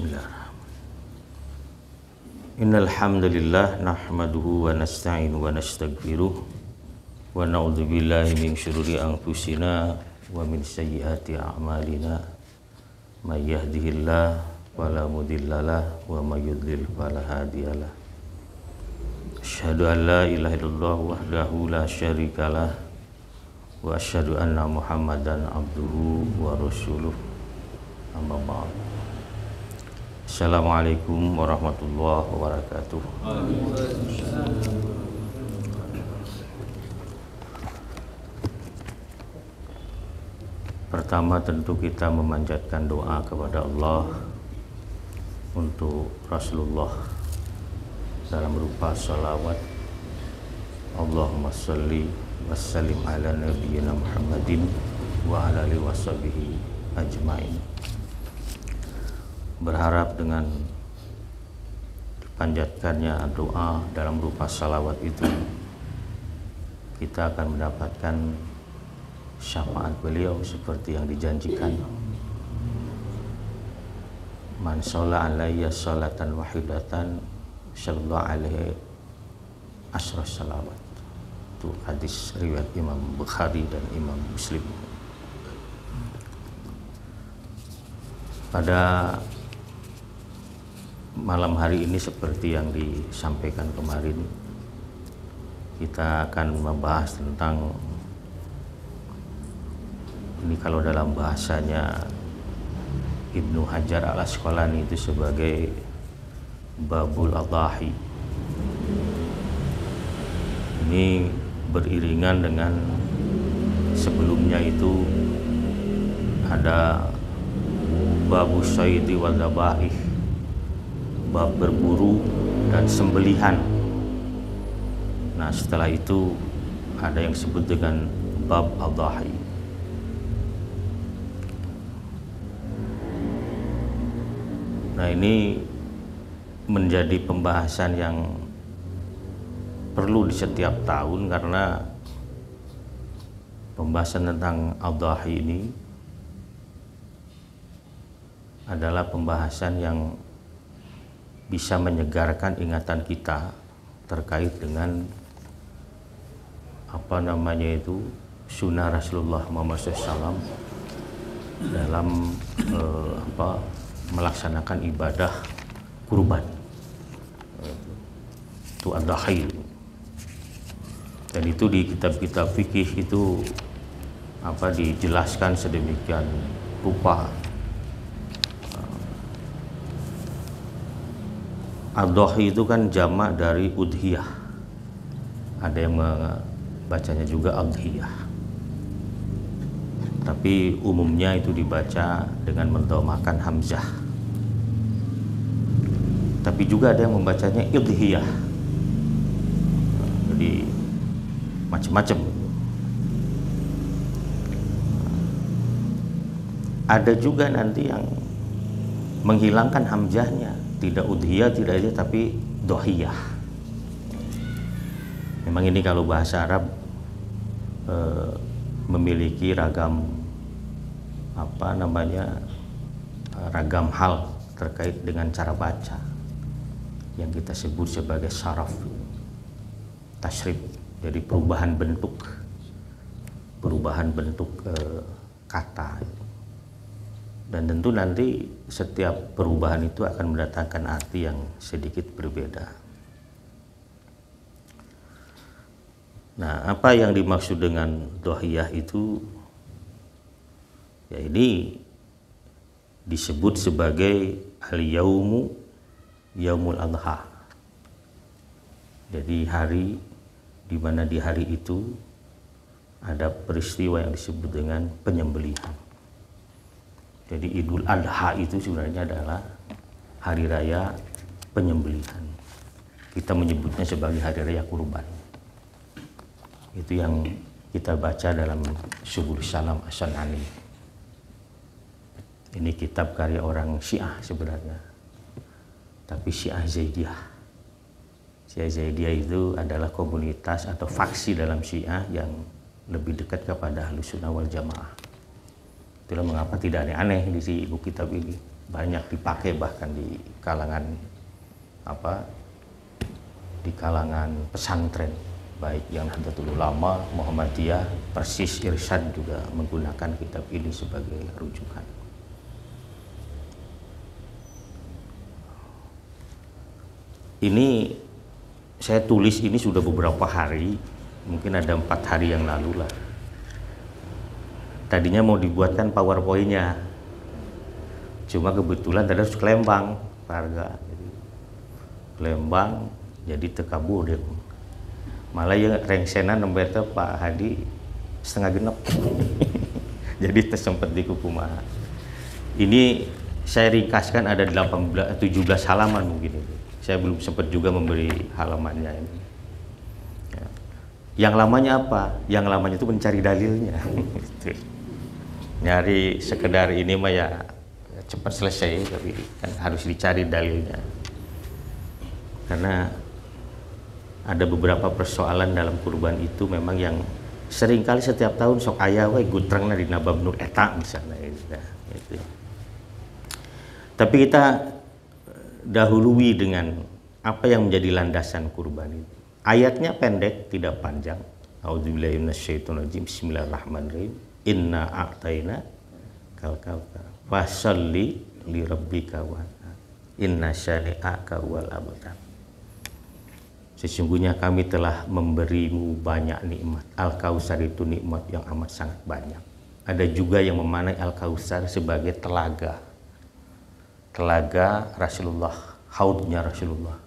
Bismillahirrahmanirrahim. Innal hamdalillah nahmaduhu wa nasta'inu wa nastaghfiruh wa na'udzu billahi min syururi anfusina wa min sayyiati a'malina. May yahdihillahu fala mudhillalah wa may yudlil fala hadiyalah. Asyhadu an la ilaha illallah wahdahu la syarikalah wa asyhadu anna Muhammadan abduhu wa rasuluh. Amma ba'd. Assalamualaikum warahmatullahi wabarakatuh. Pertama tentu kita memanjatkan doa kepada Allah untuk Rasulullah dalam berupa salawat. Allahumma sholli wa sallim ala nabiyyina Muhammadin wa ala alihi washabihi ajmain. Berharap dengan dipanjatkannya doa dalam berupa salawat itu kita akan mendapatkan syafaat beliau seperti yang dijanjikan. Man shalla alayya sholatan wahidatan sallallahu alaihi asra salawat. Itu hadis riwayat Imam Bukhari dan Imam Muslim. Pada malam hari ini seperti yang disampaikan kemarin, kita akan membahas tentang ini, kalau dalam bahasanya Ibnu Hajar al-Asqalani itu sebagai babul adhahi. Ini beriringan dengan sebelumnya itu ada babu syaidi wal dhabaih, bab berburu dan sembelihan. Nah, setelah itu ada yang disebut dengan bab adhahi. Nah, ini menjadi pembahasan yang perlu di setiap tahun karena pembahasan tentang adhahi ini adalah pembahasan yang bisa menyegarkan ingatan kita terkait dengan sunnah Rasulullah Muhammad SAW dalam melaksanakan ibadah kurban, itu adhahi. Dan itu di kitab-kitab fikih itu dijelaskan sedemikian rupa. Adhahi itu kan jamak dari udhiyah. Ada yang membacanya juga adhiyah. Tapi umumnya itu dibaca dengan mendhammakan hamzah. Tapi juga ada yang membacanya idhiyah. Jadi macam-macam. Ada juga nanti yang menghilangkan hamzahnya, tidak udhiyah, tidak itu, tapi dohiyah. Memang ini kalau bahasa Arab memiliki ragam ragam hal terkait dengan cara baca yang kita sebut sebagai saraf, tasrif. Jadi perubahan bentuk kata. Dan tentu nanti setiap perubahan itu akan mendatangkan arti yang sedikit berbeda. Nah, apa yang dimaksud dengan dohiyah itu? Ya, ini disebut sebagai al-yaumu yaumul adha. Jadi hari di mana di hari itu ada peristiwa yang disebut dengan penyembelihan. Jadi Idul Adha itu sebenarnya adalah hari raya penyembelihan. Kita menyebutnya sebagai hari raya kurban. Itu yang kita baca dalam Subul Salam As-San'ani. Ini kitab karya orang Syiah sebenarnya, tapi Syiah Zaidiyah. Syiah Zaidiyah itu adalah komunitas atau faksi dalam Syiah yang lebih dekat kepada Ahlus Sunnah wal Jamaah. Itulah mengapa tidak aneh-aneh di buku kitab ini. banyak dipakai bahkan di kalangan di kalangan pesantren, baik yang Nahdlatul Ulama, Muhammadiyah, Persis, Irsyad juga menggunakan kitab ini sebagai rujukan. Ini saya tulis ini sudah beberapa hari, mungkin ada 4 hari yang lalu lah. Tadinya mau dibuatkan PowerPoint-nya, cuma kebetulan tadi harus ke Lembang, harga. Lembang jadi tekabur deh. Malah ya rengsenan nembe Pak Hadi setengah genep. Jadi tersempat di Kukumaha. Ini saya ringkaskan ada 17 halaman mungkin itu. Saya belum sempat juga memberi halamannya ini. Ya. Yang lamanya apa? Yang lamanya itu mencari dalilnya. Nyari sekedar ini mah ya cepat selesai, tapi kan harus dicari dalilnya. Karena ada beberapa persoalan dalam kurban itu memang yang seringkali setiap tahun sok aya we gutrengna dina bab nu eta misalnya gitu. Tapi kita dahului dengan apa yang menjadi landasan kurban itu. Ayatnya pendek, tidak panjang. A'udzubillahi minasyaitonirrajim. Bismillahirrahmanirrahim. Inna a'tayna kal kautsar. Fasholli li rabbika wanhar. Inna syani'aka wal abtar. Sesungguhnya kami telah memberimu banyak nikmat. Al-Kautsar itu nikmat yang amat sangat banyak. Ada juga yang memaknai Al-Kautsar sebagai telaga. Telaga Rasulullah, haudnya Rasulullah.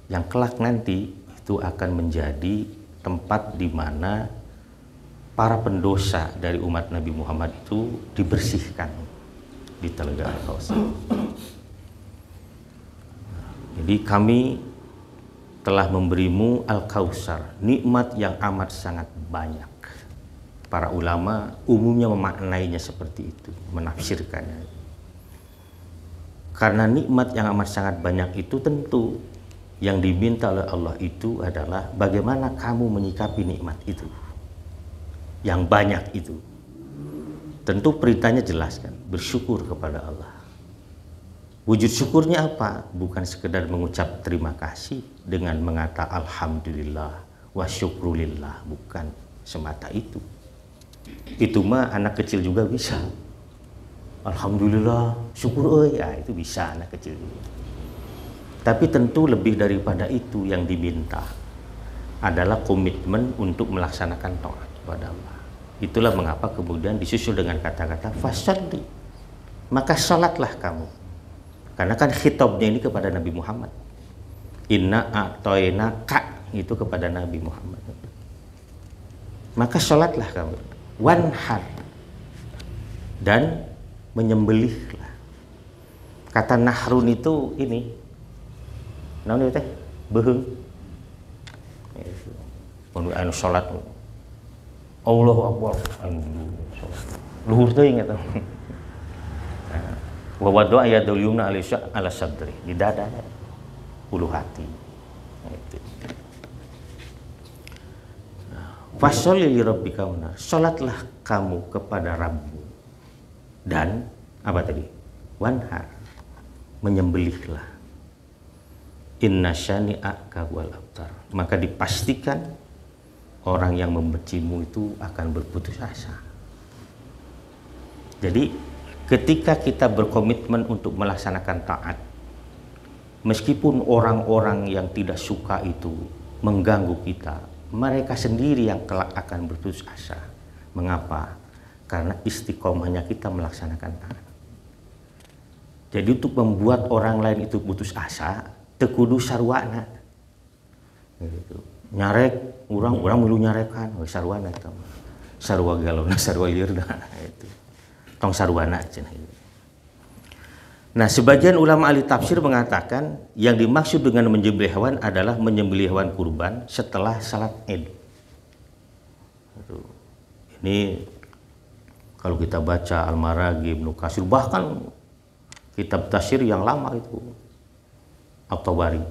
Yang kelak nanti itu akan menjadi tempat di mana para pendosa dari umat Nabi Muhammad itu dibersihkan di telaga Al-Kautsar. Jadi kami telah memberimu Al-Kautsar, nikmat yang amat sangat banyak. Para ulama umumnya memaknainya seperti itu, menafsirkannya. Karena nikmat yang amat sangat banyak itu tentu yang diminta oleh Allah itu adalah bagaimana kamu menyikapi nikmat itu. Yang banyak itu. Tentu perintahnya jelas kan, bersyukur kepada Allah. Wujud syukurnya apa? Bukan sekedar mengucap terima kasih dengan mengata alhamdulillah wa syukrulillah, bukan semata itu. Itu mah anak kecil juga bisa. Alhamdulillah, syukur ya itu bisa anak kecil juga. Tapi tentu lebih daripada itu yang diminta adalah komitmen untuk melaksanakan taat kepada Allah. Itulah mengapa kemudian disusul dengan kata-kata fasholli. Maka salatlah kamu. Karena kan khitabnya ini kepada Nabi Muhammad. Inna a'tayna ka itu kepada Nabi Muhammad. Maka sholatlah kamu. Wanhar. Dan menyembelihlah. Kata nahrun itu ini. Naon itu teh? Beheung. Mun anu salat. Allahu Akbar. Luhur teuing eta. Wa wadu ayadul yumna ala sadri, di dada, ulu hati. Itu. Fasholli li rabbika wanhar. Salatlah kamu kepada Rabbmu. Dan apa tadi? Wanhar. Menyembelihlah. Inna syani'aka wal abtar. Maka dipastikan orang yang membencimu itu akan berputus asa. Jadi ketika kita berkomitmen untuk melaksanakan taat, meskipun orang-orang yang tidak suka itu mengganggu kita, mereka sendiri yang kelak akan berputus asa. Mengapa? Karena istiqomahnya kita melaksanakan taat. Jadi untuk membuat orang lain itu putus asa, tekudu sarwana. Gitu. Nyarek, orang milu nyarekan, sarwana itu. Sarwa galona, sarwa liurna itu. Tong sarwana. Nah, sebagian ulama ahli tafsir mengatakan yang dimaksud dengan menyembelih hewan adalah menyembelih hewan kurban setelah salat Id. Ini kalau kita baca Al-Maraghi, Ibnu Katsir, bahkan kitab tafsir yang lama itu At-Tabari,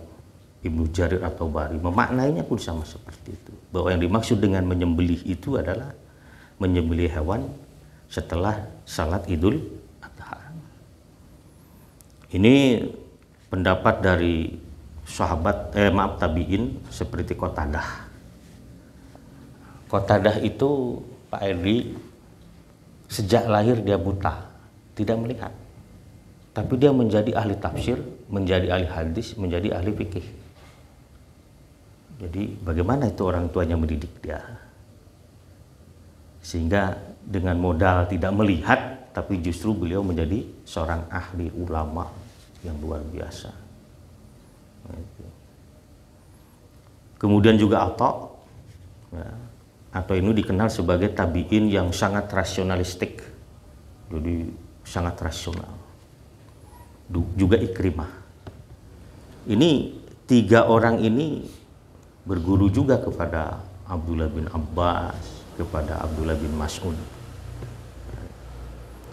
Ibnu Jarir At-Tabari memaknainya pun sama seperti itu, bahwa yang dimaksud dengan menyembelih itu adalah menyembelih hewan setelah salat Idul Adha. Ini pendapat dari tabi'in seperti Qatadah. Qatadah itu Pak Edi sejak lahir dia buta, tidak melihat. Tapi dia menjadi ahli tafsir, menjadi ahli hadis, menjadi ahli fikih. Jadi bagaimana itu orang tuanya mendidik dia? Sehingga dengan modal tidak melihat, tapi justru beliau menjadi seorang ahli ulama yang luar biasa. Kemudian juga Atha, ya, Atha ini dikenal sebagai tabi'in yang sangat rasionalistik, jadi sangat rasional. Juga Ikrimah. Ini tiga orang ini berguru juga kepada Abdullah bin Abbas, kepada Abdullah bin Mas'ud.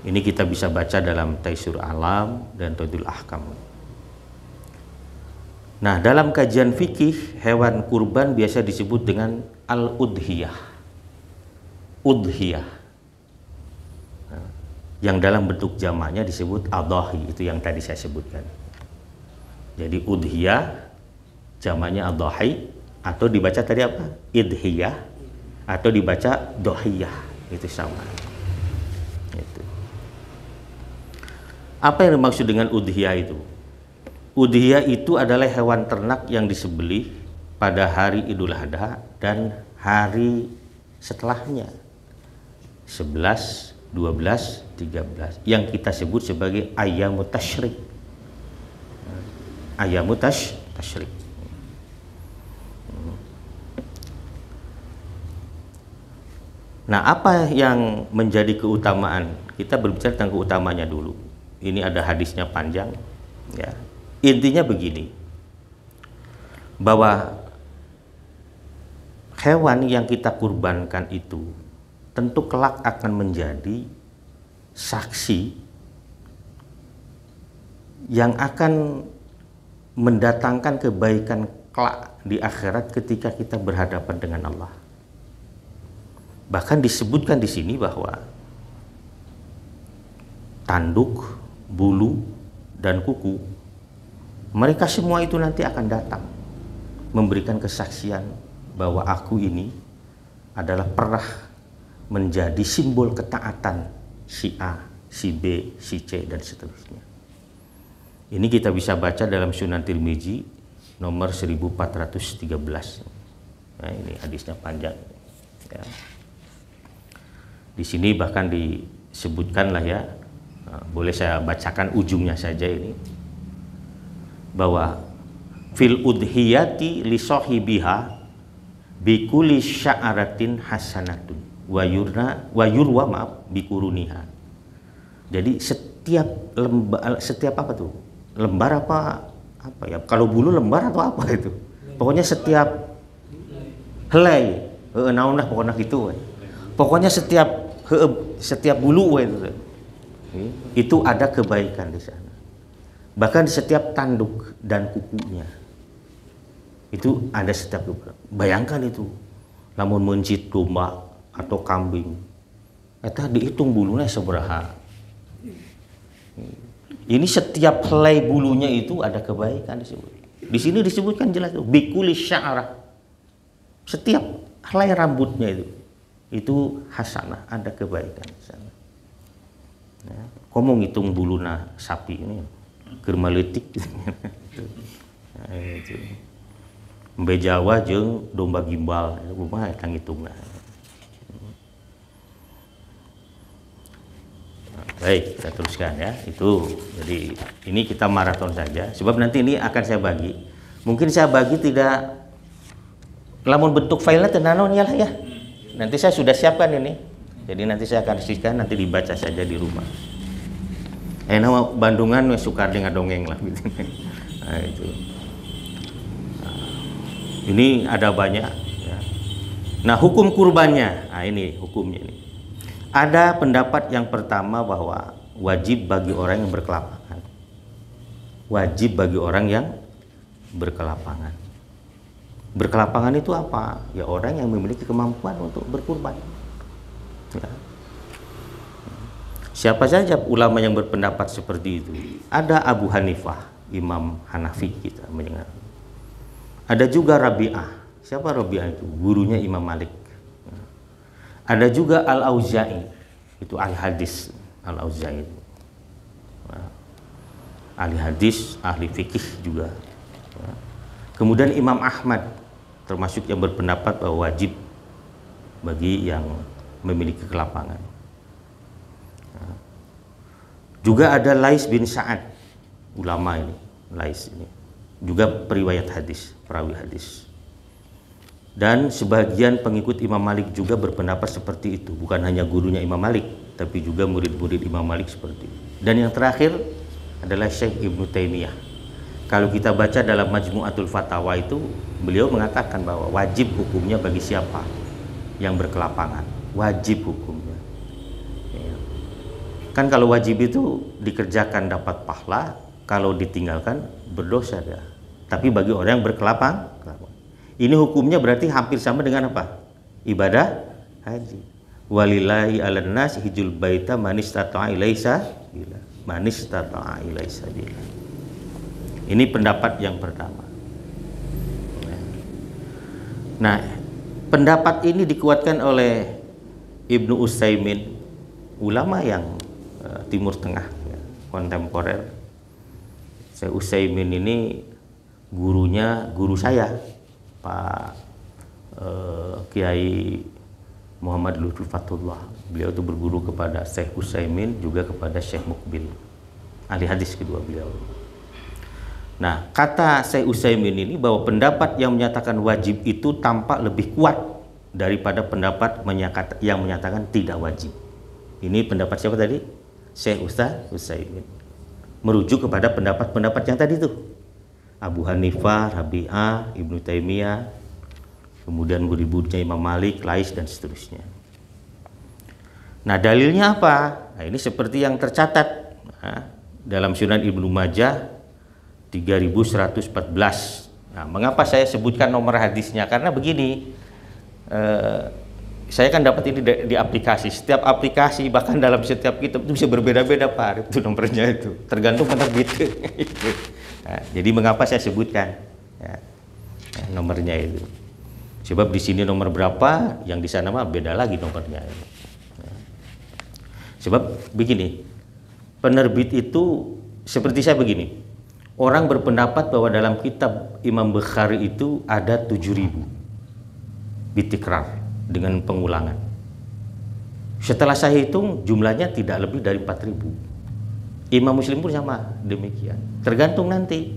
Ini kita bisa baca dalam Taisir Alam dan Tadul Ahkam. Nah, dalam kajian fikih, hewan kurban biasa disebut dengan al-udhiyah. Udhiyah. Nah, yang dalam bentuk jamaknya disebut adhahi, itu yang tadi saya sebutkan. Jadi udhiyah, jamaknya adhahi, atau dibaca tadi apa? Idhiyah, atau dibaca dohiyah, itu sama. Itu. Apa yang dimaksud dengan udhiyah itu? Udhiyah itu adalah hewan ternak yang disembelih pada hari Idul Adha dan hari setelahnya, 11, 12, 13, yang kita sebut sebagai ayyamut tasyrik. Ayyamut tasyrik. Nah, apa yang menjadi keutamaan? Kita berbicara tentang keutamanya dulu. Ini ada hadisnya panjang, ya. Intinya begini, bahwa hewan yang kita kurbankan itu tentu kelak akan menjadi saksi yang akan mendatangkan kebaikan kelak di akhirat ketika kita berhadapan dengan Allah. Bahkan disebutkan di sini bahwa tanduk, bulu, dan kuku, mereka semua itu nanti akan datang memberikan kesaksian bahwa aku ini adalah pernah menjadi simbol ketaatan si A, si B, si C, dan seterusnya. Ini kita bisa baca dalam Sunan Tirmizi nomor 1413. Nah, ini hadisnya panjang, ya. Di sini bahkan disebutkan lah, ya, boleh saya bacakan ujungnya saja ini, bahwa fil udhiyati li sahibiha bi kulli sya'aratin hasanatun wa yurwa bikuruniha. Jadi setiap apa tuh? Lembar apa ya? Kalau bulu lembar atau apa itu? Pokoknya setiap helai, naon lah pokoknya gitu. Pokoknya setiap bulu itu ada kebaikan di sana. Bahkan setiap tanduk dan kukunya itu ada setiap kebaikan. Bayangkan itu, lamun mencit domba atau kambing, eta dihitung bulunya seberapa. Ini setiap helai bulunya itu ada kebaikan disebut. Di sini disebutkan jelas bikuli sya'rah. Setiap helai rambutnya itu hasanah, ada kebaikan di sana. Ya, komo ngitung buluna sapi ini germaletik. Nah, itu. Mbe Jawa jeung domba gimbal, kumaha eta ngitungna. Baik, kita teruskan ya. Itu. Jadi ini kita maraton saja sebab nanti ini akan saya bagi. Mungkin saya bagi tidak lamun bentuk filenya tenanon ya lah ya. Nanti saya sudah siapkan ini. Jadi nanti saya akan sisihkan, nanti dibaca saja di rumah. Nama Bandungan Sukardi ngadongeng lah gitu. Nah, itu. Ini ada banyak, ya. Nah, hukum kurbannya, nah ini hukumnya ini. Ada pendapat yang pertama bahwa wajib bagi orang yang berkelapangan. Wajib bagi orang yang berkelapangan. Berkelapangan itu apa? Ya orang yang memiliki kemampuan untuk berkurban. Ya. Siapa saja ulama yang berpendapat seperti itu? Ada Abu Hanifah, Imam Hanafi kita mendengar. Ada juga Rabi'ah. Siapa Rabi'ah itu? Gurunya Imam Malik. Ada juga Al-Auza'i, itu ahli hadis. Al-Auza'i itu ahli hadis, ahli fikih juga. Kemudian Imam Ahmad termasuk yang berpendapat bahwa wajib bagi yang memiliki kelapangan. Juga ada Lais bin Sa'ad, ulama ini, Lais ini juga periwayat hadis, perawi hadis. Dan sebagian pengikut Imam Malik juga berpendapat seperti itu, bukan hanya gurunya Imam Malik, tapi juga murid-murid Imam Malik seperti itu. Dan yang terakhir adalah Syekh Ibnu Taimiyah. Kalau kita baca dalam Majmu'atul Fatawa itu, beliau mengatakan bahwa wajib hukumnya bagi siapa yang berkelapangan, wajib hukumnya. Kan kalau wajib itu dikerjakan dapat pahala, kalau ditinggalkan berdosa dia. Tapi bagi orang yang berkelapang, ini hukumnya berarti hampir sama dengan apa? Ibadah haji. Walillahi 'alan nas hijjul baita man istata'a ilaihi sabila. Man istata'a ilaihi sabila. Ini pendapat yang pertama. Nah, pendapat ini dikuatkan oleh Ibnu Utsaimin, ulama yang Timur Tengah, ya, kontemporer. Saya Utsaimin ini gurunya guru saya, Pak Kiai Muhammad Lutfi Fatullah. Beliau itu berguru kepada Syekh Utsaimin, juga kepada Syekh Mukbil, ahli hadis kedua beliau. Nah, kata Syekh Utsaimin ini bahwa pendapat yang menyatakan wajib itu tampak lebih kuat daripada pendapat yang menyatakan tidak wajib. Ini pendapat siapa tadi? Syekh Utsaimin. Merujuk kepada pendapat-pendapat yang tadi tuh. Abu Hanifah, Rabi'ah, Ibnu Taimiyah, kemudian murid-muridnya Imam Malik, Lais, dan seterusnya. Nah, dalilnya apa? Nah, ini seperti yang tercatat dalam Sunan Ibnu Majah 3114. Nah, mengapa saya sebutkan nomor hadisnya? Karena begini, saya kan dapat ini di aplikasi. Setiap aplikasi, bahkan dalam setiap kitab itu bisa berbeda-beda, Pak, itu nomornya itu. Tergantung penerbit. Nah, jadi mengapa saya sebutkan nomornya itu? Sebab di sini nomor berapa, yang di sana mah beda lagi nomornya. Sebab begini, penerbit itu seperti saya begini. Orang berpendapat bahwa dalam kitab Imam Bukhari itu ada 7.000 bitikrar dengan pengulangan. Setelah saya hitung jumlahnya tidak lebih dari 4.000. Imam Muslim pun sama demikian. Tergantung nanti.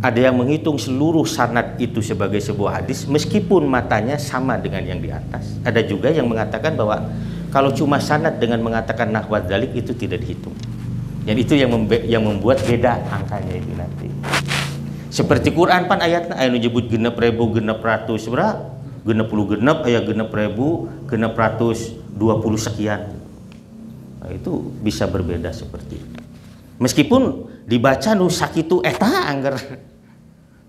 Ada yang menghitung seluruh sanad itu sebagai sebuah hadis meskipun matanya sama dengan yang di atas. Ada juga yang mengatakan bahwa kalau cuma sanad dengan mengatakan nahwa dzalik itu tidak dihitung. Dan itu yang membuat beda angkanya itu nanti. Seperti Quran pan ayatnya aya nu nyebut 6.000 600 berapa? 60 aya 6.000 620 sekian. Nah, itu bisa berbeda seperti itu. Meskipun dibaca nu sakitu eta angger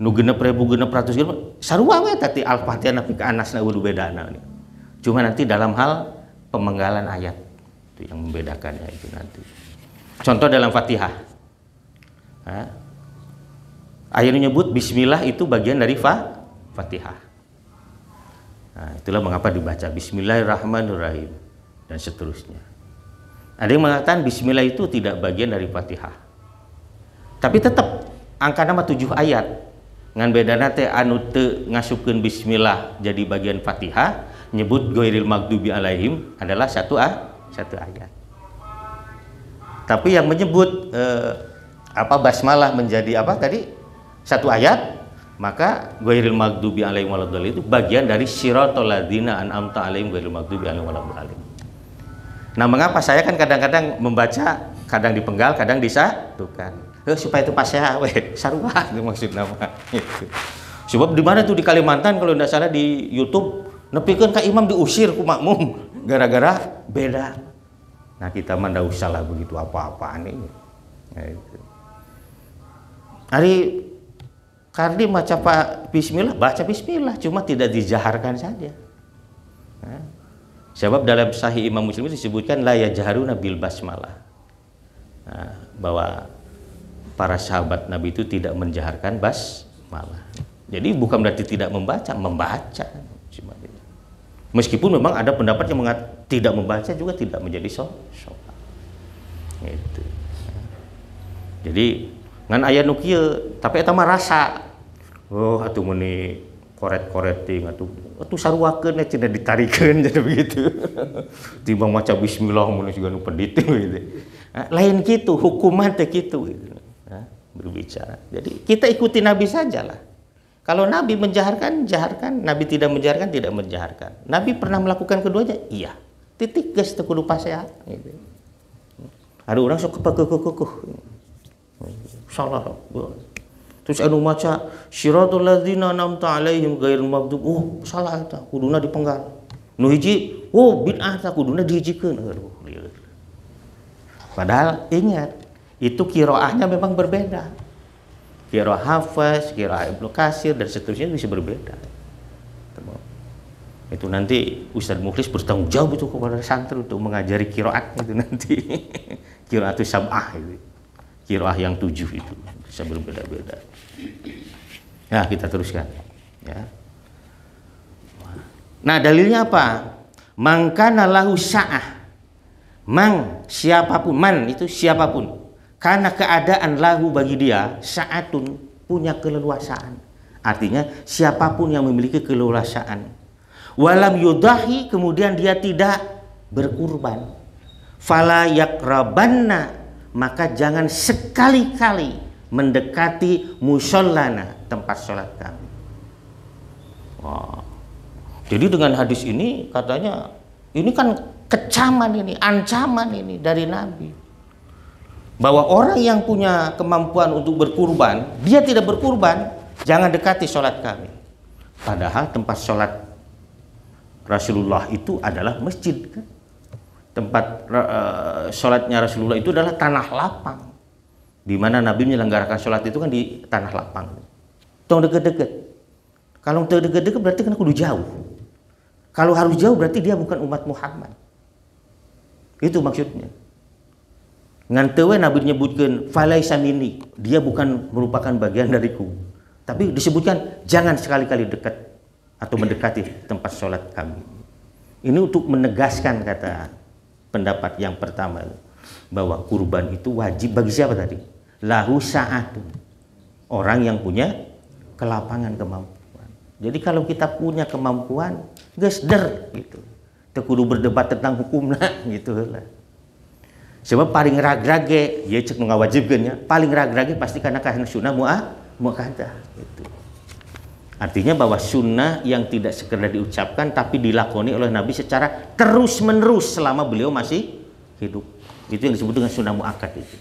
nu 6.000 600 sarua we tadi Al-Fatihah nepi ka anasna kudu bedana. Cuma nanti dalam hal pemenggalan ayat itu yang membedakannya itu nanti. Contoh dalam Fatihah. Ayatnya nyebut bismillah itu bagian dari Fatihah. Nah, itulah mengapa dibaca bismillahirrahmanirrahim dan seterusnya. Ada yang mengatakan bismillah itu tidak bagian dari Fatihah. Tapi tetap angka nama 7 ayat. Ngan bedana teh anu teu ngasupkeun bismillah jadi bagian Fatihah, nyebut ghairil maghdubi alaihim adalah satu ayat. Tapi yang menyebut basmalah menjadi apa tadi? Satu ayat, maka ghairil maghdubi alaihim waladdallin itu bagian dari siratal ladzina an'amta alaihim ghairil maghdubi alaihim waladdallin. Nah, mengapa saya kan kadang-kadang membaca kadang dipenggal, kadang disatukan. Supaya itu pasnya sarua itu maksudnya mah. Gitu. Sebab di mana tuh di Kalimantan kalau tidak salah di YouTube nepikeun ka imam diusir ku makmum gara-gara beda. Nah, kita mah enggak usah lah begitu apa-apaan ini. Nah, itu. Hari Kardi baca bismillah cuma tidak dijaharkan saja. Nah, Sebab dalam Sahih Imam Muslim itu disebutkan la yajharuna bil basmalah. Nah, bahwa para sahabat Nabi itu tidak menjaharkan basmalah. Jadi bukan berarti tidak membaca. Meskipun memang ada pendapat yang mengatakan tidak membaca juga tidak menjadi sholat. Gitu. Jadi ngan aya nu kieu, tapi eta mah rasa. Oh, atuh meuni koret-koreting atuh saruakeun cenah ditarikeun jadi begitu. Timbang maca bismillah mun siga nu pendit gitu. Lain gitu, hukuman teh kitu gitu. Berbicara. Jadi kita ikuti Nabi sajalah. Kalau Nabi menjaharkan, jaharkan. Nabi tidak menjaharkan, tidak menjaharkan. Nabi pernah melakukan keduanya? Iya. Titik geus teu kudu pasehat gitu. Ada orang sok kekukuh. Salah. Terus anu maca siratal ladzina an'amta 'alaihim ghairil maghdub. Oh, salah eta. Kuduna dipenggal. Nu hiji, oh bid'ah eta kuduna dihijikeun. Padahal ingat, itu qiraahnya memang berbeda. Qiraah Hafs, qiraah Ibnu Katsir dan seterusnya bisa berbeda. Itu nanti Ustadz Mukhlis bertanggung jawab itu kepada santri untuk mengajari qiraat itu nanti. Qiraatu sab'ah itu. Qiraah yang 7 itu bisa berbeda-beda. Nah, kita teruskan ya. Nah, dalilnya apa? Mangkana lahu sa'ah. Siapapun, man itu siapapun. Karena keadaan lahu bagi dia sa'atun, punya keleluasaan. Artinya siapapun yang memiliki keleluasaan. Walam yudahi, kemudian dia tidak berkurban. Fala yakrabanna, maka jangan sekali-kali mendekati mushollana, tempat sholat kami. Wah. Jadi dengan hadis ini katanya ini kan kecaman ini, ancaman ini dari Nabi. Bahwa orang yang punya kemampuan untuk berkurban, dia tidak berkurban, jangan dekati sholat kami. Padahal tempat sholat Rasulullah itu adalah masjid kan? Tempat sholatnya Rasulullah itu adalah tanah lapang, di mana Nabi menyelenggarakan sholat itu kan di tanah lapang. Tong deket-deket. Kalau deket-deket berarti kan kudu jauh. Kalau harus jauh berarti dia bukan umat Muhammad. Itu maksudnya. Ngantewe Nabi menyebutkan falaisa minni, dia bukan merupakan bagian dariku. Tapi disebutkan jangan sekali-kali dekat atau mendekati tempat sholat kami. Ini untuk menegaskan kata pendapat yang pertama bahwa kurban itu wajib bagi siapa tadi? Lahu sa'atun, orang yang punya kelapangan kemampuan. Jadi kalau kita punya kemampuan, geus der gitu. Teu kudu berdebat tentang hukumna gitu lah. Sebab paling ragrage, ya cek ngawajibkeunnya, paling ragrage pasti karena sunnah muakkadah gitu. Artinya bahwa sunnah yang tidak sekedar diucapkan tapi dilakoni oleh Nabi secara terus-menerus selama beliau masih hidup. Itu yang disebut dengan sunnah muakkad itu.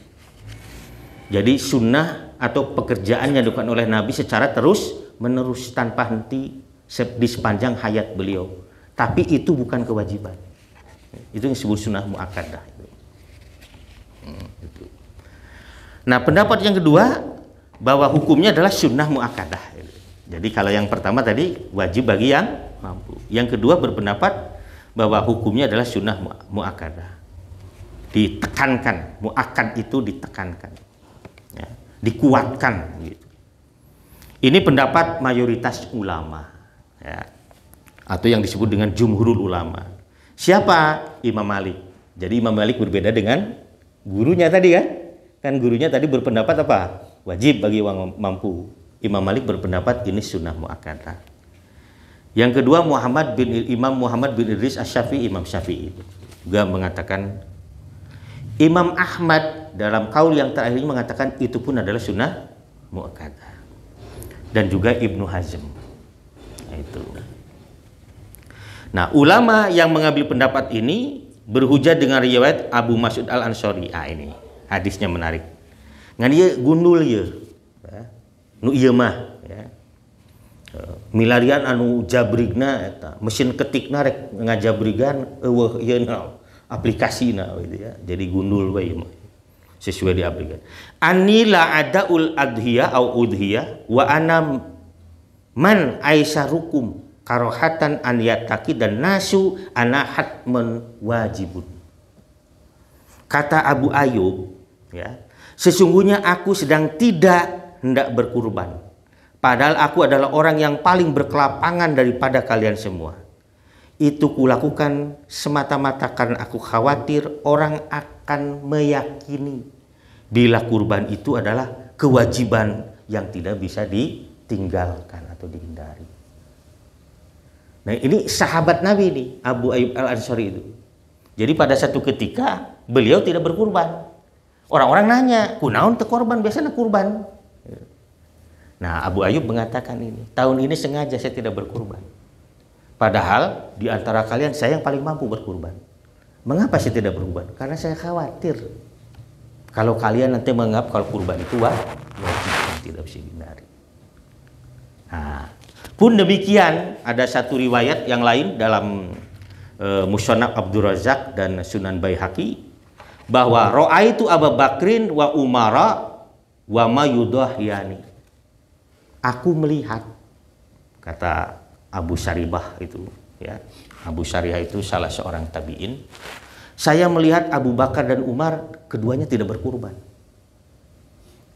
Jadi sunnah atau pekerjaan yang dilakukan oleh Nabi secara terus-menerus tanpa henti di sepanjang hayat beliau. Tapi itu bukan kewajiban. Itu yang disebut sunnah muakkadah. Nah, pendapat yang kedua bahwa hukumnya adalah sunnah muakkadah. Jadi kalau yang pertama tadi wajib bagi yang mampu. Yang kedua berpendapat bahwa hukumnya adalah sunnah muakkadah. Ditekankan, muakkad itu ditekankan, ya, dikuatkan. Gitu. Ini pendapat mayoritas ulama, ya, atau yang disebut dengan jumhurul ulama. Siapa? Imam Malik. Jadi Imam Malik berbeda dengan gurunya tadi kan? Kan gurunya tadi berpendapat apa? Wajib bagi orang mampu. Imam Malik berpendapat ini sunnah muakkadah. Yang kedua Imam Muhammad bin Idris Asy-Syafi'i, Imam Syafi'i juga mengatakan. Imam Ahmad dalam kaul yang terakhir ini mengatakan itu pun adalah sunnah muakkadah. Dan juga Ibnu Hazm. Nah, itu. Nah, ulama yang mengambil pendapat ini berhujjah dengan riwayat Abu Mas'ud Al-Ansori. Ini hadisnya menarik. Ngan dia gundul ya. Nu ieu mah ya. Milarian anu jabrigna eta, mesin ketikna rek ngajabrigan eueuh ieu naon aplikasina gitu ya. Jadi gundul we mah. Sesuai diaplikan. Anila adaul adhiya au udhiya wa ana man aisarukum karohatan an yataki dan nasu anahat wajibun. Kata Abu Ayyub, ya, sesungguhnya aku sedang tidak hendak berkurban, padahal aku adalah orang yang paling berkelapangan daripada kalian semua. Itu kulakukan semata-mata karena aku khawatir orang akan meyakini bila kurban itu adalah kewajiban yang tidak bisa ditinggalkan atau dihindari. Nah, ini sahabat Nabi nih, Abu Ayyub Al-Ansari itu. Jadi pada satu ketika beliau tidak berkurban. Orang-orang nanya, kunaon teu korban, biasanya kurban. Nah, Abu Ayyub mengatakan ini, tahun ini sengaja saya tidak berkurban. Padahal di antara kalian saya yang paling mampu berkurban. Mengapa saya tidak berkurban? Karena saya khawatir kalau kalian nanti menganggap kalau kurban itu wajib, tidak bisa dihindari. Nah, pun demikian ada satu riwayat yang lain dalam Musannaf Abdul Razak dan Sunan Baihaqi bahwa ra'aitu Abu Bakrin wa Umara wa ma yudahyani. Aku melihat, kata Abu Saribah itu, ya. Abu Saribah itu salah seorang tabi'in. Saya melihat Abu Bakar dan Umar keduanya tidak berkurban.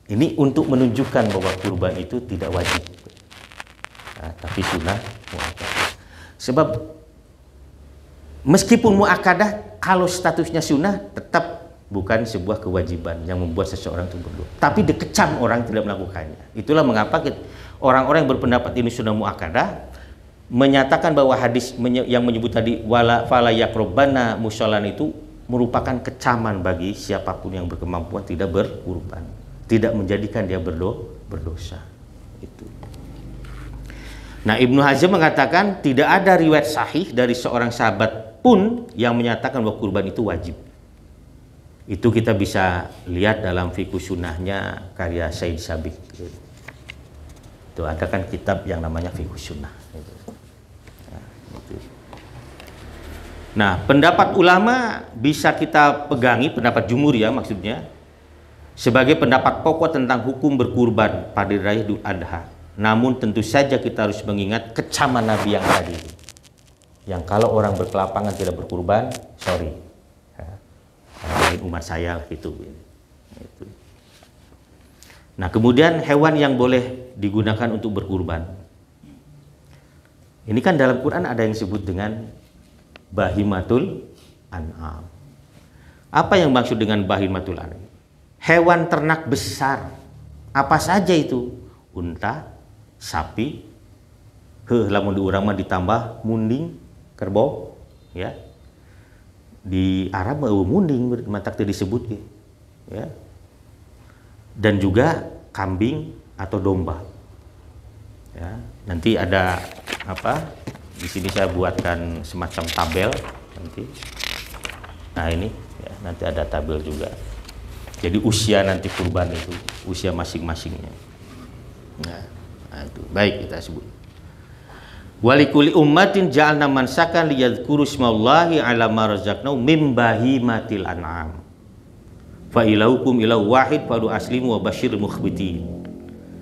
Ini untuk menunjukkan bahwa kurban itu tidak wajib. Nah, tapi sunnah muakkadah. Sebab meskipun muakkadah, kalau statusnya sunnah tetap bukan sebuah kewajiban yang membuat seseorang itu berdoa. Tapi dikecam orang tidak melakukannya. Itulah mengapa orang-orang yang berpendapat ini sunnah muakkadah menyatakan bahwa hadis yang menyebut tadi wala fala yaqrabana musallan itu merupakan kecaman bagi siapapun yang berkemampuan tidak berkurban, tidak menjadikan dia berdosa. Itu. Nah, Ibnu Hazm mengatakan tidak ada riwayat sahih dari seorang sahabat pun yang menyatakan bahwa kurban itu wajib. Itu kita bisa lihat dalam Fiqh Sunnahnya karya Said Sabiq. Itu ada kan kitab yang namanya Fiqh Sunnah. Nah, pendapat ulama bisa kita pegangi, pendapat jumhur ya maksudnya, sebagai pendapat pokok tentang hukum berkurban pada Raya Idul Adha. Namun tentu saja kita harus mengingat kecaman Nabi yang tadi, yang kalau orang berkelapangan tidak berkurban, sorry, umat saya gitu. Nah, kemudian hewan yang boleh digunakan untuk berkurban, ini kan dalam Quran ada yang disebut dengan bahimatul an'am. Apa yang maksud dengan bahimatul an'am? Hewan ternak besar. Apa saja itu? Unta, sapi, lamun di urang mah ditambah munding, kerbau, ya. Di Arab mah munding matak teu disebut ya. Dan juga kambing atau domba. Ya, nanti ada apa? Di sini saya buatkan semacam tabel nanti. Nah, ini ya, nanti ada tabel juga. Jadi usia nanti kurban itu, usia masing-masingnya. Nah, itu baik kita sebut. Walikuli ummatin ja'alna mansakan liyadhkuru ismallahi ala ma razaqnahu mim bahimatil an'am. Fa ilahukum ilahu wahid fadu aslimu wa basyiril mukhbitin.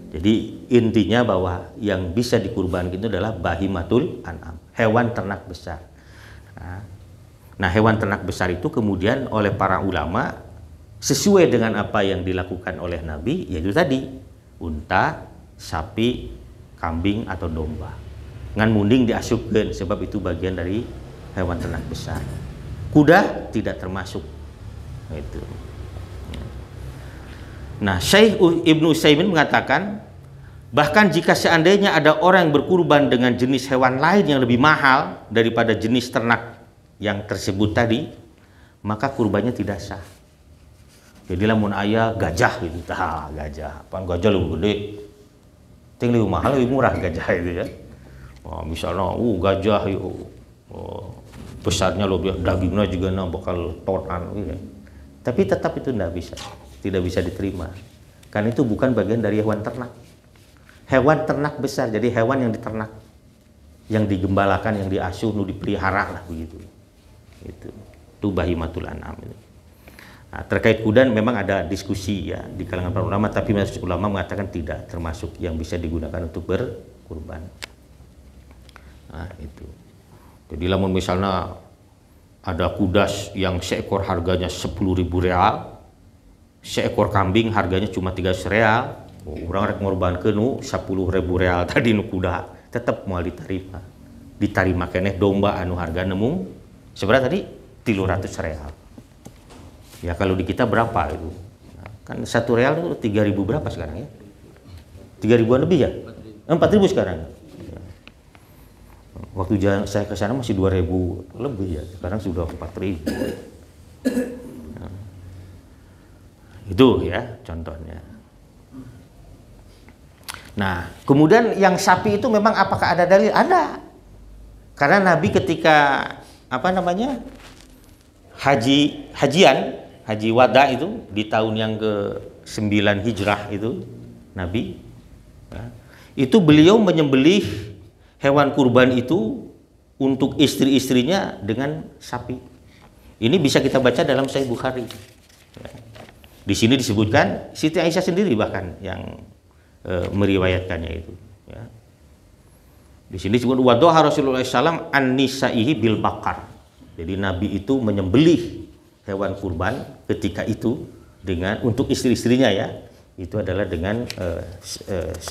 Jadi intinya bahwa yang bisa dikurbankan itu adalah bahimatul an'am, hewan ternak besar. Nah, hewan ternak besar itu kemudian oleh para ulama sesuai dengan apa yang dilakukan oleh Nabi, yaitu tadi unta, sapi, kambing atau domba. Ngan munding diasupkeun sebab itu bagian dari hewan ternak besar. Kuda tidak termasuk. Itu. Nah, Syekh Ibnu Utsaimin mengatakan bahkan jika seandainya ada orang yang berkurban dengan jenis hewan lain yang lebih mahal daripada jenis ternak yang tersebut tadi, maka kurbannya tidak sah. Jadi lamun aya gajah gitu, gajah, pan gajah lebih gede, ting lebih mahal, lebih murah gajah itu ya. Oh, misalnya, gajah yuk, besarnya lebih, dagingnya juga bakal tonan gitu. Tapi tetap itu tidak bisa diterima, karena itu bukan bagian dari hewan ternak. Hewan ternak besar, jadi hewan yang diternak, yang digembalakan, yang diasuh, dipelihara lah begitu. Itu bahimatul an'am. Nah, terkait kuda memang ada diskusi ya di kalangan para ulama, tapi ulama mengatakan tidak termasuk yang bisa digunakan untuk berkurban. Nah, itu. Jadi lamun misalnya ada kudas yang seekor harganya 10.000 real, seekor kambing harganya cuma 300 real, orang rek ngorbankeun nu 10.000 real tadi nu kuda, tetap mau diterima keneh domba anu harga nemu seberapa tadi 300 real. Ya kalau di kita berapa itu? Nah, kan 1 real itu 3.000 berapa sekarang ya? 3.000-an lebih ya? 4.000 sekarang. Waktu saya ke sana masih 2.000 lebih ya, sekarang sudah 4.000. Nah, itu ya contohnya. Nah, kemudian yang sapi itu memang apakah ada dalil? Ada. Karena Nabi ketika haji wada itu di tahun yang ke-9 Hijrah itu Nabi ya, itu beliau menyembelih hewan kurban itu untuk istri-istrinya dengan sapi. Ini bisa kita baca dalam Sahih Bukhari. Ya. Di sini disebutkan Siti Aisyah sendiri bahkan yang meriwayatkannya itu. Ya. Di sini disebut wadoha Rasulullah SAW an-nisaihi bil bakar. Jadi Nabi itu menyembelih hewan kurban ketika itu dengan untuk istri-istrinya ya. Itu adalah dengan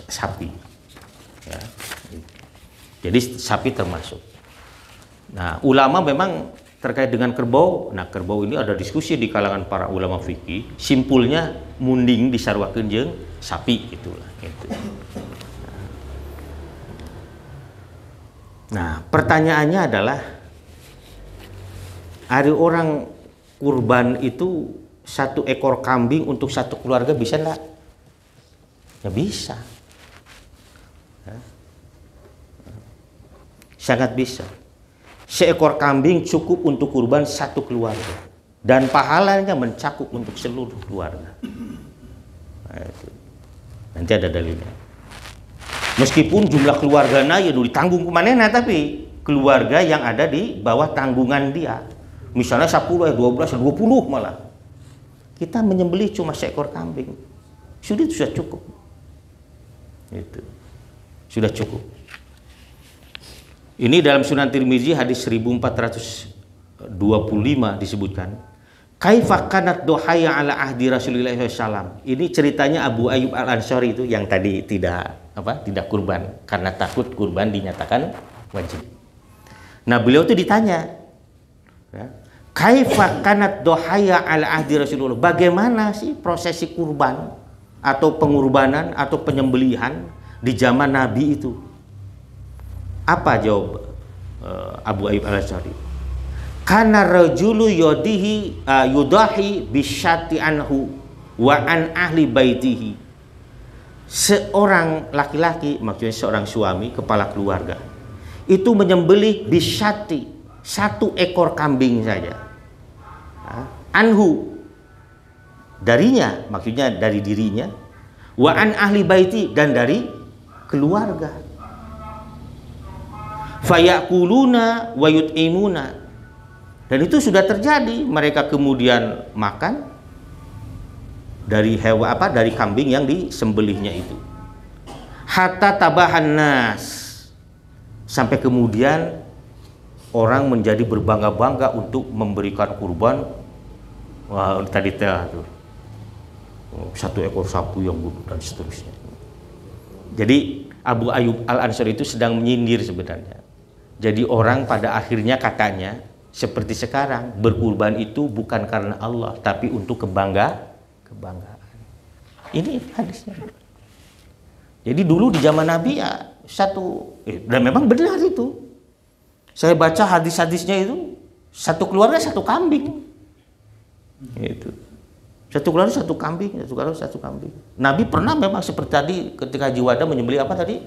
sapi. Ya. Jadi sapi termasuk. Nah, ulama memang terkait dengan kerbau. Nah, kerbau ini ada diskusi di kalangan para ulama fikih. Simpulnya munding disarwakeun jeung sapi gitulah. Gitu. Nah, pertanyaannya adalah ada orang kurban itu 1 ekor kambing untuk 1 keluarga bisa enggak? Ya bisa. Sangat bisa. Seekor kambing cukup untuk kurban 1 keluarga dan pahalanya mencakup untuk seluruh keluarga. Nah, itu. Nanti ada dalilnya. Meskipun jumlah keluarganya ya ditanggung kumanehna, tapi keluarga yang ada di bawah tanggungan dia. Misalnya 10, 12, 20 malah. Kita menyembelih cuma seekor kambing. Sudah cukup. Itu. Sudah cukup. Ini dalam Sunan Tirmizi hadis 1425 disebutkan. Kaifa kanat dohaya ala ahdi Rasulullah SAW. Ini ceritanya Abu Ayyub Al-Ansari itu yang tadi tidak kurban karena takut kurban dinyatakan wajib. Nah, beliau itu ditanya, ya, kaifa kanat dohaya ala ahdi Rasulullah. Bagaimana sih prosesi kurban atau pengurbanan atau penyembelihan di zaman Nabi itu? Apa jawab Abu Ayyub Al-Ansari? Kana rajulu yudahi bisyati anhu wa an ahli baitihi. Seorang laki-laki, maksudnya seorang suami, kepala keluarga, itu menyembelih bisyati 1 ekor kambing saja. Anhu darinya, maksudnya dari dirinya, wa an ahli baiti dan dari keluarga. Fayakuluna wa yut'imuna. Dan itu sudah terjadi, mereka kemudian makan dari dari kambing yang disembelihnya itu. Hatta tabahan nas, sampai kemudian orang menjadi berbangga-bangga untuk memberikan kurban. Wah, tadi tuh 1 ekor sapi yang bunuh dan seterusnya. Jadi Abu Ayyub Al-Ansari itu sedang menyindir sebenarnya. Jadi orang pada akhirnya katanya seperti sekarang berkurban itu bukan karena Allah tapi untuk kebanggaan. Ini hadisnya. Jadi dulu di zaman Nabi ya dan memang benar itu. Saya baca hadis-hadisnya itu 1 keluarga 1 kambing. Itu. 1 keluarga 1 kambing, 1 keluarga 1 kambing. Nabi pernah memang seperti tadi ketika Haji Wada menyembelih apa tadi?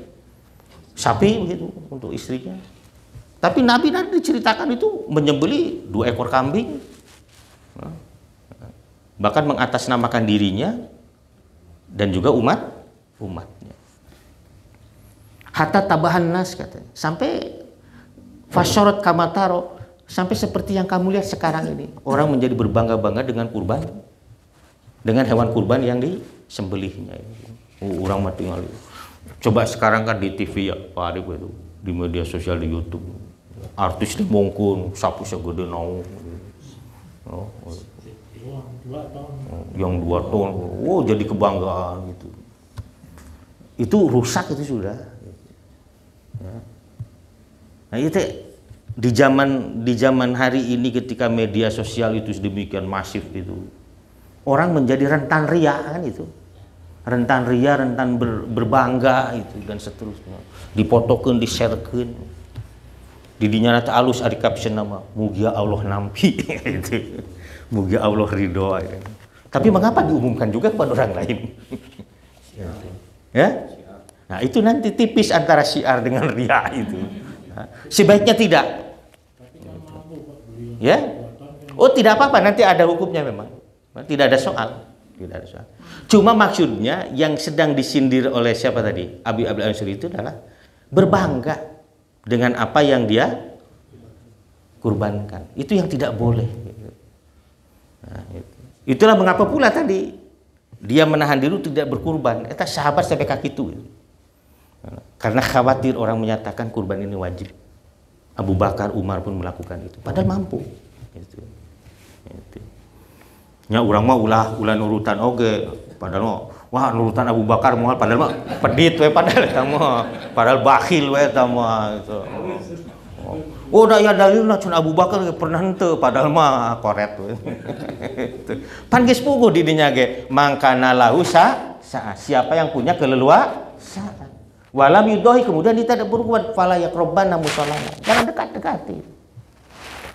Sapi begitu untuk istrinya. Tapi Nabi nanti diceritakan itu menyembelih 2 ekor kambing. Bahkan mengatasnamakan dirinya dan juga umatnya. Hatta tabahan nas katanya. Sampai fasyarat kamataro, sampai seperti yang kamu lihat sekarang ini. Orang menjadi berbangga-bangga dengan kurban. Dengan hewan kurban yang disembelihnya. Orang mati ngali. Coba sekarang kan di TV ya, Pak Adik itu. di media sosial di YouTube. Artis di mongkun, sapu segede nau. Yang 2 ton, wow jadi kebanggaan gitu. Itu rusak itu sudah. Ya. Nah itu di zaman hari ini ketika media sosial itu sedemikian masif itu, orang menjadi rentan ria kan itu, rentan ria, rentan berbangga itu dan seterusnya. Dipotokeun, di-sharekeun. Didinya nata alus ari caption nama mugia Allah nampi itu. Mugia Allah ridho. Tapi mengapa diumumkan juga kepada orang lain? Ya? Nah, itu nanti tipis antara syiar dengan ria itu. Nah, sebaiknya tidak. Ya? Oh, tidak apa-apa, nanti ada hukumnya memang. Tidak ada soal. Tidak ada soal. Cuma maksudnya yang sedang disindir oleh siapa tadi? Abi Al-Ansuri itu adalah berbangga dengan apa yang dia kurbankan. Itu yang tidak boleh. Nah, itulah mengapa pula tadi dia menahan diri tidak berkurban. Eta sahabat sampai kaki itu. Karena khawatir orang menyatakan kurban ini wajib. Abu Bakar, Umar pun melakukan itu. Padahal mampu. Itu. Nya urang mah ulah nurutan oge. Padahal mah wah nurutan Abu Bakar moal padahal mah pedit we padahal eta mah. Padahal bakhil we eta mah gitu. Oh da ya dalilna cun Abu Bakar pernah henteu padahal mah koret we. Pan geus puguh di dinya ge mangkana lahu siapa yang punya keleluasaan. Walam yudahi kemudian dia tidak berbuat fala yaqrabanna musallana. Jangan dekat-dekati.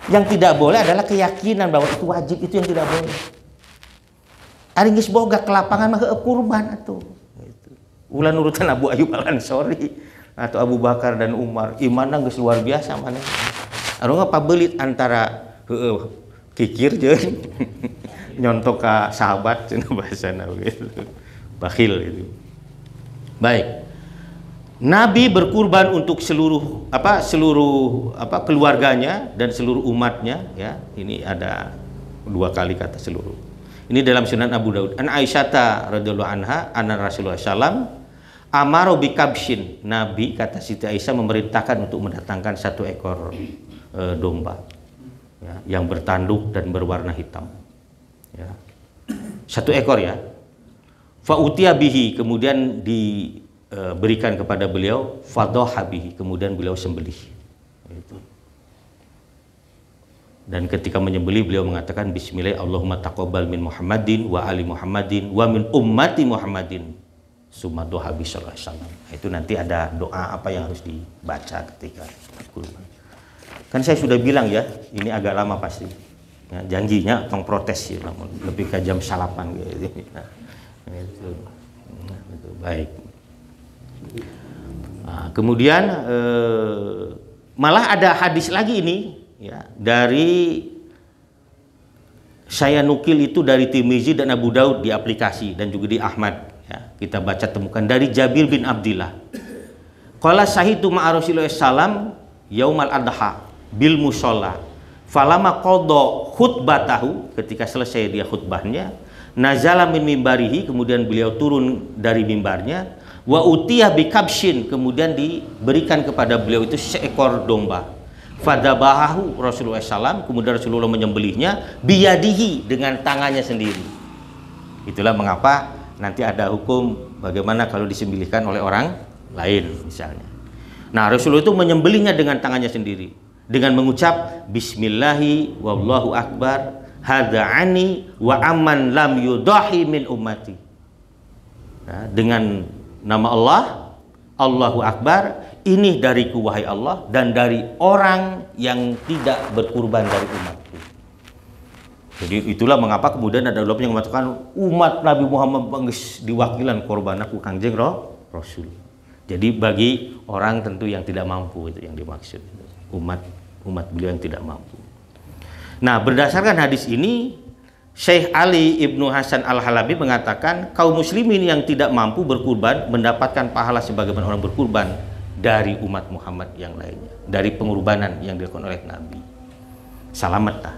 Yang tidak boleh adalah keyakinan bahwa itu wajib, itu yang tidak boleh. Ari geus boga ke lapangan mah kurban atuh. Gitu. Ulah nurutan Abu Ayyub Al-Ansori atau Abu Bakar dan Umar, imanna geus luar biasa maneh. Anu pabelit antara kikir jeung nyontok ka sahabat cenah bahasana gitu. Bakhil itu. Baik. Nabi berkurban untuk seluruh keluarganya dan seluruh umatnya ya. Ini ada 2 kali kata seluruh. Ini dalam Sunan Abu Daud. An Aisyata radhiyallahu anha anna Rasulullah sallam amaro bi kabshin. Nabi kata Siti Aisyah memerintahkan untuk mendatangkan 1 ekor domba ya, yang bertanduk dan berwarna hitam. Ya. 1 ekor ya. Fa utiya bihi kemudian diberikan kepada beliau fadhaha bihi kemudian beliau sembelih. Itu. Dan ketika menyembelih beliau mengatakan bismillah Allahumma taqabbal min Muhammadin wa ali Muhammadin wa min ummati Muhammadin summa doha bi sallallahu alaihi wasallam. Itu nanti ada doa apa yang harus dibaca ketika kurban. Kan saya sudah bilang ya, ini agak lama pasti. Ya, janjinya tong protes ya, lebih ke jam salapan gitu. Nah, itu. Baik. Nah, kemudian malah ada hadis lagi ini ya, dari saya nukil itu dari Tirmizi dan Abu Daud di aplikasi dan juga di Ahmad ya, kita baca temukan dari Jabir bin Abdillah qala sahitu ma'a Rasulullah sallam yaumal adha bil musalla falama qada khutbatahu ketika selesai dia khutbahnya nazala min mimbarihi kemudian beliau turun dari mimbarnya wa utiyah bi kabshin kemudian diberikan kepada beliau itu seekor domba fadabahahu Rasulullah SAW kemudian Rasulullah menyembelihnya biyadihi dengan tangannya sendiri. Itulah mengapa nanti ada hukum bagaimana kalau disembelihkan oleh orang lain misalnya. Nah Rasulullah itu menyembelihnya dengan tangannya sendiri dengan mengucap bismillahi wallahu akbar hadza ani wa amman lam yudahi min ummati. Nah, dengan nama Allah Allahu akbar ini dariku wahai Allah dan dari orang yang tidak berkurban dari umatku. Jadi itulah mengapa kemudian ada ulama yang mengatakan umat Nabi Muhammad bangis diwakilan korban aku Kangjeng Rasul. Jadi bagi orang tentu yang tidak mampu itu yang dimaksud. Umat beliau yang tidak mampu. Nah, berdasarkan hadis ini Syekh Ali Ibnu Hasan Al-Halabi mengatakan kaum muslimin yang tidak mampu berkurban mendapatkan pahala sebagaimana orang berkurban dari umat Muhammad yang lainnya, dari pengorbanan yang dilakukan oleh Nabi. Salamet lah.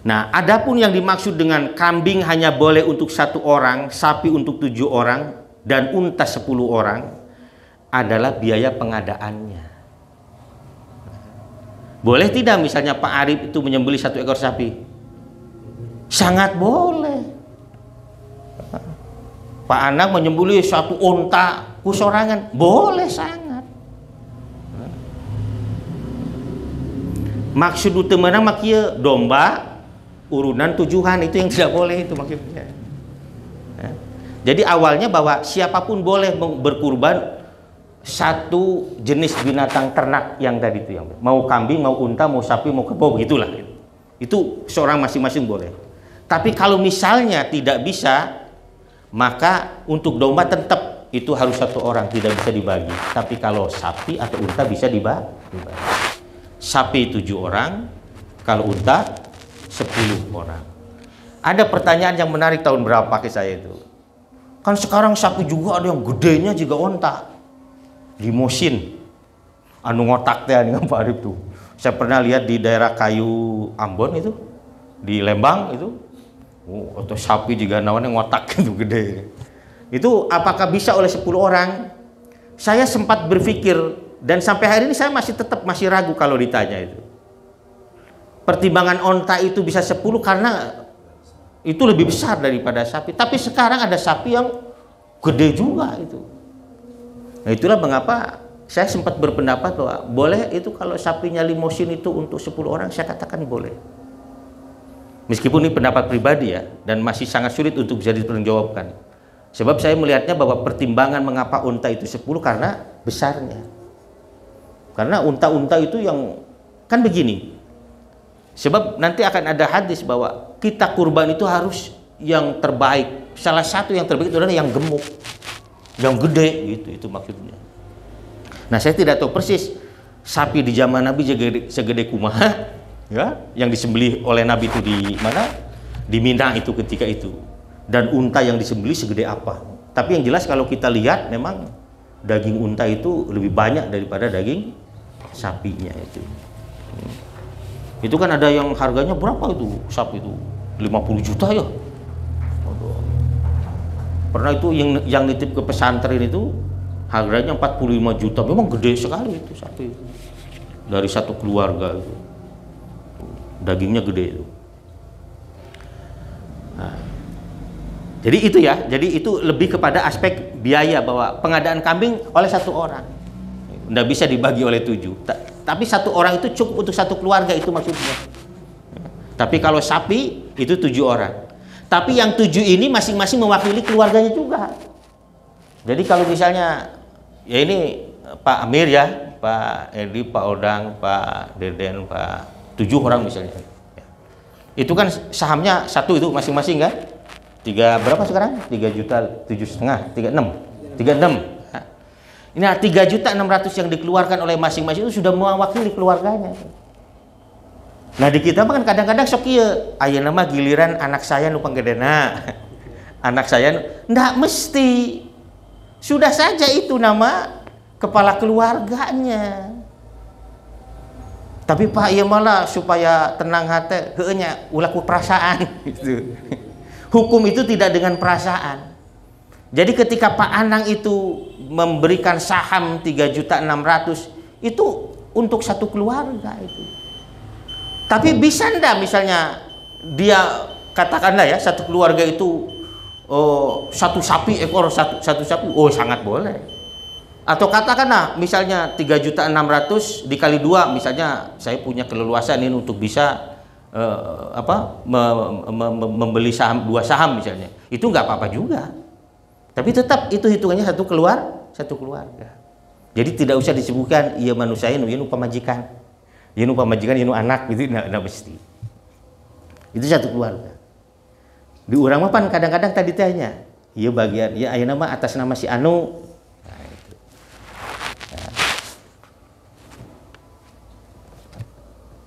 Nah, adapun yang dimaksud dengan kambing hanya boleh untuk 1 orang, sapi untuk 7 orang, dan unta 10 orang, adalah biaya pengadaannya. Boleh tidak misalnya Pak Arif itu menyembelih 1 ekor sapi? Sangat boleh. Pak Anang menyembelih 1 unta kusorangan, boleh sangat. Maksud utamana makia domba urunan tujuan itu yang tidak boleh itu maksudnya. Jadi awalnya bahwa siapapun boleh berkurban 1 jenis binatang ternak yang tadi itu, yang mau kambing, mau unta, mau sapi, mau kerbau, begitulah. Itu seorang masing-masing boleh. Tapi kalau misalnya tidak bisa, maka untuk domba tetap itu harus 1 orang, tidak bisa dibagi. Tapi kalau sapi atau unta bisa dibagi. Sapi 7 orang, kalau unta 10 orang. Ada pertanyaan yang menarik tahun berapa ke saya itu. Kan sekarang sapi juga ada yang gedenya juga unta. Limosin. Anu ngotak teh dengan Pak Arif tuh. Saya pernah lihat di daerah Kayu Ambon itu, di Lembang itu. Oh, atau sapi juga namanya ngotak itu gede. Itu apakah bisa oleh 10 orang? Saya sempat berpikir dan sampai hari ini saya masih ragu kalau ditanya itu. Pertimbangan onta itu bisa 10 karena itu lebih besar daripada sapi. Tapi sekarang ada sapi yang gede juga itu. Nah, itulah mengapa saya sempat berpendapat bahwa boleh itu kalau sapinya limosin itu untuk 10 orang, saya katakan boleh. Meskipun ini pendapat pribadi ya, dan masih sangat sulit untuk bisa dipertanggungjawabkan. Sebab saya melihatnya bahwa pertimbangan mengapa unta itu 10 karena besarnya. Karena unta-unta itu yang kan begini. Sebab nanti akan ada hadis bahwa kita kurban itu harus yang terbaik. Salah satu yang terbaik itu adalah yang gemuk, yang gede gitu, itu maksudnya. Nah, saya tidak tahu persis sapi di zaman Nabi segede kumaha, ya, yang disembelih oleh Nabi itu di mana? Di Mina itu ketika itu. Dan unta yang disembelih segede apa. Tapi yang jelas kalau kita lihat memang daging unta itu lebih banyak daripada daging sapinya itu. Itu kan ada yang harganya berapa itu sapi itu? 50 juta ya. Pernah itu yang nitip ke pesantren itu harganya 45 juta. Memang gede sekali itu sapi itu. Dari satu keluarga itu. Dagingnya gede itu. Nah, jadi itu ya. Jadi itu lebih kepada aspek biaya bahwa pengadaan kambing oleh 1 orang. Nggak bisa dibagi oleh 7. Tapi 1 orang itu cukup untuk 1 keluarga, itu maksudnya. Tapi kalau sapi itu 7 orang. Tapi yang 7 ini masing-masing mewakili keluarganya juga. Jadi kalau misalnya ya ini Pak Amir ya, Pak Edi, Pak Odang, Pak Deden, Pak 7 orang misalnya. Itu kan sahamnya 1 itu masing-masing kan? 3 berapa sekarang? 3.750.000, 36. Nah, 3.600.000 yang dikeluarkan oleh masing-masing itu sudah mewakili keluarganya. Nah, di kita kan kadang-kadang sok ieu, ayeuna mah giliran anak saya nu panggedena. Anak saya enggak mesti. Sudah saja itu nama kepala keluarganya. Tapi Pak ieu malah supaya tenang hati, heueuh nya ulah ku perasaan gitu. Hukum itu tidak dengan perasaan. Jadi ketika Pak Anang itu memberikan saham 3.600.000 itu untuk 1 keluarga itu. Tapi bisa enggak misalnya dia katakanlah ya 1 keluarga itu 1 sapi ekor satu sapi, oh sangat boleh. Atau katakanlah misalnya 3.600.000 dikali 2, misalnya saya punya keleluasan ini untuk bisa membeli saham 2 saham misalnya, itu nggak apa-apa juga. Tapi tetap itu hitungannya 1 keluarga. Jadi tidak usah disebutkan iya manusia ieu pamajikan. Ieu pamajikan ieu anak gitu, enggak mesti. Itu 1 keluarga. Di urang mah pan kadang-kadang tadi tanya, ieu bagian ieu ayeuna mah atas nama si anu. Nah, itu. Nah.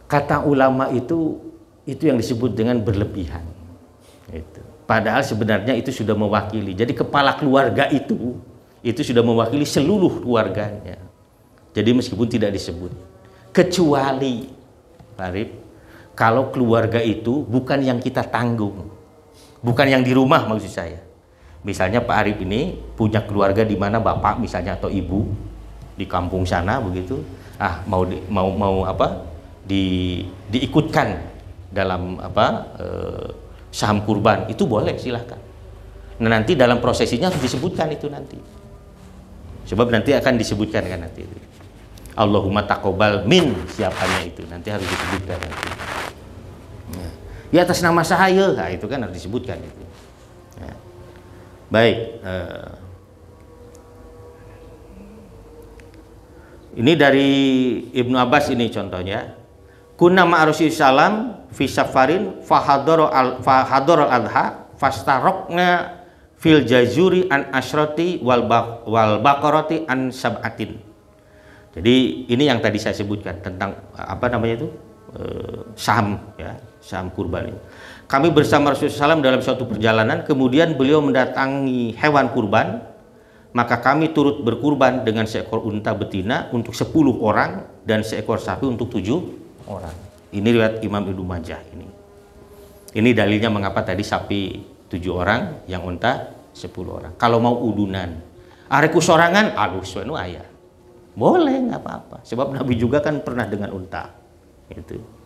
Kata ulama itu yang disebut dengan berlebihan. Itu. Padahal sebenarnya itu sudah mewakili. Jadi kepala keluarga itu sudah mewakili seluruh keluarganya. Jadi meskipun tidak disebut. Kecuali, Pak Arif, kalau keluarga itu bukan yang kita tanggung. Bukan yang di rumah maksud saya. Misalnya Pak Arif ini punya keluarga di mana bapak misalnya atau ibu di kampung sana begitu, mau apa diikutkan dalam apa saham kurban, itu boleh, silahkan. Nah nanti dalam prosesinya harus disebutkan itu nanti, sebab nanti akan disebutkan kan nanti itu. Allahumma taqabbal min siapanya itu nanti harus disebutkan nanti. Nah, ya atas nama saya, nah, itu kan harus disebutkan itu. Nah, baik. Ini dari Ibnu Abbas ini contohnya. Kunna ma'a Rasulullah sallam fi safarin fahadara al-adha fastarokna fil jazuri an asyrati wal baqarati an sab'atin. Jadi ini yang tadi saya sebutkan tentang apa namanya itu saham ya, saham kurban. Kami bersama Rasulullah SAW dalam suatu perjalanan, kemudian beliau mendatangi hewan kurban. Maka kami turut berkurban dengan seekor unta betina untuk 10 orang dan seekor sapi untuk 7 orang. Ini riwayat Imam Ibnu Majah ini. Ini dalilnya mengapa tadi sapi 7 orang, yang unta 10 orang. Kalau mau udunan, areku sorangan, aduh suenu ayah. Boleh, nggak apa-apa. Sebab Nabi juga kan pernah dengan unta. Gitu.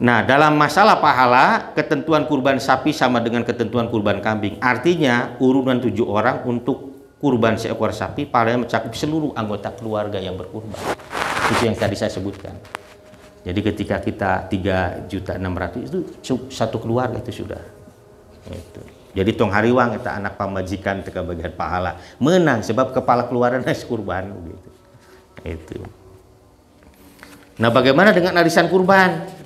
Nah, dalam masalah pahala, ketentuan kurban sapi sama dengan ketentuan kurban kambing. Artinya, urunan 7 orang untuk kurban seekor sapi, pahalanya mencakup seluruh anggota keluarga yang berkurban. Itu yang tadi saya sebutkan. Jadi ketika kita 3.600.000 itu satu keluarga itu sudah. Itu. Jadi tong hariwang kita anak pamajikan teka bagian pahala menang sebab kepala keluarga nasi kurban gitu. Itu. Nah, bagaimana dengan arisan kurban?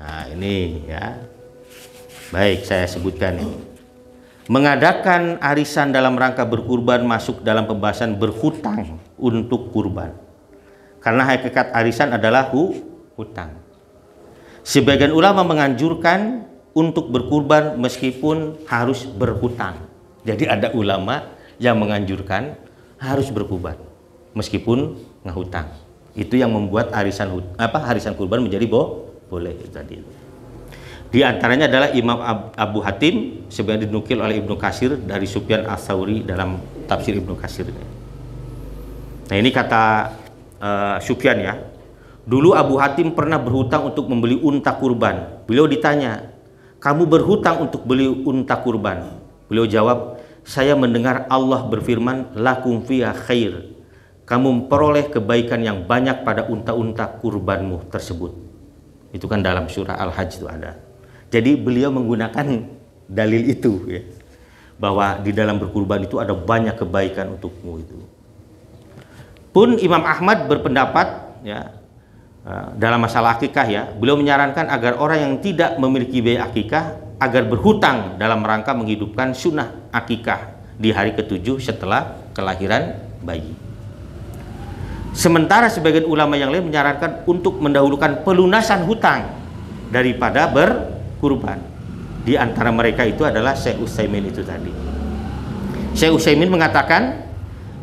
Nah, ini ya. Baik, saya sebutkan ini. Mengadakan arisan dalam rangka berkurban masuk dalam pembahasan berhutang untuk kurban. Karena hakikat arisan adalah hutang. Sebagian ulama menganjurkan untuk berkurban meskipun harus berhutang. Jadi ada ulama yang menganjurkan harus berkurban meskipun ngahutang. Itu yang membuat arisan kurban menjadi boleh tadi. Di antaranya adalah Imam Abu Hatim sebenarnya dinukil oleh Ibnu Katsir dari Sufyan Ats-Tsauri dalam tafsir Ibnu Katsir. Nah, ini kata Sufyan ya. Dulu Abu Hatim pernah berhutang untuk membeli unta kurban. Beliau ditanya, "Kamu berhutang untuk beli unta kurban?" Beliau jawab, "Saya mendengar Allah berfirman, lakum fiha khair." Kamu memperoleh kebaikan yang banyak pada unta-unta kurbanmu tersebut. Itu kan dalam surah Al-Hajj itu ada. Jadi beliau menggunakan dalil itu ya, bahwa di dalam berkurban itu ada banyak kebaikan untukmu itu. Pun Imam Ahmad berpendapat ya, dalam masalah akikah ya, beliau menyarankan agar orang yang tidak memiliki biaya akikah agar berhutang dalam rangka menghidupkan sunnah akikah di hari ke-7 setelah kelahiran bayi. Sementara sebagian ulama yang lain menyarankan untuk mendahulukan pelunasan hutang daripada berkurban. Di antara mereka itu adalah Syekh Utsaimin itu tadi. Syekh Utsaimin mengatakan,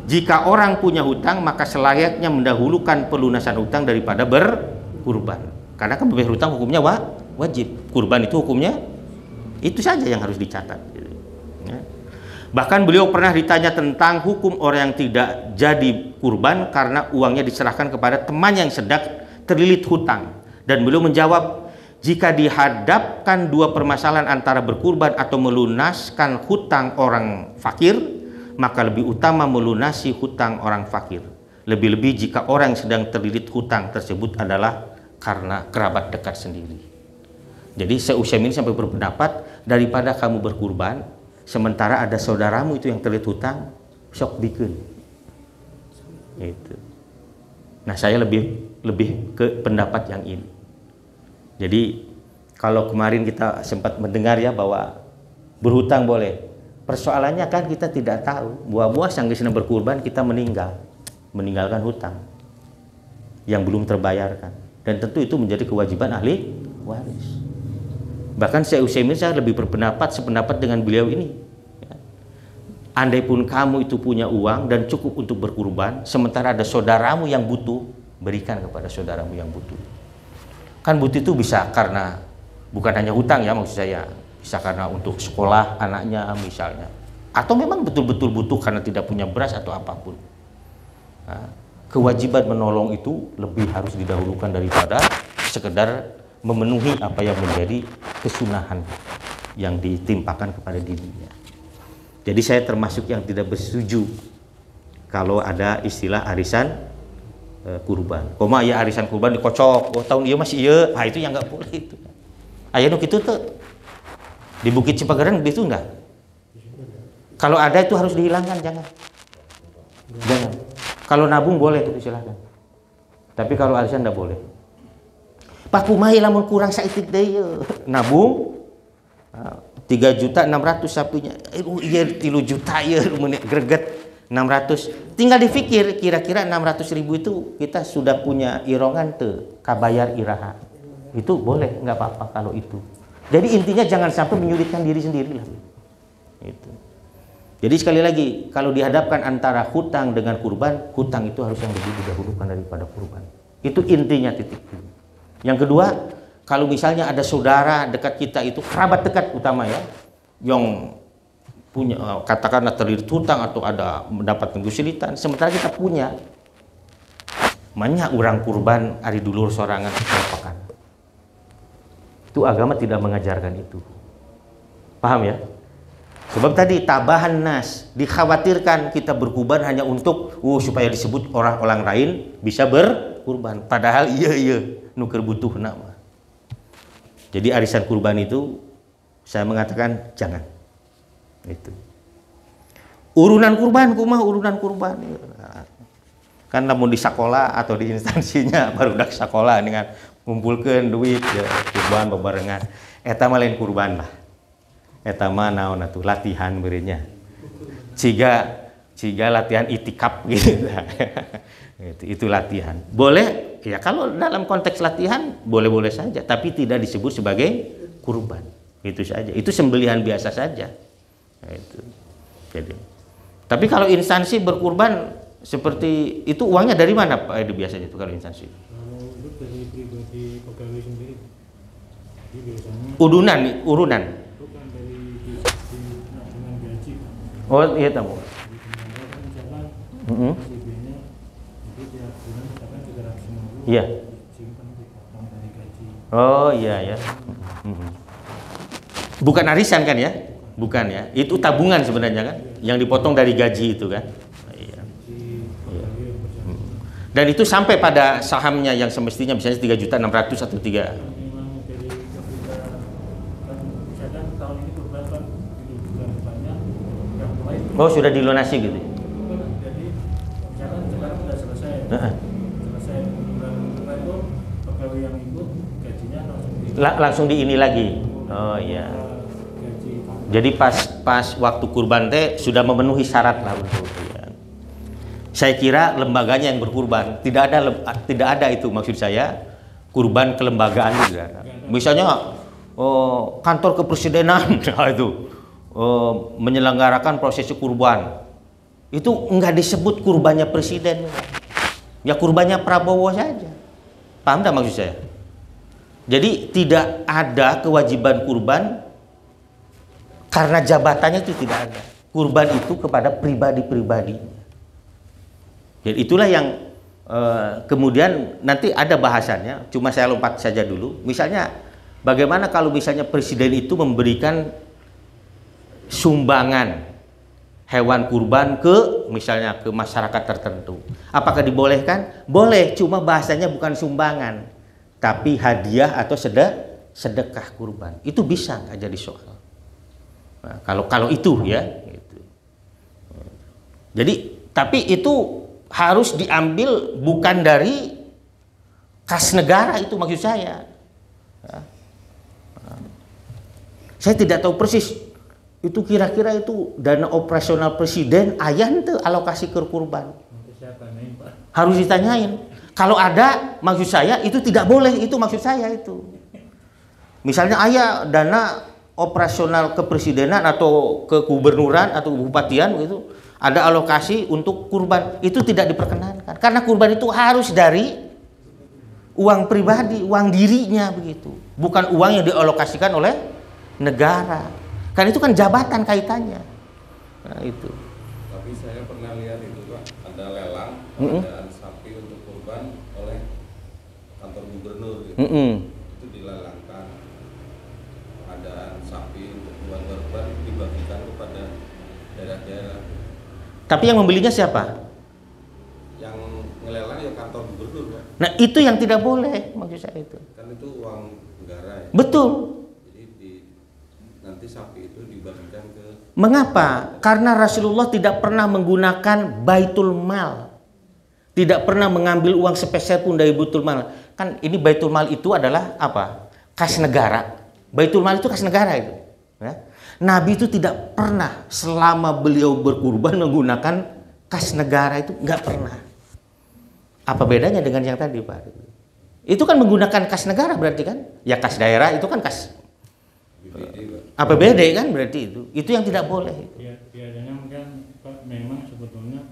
jika orang punya hutang maka selayaknya mendahulukan pelunasan hutang daripada berkurban. Karena kan membayar hutang hukumnya wajib. Kurban itu hukumnya itu saja yang harus dicatat. Bahkan beliau pernah ditanya tentang hukum orang yang tidak jadi kurban karena uangnya diserahkan kepada teman yang sedang terlilit hutang. Dan beliau menjawab, jika dihadapkan dua permasalahan antara berkurban atau melunaskan hutang orang fakir, maka lebih utama melunasi hutang orang fakir. Lebih-lebih jika orang yang sedang terlilit hutang tersebut adalah karena kerabat dekat sendiri. Jadi Syekh Utsaimin sampai berpendapat, daripada kamu berkurban sementara ada saudaramu itu yang terlilit hutang, sok bikin. Itu. Nah, saya lebih ke pendapat yang ini. Jadi kalau kemarin kita sempat mendengar ya bahwa berhutang boleh. Persoalannya kan kita tidak tahu. Buah-buah sanggeusna berkurban kita meninggalkan hutang yang belum terbayarkan. Dan tentu itu menjadi kewajiban ahli waris. Bahkan Syekh Utsaimin saya lebih sependapat dengan beliau ini. Andai pun kamu itu punya uang dan cukup untuk berkurban, sementara ada saudaramu yang butuh, berikan kepada saudaramu yang butuh. Kan butuh itu bisa karena bukan hanya hutang ya, maksud saya, bisa karena untuk sekolah anaknya misalnya, atau memang betul-betul butuh karena tidak punya beras atau apapun. Nah, kewajiban menolong itu lebih harus didahulukan daripada sekedar memenuhi apa yang menjadi kesunahan yang ditimpakan kepada dirinya. Jadi saya termasuk yang tidak bersetuju kalau ada istilah arisan kurban. Koma ya arisan kurban dikocok, oh tahun iya masih iya, nah itu yang nggak boleh itu. Aya nu kitu tuh di Bukit Cipageran itu enggak. Kalau ada itu harus dihilangkan, jangan. Kalau nabung boleh itu silahkan. Tapi kalau arisan enggak boleh. Pak kumaha lamun kurang saeutik deui nabung 3.600.000 sapunya. Iya 3 juta ya mun greget 600. Tinggal dipikir kira-kira 600.000 itu kita sudah punya irongan teu kabayar iraha. Itu boleh, nggak apa-apa kalau itu. Jadi intinya jangan sampai menyulitkan diri sendiri lah. Itu. Jadi sekali lagi kalau dihadapkan antara hutang dengan kurban, hutang itu harus yang lebih didahulukan daripada kurban. Itu intinya titik. Yang kedua, kalau misalnya ada saudara dekat kita itu kerabat dekat utama ya, yang punya katakanlah terlilit hutang atau ada mendapatkan kesulitan, sementara kita punya, banyak orang kurban ari dulur sorangan apakan. Itu agama tidak mengajarkan itu. Paham ya? Sebab tadi tabahan nas, dikhawatirkan kita berkurban hanya untuk supaya disebut orang lain bisa berkurban. Padahal iya nuker butuh nama. Jadi arisan kurban itu saya mengatakan jangan. Itu. Urunan kurban, kumaha urunan kurban. Kan namun di sekolah atau di instansinya baru dak sekolah dengan ngumpulkeun duit ya, kurban bebarengan. Eta mah lain kurban lah. Eta mah naon atuh latihan beureunya. Ciga latihan itikaf gitu. Itu latihan. Boleh ya kalau dalam konteks latihan boleh-boleh saja, tapi tidak disebut sebagai kurban. Itu saja. Itu sembelihan biasa saja. Nah, itu. Jadi. Tapi kalau instansi berkurban seperti itu uangnya dari mana Pak Edi biasanya itu kalau instansi? Kalau itu dari pribadi pegawai sendiri. Jadi biasanya urunan. Bukan dari dengan gaji. Oh iya tamu. Misalkan CB-nya itu tiap bulan misalkan 350. Iya. Simpan dipotong dari gaji. Oh iya ya. Bukan arisan kan ya? Bukan ya. Itu tabungan sebenarnya kan? Yang dipotong dari gaji itu kan? Iya. Dan itu sampai pada sahamnya yang semestinya misalnya 3.600.000 atau 3. Memang dari ketika misalkan tahun ini kurban kan bulan depannya yang mulai. Oh sudah dilunasi gitu. Jadi misalkan sekarang sudah selesai. Selesai bulan depan itu pegawai yang ikut gajinya langsung di ini lagi. Oh iya. Jadi pas waktu kurban teh sudah memenuhi syarat lah untuk ya. Saya kira lembaganya yang berkurban, tidak ada itu maksud saya kurban kelembagaan juga. Misalnya kantor kepresidenan itu menyelenggarakan prosesi kurban. Itu enggak disebut kurbannya presiden. Ya kurbannya Prabowo saja. Paham enggak maksud saya? Jadi tidak ada kewajiban kurban karena jabatannya itu tidak ada. Kurban itu kepada pribadi-pribadinya. Jadi itulah yang kemudian nanti ada bahasannya. Cuma saya lompat saja dulu. Misalnya bagaimana kalau misalnya presiden itu memberikan sumbangan hewan kurban ke misalnya ke masyarakat tertentu. Apakah dibolehkan? Boleh, cuma bahasanya bukan sumbangan, tapi hadiah atau sedekah kurban. Itu bisa nggak jadi soal. Nah, kalau itu ya gitu. Jadi tapi itu harus diambil bukan dari kas negara, itu maksud saya. Saya tidak tahu persis itu kira-kira itu dana operasional presiden ayan tuh alokasi ke kurban. Harus ditanyain. Kalau ada maksud saya itu tidak boleh, itu maksud saya itu. Misalnya ayah dana operasional kepresidenan atau ke gubernuran atau bupatian gitu ada alokasi untuk kurban, itu tidak diperkenankan karena kurban itu harus dari uang pribadi, uang dirinya begitu, bukan uang yang dialokasikan oleh negara, karena itu kan jabatan kaitannya. Nah, itu. Tapi Tapi saya pernah lihat itu Pak, ada lelang pengadaan sapi untuk kurban oleh kantor gubernur gitu. Itu dilalangkan pengadaan sapi untuk buat kurban dibagikan kepada daerah-daerah. Tapi yang membelinya siapa? Yang ngelelang ya kantor gubernur Pak. Nah itu yang tidak boleh, maksud saya itu. Kan itu uang negara ya. Betul. Jadi nanti sapi itu dibagikan ke. Mengapa? Karena Rasulullah tidak pernah menggunakan baitul mal. Tidak pernah mengambil uang sepeser pun dari baitul mal. Kan ini baitul mal itu adalah apa? Kas negara. Baitul mal itu kas negara itu. Ya. Nabi itu tidak pernah selama beliau berkurban menggunakan kas negara itu, nggak pernah. Apa bedanya dengan yang tadi Pak? Itu kan menggunakan kas negara berarti kan? Ya kas daerah itu kan kas APBD kan berarti itu yang tidak boleh. Biasanya mungkin Pak, memang sebetulnya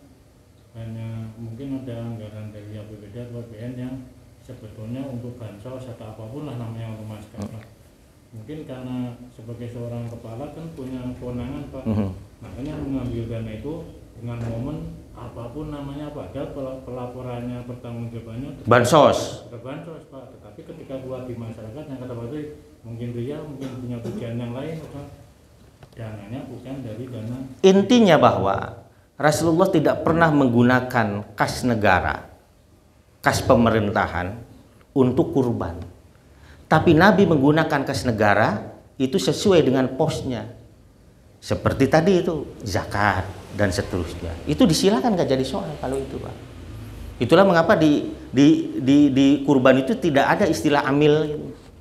hanya mungkin ada anggaran dari APBD atau APBN yang sebetulnya untuk bansos atau apapun lah namanya untuk masyarakat. Mungkin karena sebagai seorang kepala kan punya kewenangan Pak, makanya mengambil dana itu dengan momen apapun namanya Pak, ada pelaporannya pertanggungjawabannya bansos Pak. Tetapi ketika keluar di masyarakat yang kata Pak mungkin dia mungkin punya tujuan yang lain atau dananya bukan dari dana. Intinya bahwa Rasulullah tidak pernah menggunakan kas negara, kas pemerintahan untuk kurban. Tapi Nabi menggunakan kas negara itu sesuai dengan posnya. Seperti tadi itu zakat dan seterusnya. Itu disilakan, nggak jadi soal kalau itu Pak. Itulah mengapa di kurban itu tidak ada istilah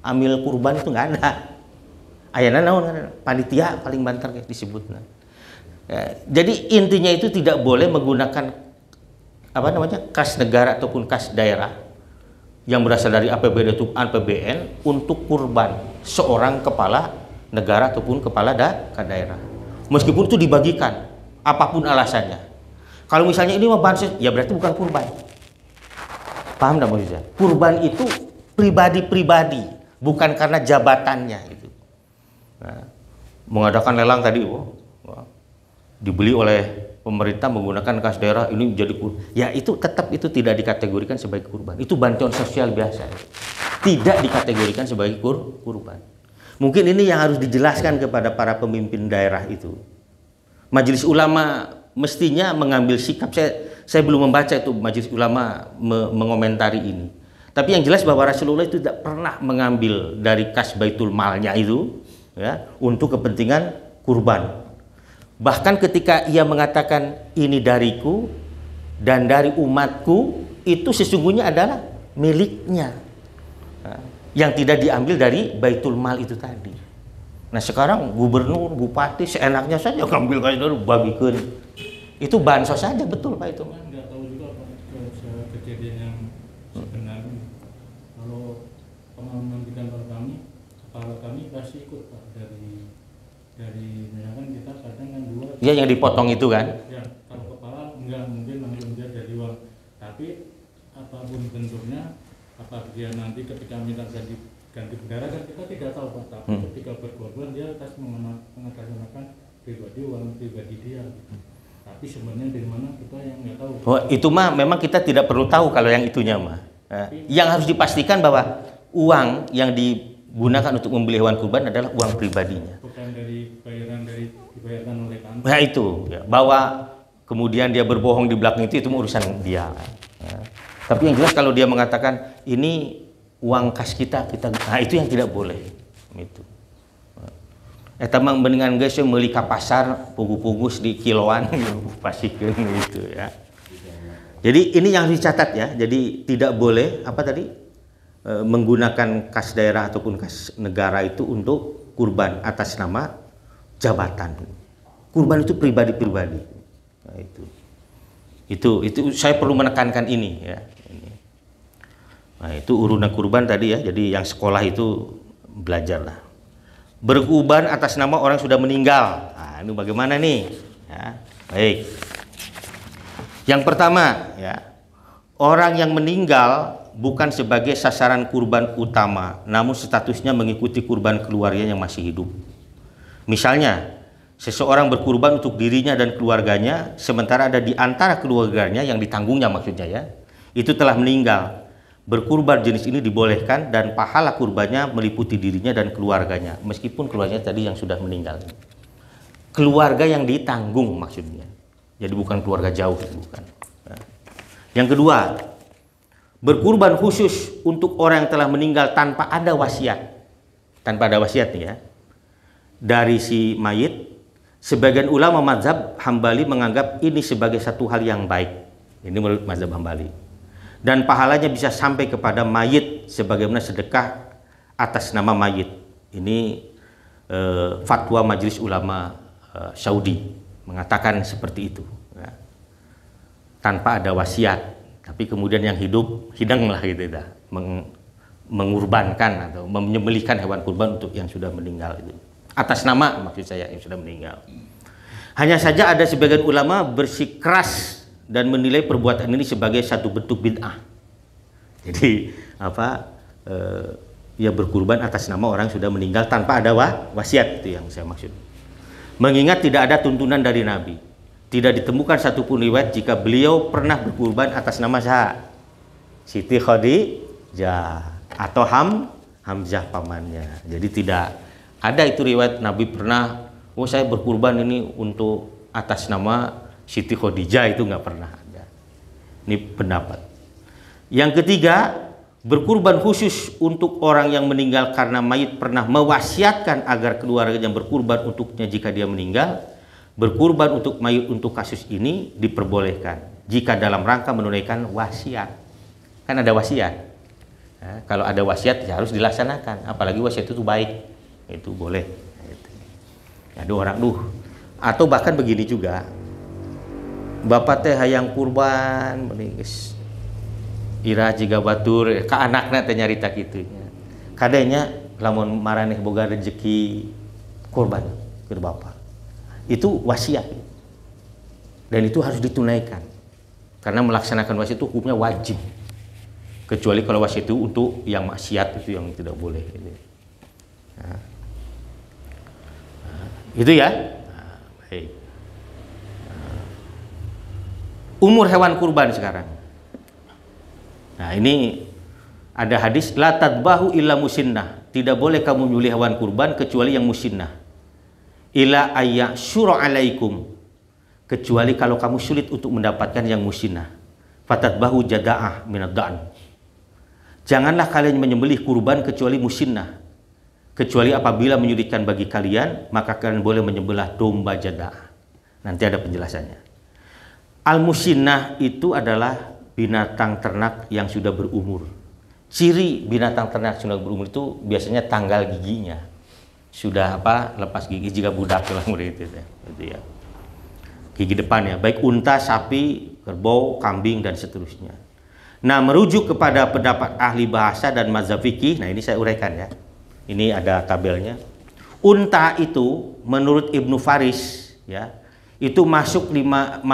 amil kurban, itu nggak ada. Ayana naon panitia paling banter disebutnya. Ya, jadi intinya itu tidak boleh menggunakan apa namanya kas negara ataupun kas daerah yang berasal dari APBD atau APBN untuk kurban seorang kepala negara ataupun kepala daerah. Meskipun itu dibagikan, apapun alasannya. Kalau misalnya ini mau bansos, ya berarti bukan kurban. Paham nggak maksudnya? Kurban itu pribadi-pribadi, bukan karena jabatannya itu. Nah, mengadakan lelang tadi, dibeli oleh pemerintah menggunakan kas daerah, ini menjadi kurban. Ya itu tetap itu tidak dikategorikan sebagai kurban. Itu bantuan sosial biasa. Tidak dikategorikan sebagai kurban. Mungkin ini yang harus dijelaskan kepada para pemimpin daerah itu. Majelis ulama mestinya mengambil sikap. Saya belum membaca itu majelis ulama mengomentari ini. Tapi yang jelas bahwa Rasulullah itu tidak pernah mengambil dari kas baitul malnya itu ya untuk kepentingan kurban. Bahkan ketika ia mengatakan ini dariku dan dari umatku, itu sesungguhnya adalah miliknya. Yang tidak diambil dari baitul mal itu tadi. Nah sekarang gubernur, bupati seenaknya saja ngambil kas daerah bagikan. Itu bansos saja, betul Pak itu. Nggak tahu juga Pak kejadian yang sebenarnya. Kalau pengalaman di kantor kami, kepala kami pasti ikut Pak dari misalkan kita kadang kan dua. Iya yang dipotong itu kan? Ya kalau kepala enggak mungkin langsung dia dari uang. Tapi apapun bentuknya, apa dia nanti ketika minta ganti bendera kan kita tidak tahu Pak. Tapi ketika berkorban dia atas mengatasnamakan pribadi uang pribadi dia. Tapi sebenarnya dari mana kita yang nggak tahu. Oh, itu mah memang kita tidak perlu tahu kalau yang itunya mah. Yang harus dipastikan bahwa uang yang digunakan untuk membeli hewan kurban adalah uang pribadinya. Bukan dari dibayarkan oleh kantor. Nah itu, ya, bahwa kemudian dia berbohong di belakang itu urusan dia. Ya. Tapi yang jelas kalau dia mengatakan ini uang kas kita, nah itu yang tidak boleh. Itu. Tamang mendingan guys meuli ka pasar pugu-pugus di kiloan pasikeun gitu ya. Jadi ini yang harus dicatat ya. Jadi tidak boleh apa tadi menggunakan kas daerah ataupun kas negara itu untuk kurban atas nama jabatan. Kurban itu pribadi-pribadi. Nah, itu saya perlu menekankan ini ya. Nah, itu urunan kurban tadi ya. Jadi yang sekolah itu belajarlah. Berkurban atas nama orang sudah meninggal. Nah, ini bagaimana nih? Ya, baik. Yang pertama, ya, orang yang meninggal bukan sebagai sasaran kurban utama, namun statusnya mengikuti kurban keluarga yang masih hidup. Misalnya, seseorang berkurban untuk dirinya dan keluarganya, sementara ada di antara keluarganya yang ditanggungnya maksudnya ya, itu telah meninggal. Berkurban jenis ini dibolehkan dan pahala kurbannya meliputi dirinya dan keluarganya, meskipun keluarganya tadi yang sudah meninggal. Keluarga yang ditanggung maksudnya. Jadi bukan keluarga jauh, bukan. Yang kedua, berkurban khusus untuk orang yang telah meninggal tanpa ada wasiat. Tanpa ada wasiat nih ya. Dari si mayit, sebagian ulama mazhab Hambali menganggap ini sebagai satu hal yang baik. Ini menurut mazhab Hambali. Dan pahalanya bisa sampai kepada mayit sebagaimana sedekah atas nama mayit. Ini fatwa Majelis Ulama Saudi mengatakan seperti itu ya. Tanpa ada wasiat, tapi kemudian yang hidup hidanglah gitu ya, mengurbankan atau menyembelihkan hewan kurban untuk yang sudah meninggal itu. Atas nama maksud saya yang sudah meninggal. Hanya saja ada sebagian ulama bersikeras dan menilai perbuatan ini sebagai satu bentuk bid'ah. Jadi ya berkurban atas nama orang sudah meninggal tanpa ada wasiat, itu yang saya maksud. Mengingat tidak ada tuntunan dari Nabi, tidak ditemukan satupun riwayat jika beliau pernah berkurban atas nama Siti Khadijah atau Hamzah pamannya. Jadi tidak ada itu riwayat Nabi pernah, oh saya berkurban ini untuk atas nama Siti Khadijah, itu nggak pernah ada. Ini pendapat. Yang ketiga, berkurban khusus untuk orang yang meninggal karena mayit pernah mewasiatkan agar keluarganya berkurban untuknya jika dia meninggal. Berkurban untuk mayit untuk kasus ini diperbolehkan jika dalam rangka menunaikan wasiat. Kan ada wasiat. Nah, kalau ada wasiat ya harus dilaksanakan. Apalagi wasiat itu baik, itu boleh. Ada orang atau bahkan begini juga. Bapak teh hayang kurban meningis. Ira jiga batur ke anaknya teh nyarita kitu nya. Kadenya lamun maraneh boga rezeki kurban ke bapak. Itu wasiat. Dan itu harus ditunaikan. Karena melaksanakan wasiat itu hukumnya wajib. Kecuali kalau wasiat itu untuk yang maksiat, itu yang tidak boleh gitu. Nah. Itu ya. Baik. Umur hewan kurban sekarang. Nah, ini ada hadis la tadbahu illa musinnah. Tidak boleh kamu menyembelih hewan kurban kecuali yang musinnah. Ila ayyasyura alaikum. Kecuali kalau kamu sulit untuk mendapatkan yang musinnah. Fatadbahu jada'ah minad da'n. Janganlah kalian menyembelih kurban kecuali musinnah. Kecuali apabila menyulitkan bagi kalian, maka kalian boleh menyembelih domba jada'ah. Nanti ada penjelasannya. Al-musinnah itu adalah binatang ternak yang sudah berumur. Ciri binatang ternak sudah berumur itu biasanya tanggal giginya sudah lepas gigi jika budak lah itu ya. Gigi depannya baik unta, sapi, kerbau, kambing dan seterusnya. Nah, merujuk kepada pendapat ahli bahasa dan mazhab fikih, nah ini saya uraikan ya. Ini ada tabelnya. Unta itu menurut Ibnu Faris ya, itu masuk 6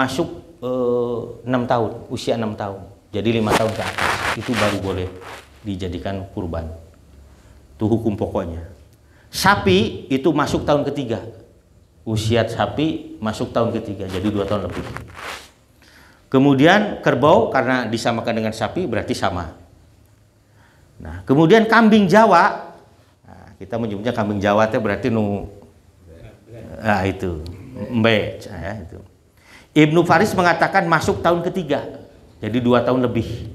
tahun, usia 6 tahun. Jadi 5 tahun ke atas itu baru boleh dijadikan kurban. Itu hukum pokoknya. Sapi itu masuk tahun ketiga. Usia sapi masuk tahun ketiga, jadi 2 tahun lebih. Kemudian kerbau karena disamakan dengan sapi berarti sama. Nah, kemudian kambing Jawa. Nah, kita menyebutnya kambing Jawa itu berarti itu embe ya itu. Ibnu Faris mengatakan masuk tahun ketiga, jadi 2 tahun lebih.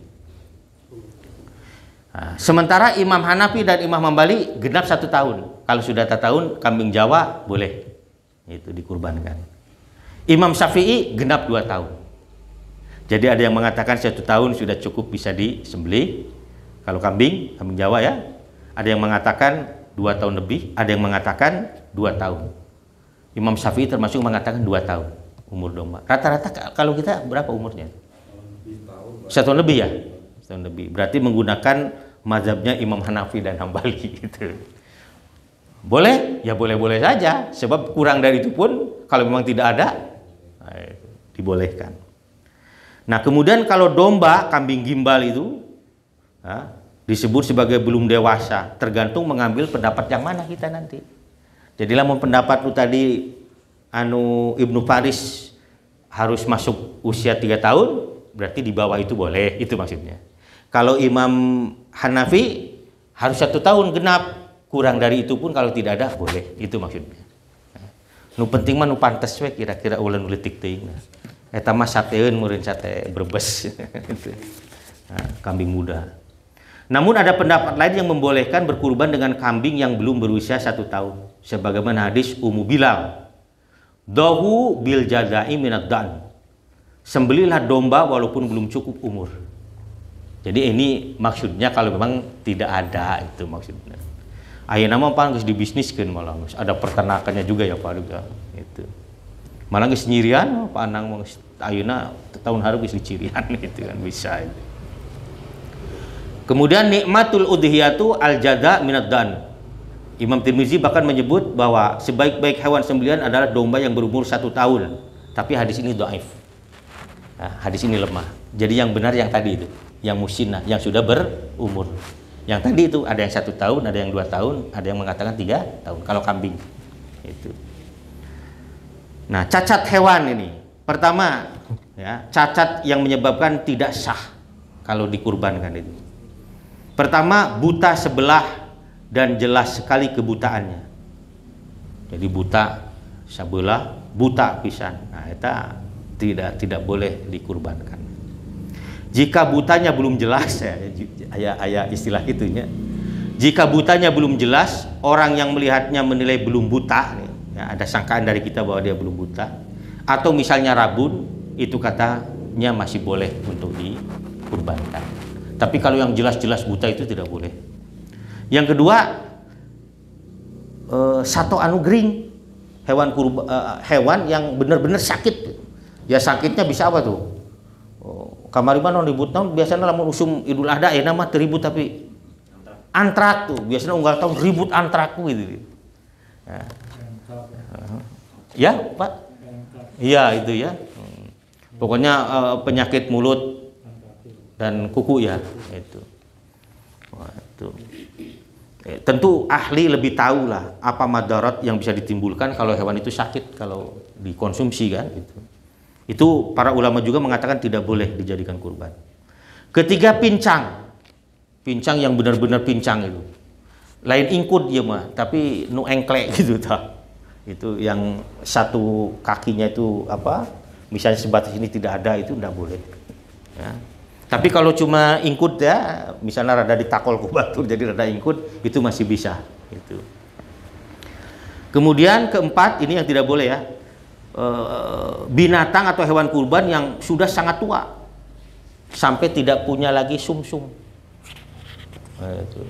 Nah, sementara Imam Hanafi dan Imam Hambali genap 1 tahun. Kalau sudah 1 tahun, kambing Jawa boleh itu dikurbankan. Imam Syafi'i genap 2 tahun. Jadi ada yang mengatakan 1 tahun sudah cukup bisa disembelih. Kalau kambing Jawa ya. Ada yang mengatakan 2 tahun lebih, ada yang mengatakan 2 tahun. Imam Syafi'i termasuk mengatakan 2 tahun. Umur domba. Rata-rata kalau kita berapa umurnya? 1 tahun lebih ya? 1 tahun lebih. Berarti menggunakan mazhabnya Imam Hanafi dan Hambali gitu. Boleh? Ya boleh-boleh saja. Sebab kurang dari itu pun kalau memang tidak ada, dibolehkan. Nah, kemudian kalau domba, kambing gimbal itu disebut sebagai belum dewasa. Tergantung mengambil pendapat yang mana kita nanti. Jadilah pendapat lu tadi Ibnu Faris harus masuk usia 3 tahun, berarti di bawah itu boleh, itu maksudnya. Kalau Imam Hanafi harus 1 tahun genap, kurang dari itu pun kalau tidak ada boleh, itu maksudnya. Nu penting mah nu pantes we kira-kira ulah leutik teuing. Eta mah sateun meureun sate Brebes gitu. Kambing muda. Namun ada pendapat lain yang membolehkan berkurban dengan kambing yang belum berusia 1 tahun, sebagaimana hadis Ummu Bilal. Dahu bil jazai minad dan. Sembelilah domba walaupun belum cukup umur. Jadi ini maksudnya kalau memang tidak ada, itu maksudnya. Ayeuna mah pan geus dibisniskeun malah geus ada peternakannya juga ya Pak juga itu. Malah geus nyirian Pak Anang mah ayeuna tahun hareup geus dicirian gitu kan bisa itu. Kemudian nikmatul udhiyatu al jada minad dan. Imam Tirmizi bahkan menyebut bahwa sebaik-baik hewan sembelihan adalah domba yang berumur 1 tahun. Tapi hadis ini dhaif. Nah, hadis ini lemah. Jadi yang benar yang tadi itu, yang musinnah, yang sudah berumur. Yang tadi itu ada yang 1 tahun, ada yang 2 tahun, ada yang mengatakan 3 tahun. Kalau kambing itu. Nah, cacat hewan ini. Pertama, ya, cacat yang menyebabkan tidak sah kalau dikurbankan itu. Pertama, buta sebelah dan jelas sekali kebutaannya. Jadi buta sebelah, buta pisan. Nah, itu tidak boleh dikurbankan. Jika butanya belum jelas, ya istilah itunya. Jika butanya belum jelas, orang yang melihatnya menilai belum buta, ya, ada sangkaan dari kita bahwa dia belum buta. Atau misalnya rabun, itu katanya masih boleh untuk dikurbankan. Tapi kalau yang jelas-jelas buta itu tidak boleh. Yang kedua, sato anu gering, hewan yang benar-benar sakit. Ya sakitnya bisa apa tuh? Kamari mah non ribut tahun biasanya lamun usum Idul Adha ya nama ribut tapi antrak tuh biasanya unggal tahun ribut antrak gitu. Ya Pak? Iya itu ya. Pokoknya penyakit mulut dan kuku ya itu. Wah, itu. Tentu ahli lebih tahu lah apa madarat yang bisa ditimbulkan kalau hewan itu sakit kalau dikonsumsi kan gitu. Itu para ulama juga mengatakan tidak boleh dijadikan kurban. Ketiga, pincang. Pincang yang benar-benar pincang itu. Lain ingkut dia mah, tapi nu engklek gitu tah. Itu yang satu kakinya itu apa? Misalnya sebatas ini tidak ada itu tidak boleh. Ya. Tapi kalau cuma ingkut ya, misalnya rada ditakol ku batur jadi rada ingkut, itu masih bisa gitu. Kemudian keempat, ini yang tidak boleh ya. Binatang atau hewan kurban yang sudah sangat tua sampai tidak punya lagi sumsum.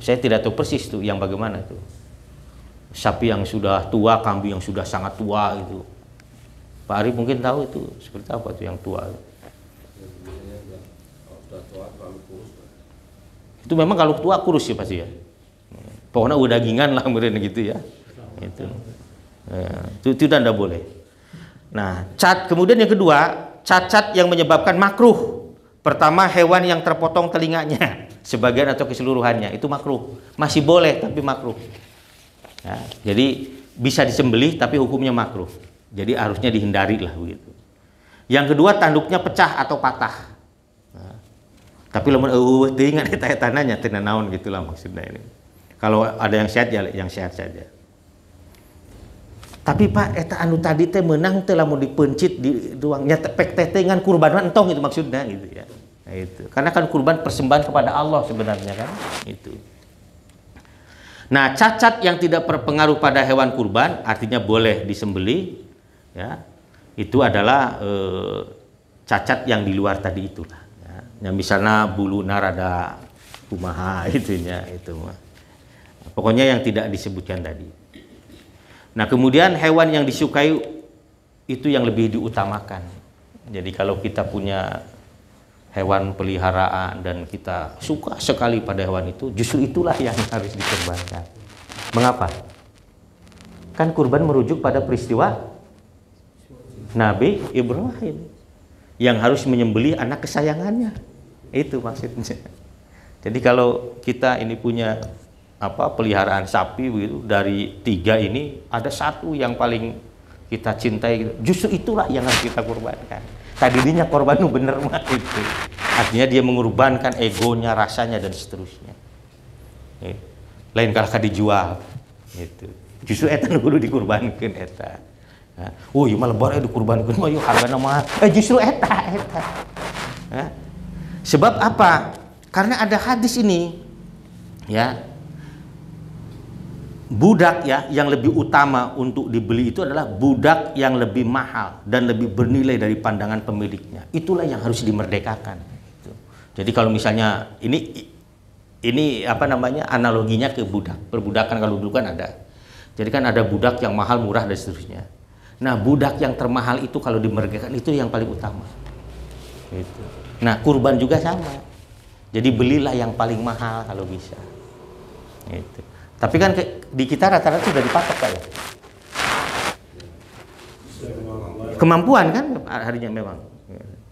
Saya tidak tahu persis tuh yang bagaimana itu. Sapi yang sudah tua, kambing yang sudah sangat tua itu. Pak Ari mungkin tahu itu seperti apa tuh yang tua. Itu memang kalau tua kurus ya pasti ya. Pokoknya udah dagingan lah kemudian gitu ya. Itu tidak boleh. Nah, kemudian yang kedua, cacat yang menyebabkan makruh. Pertama, hewan yang terpotong telinganya, sebagian atau keseluruhannya, itu makruh. Masih boleh, tapi makruh. Ya, jadi bisa disembelih, tapi hukumnya makruh. Jadi harusnya dihindari lah begitu. Yang kedua, tanduknya pecah atau patah. Nah, tapi lamun teuing eta tanahnya teu naon gitulah maksudnya ini. Kalau ada yang sehat ya yang sehat saja. Tapi Pak, eta anu tadi teh menang teh lamun dipencit di ruangnya tepek tetengan kurban entong itu maksudnya gitu ya. Nah, itu. Karena kan kurban persembahan kepada Allah sebenarnya kan itu. Nah, cacat yang tidak berpengaruh pada hewan kurban artinya boleh disembelih ya. Itu adalah cacat yang di luar tadi itulah ya. Yang misalnya bulunya rada kumaha itunya itu mah. Pokoknya yang tidak disebutkan tadi. Nah, kemudian hewan yang disukai itu yang lebih diutamakan. Jadi kalau kita punya hewan peliharaan dan kita suka sekali pada hewan itu, justru itulah yang harus dikorbankan. Mengapa? Kan kurban merujuk pada peristiwa Nabi Ibrahim yang harus menyembelih anak kesayangannya. Itu maksudnya. Jadi kalau kita ini punya peliharaan sapi begitu, dari 3 ini ada 1 yang paling kita cintai, justru itulah yang harus kita korbankan. Tadinya korban itu bener mah itu. Artinya dia mengorbankan egonya, rasanya dan seterusnya. Lain kalau dijual, itu. Justru eta nu kudu dikurbankeun eta. Oh, ieu mah lebar dikurbankeun mah ieu hargana mah. Justru eta. Sebab apa? Karena ada hadis ini, ya. Budak ya yang lebih utama untuk dibeli itu adalah budak yang lebih mahal dan lebih bernilai dari pandangan pemiliknya. Itulah yang harus dimerdekakan. Jadi kalau misalnya ini apa namanya analoginya ke budak. Perbudakan kalau dulu kan ada. Jadi kan ada budak yang mahal, murah dan seterusnya. Nah budak yang termahal itu kalau dimerdekakan itu yang paling utama. Gitu. Nah kurban juga sama. Jadi belilah yang paling mahal kalau bisa. Gitu. Tapi kan di kita rata-rata sudah dipatok Pak ya. Kemampuan kan harinya memang.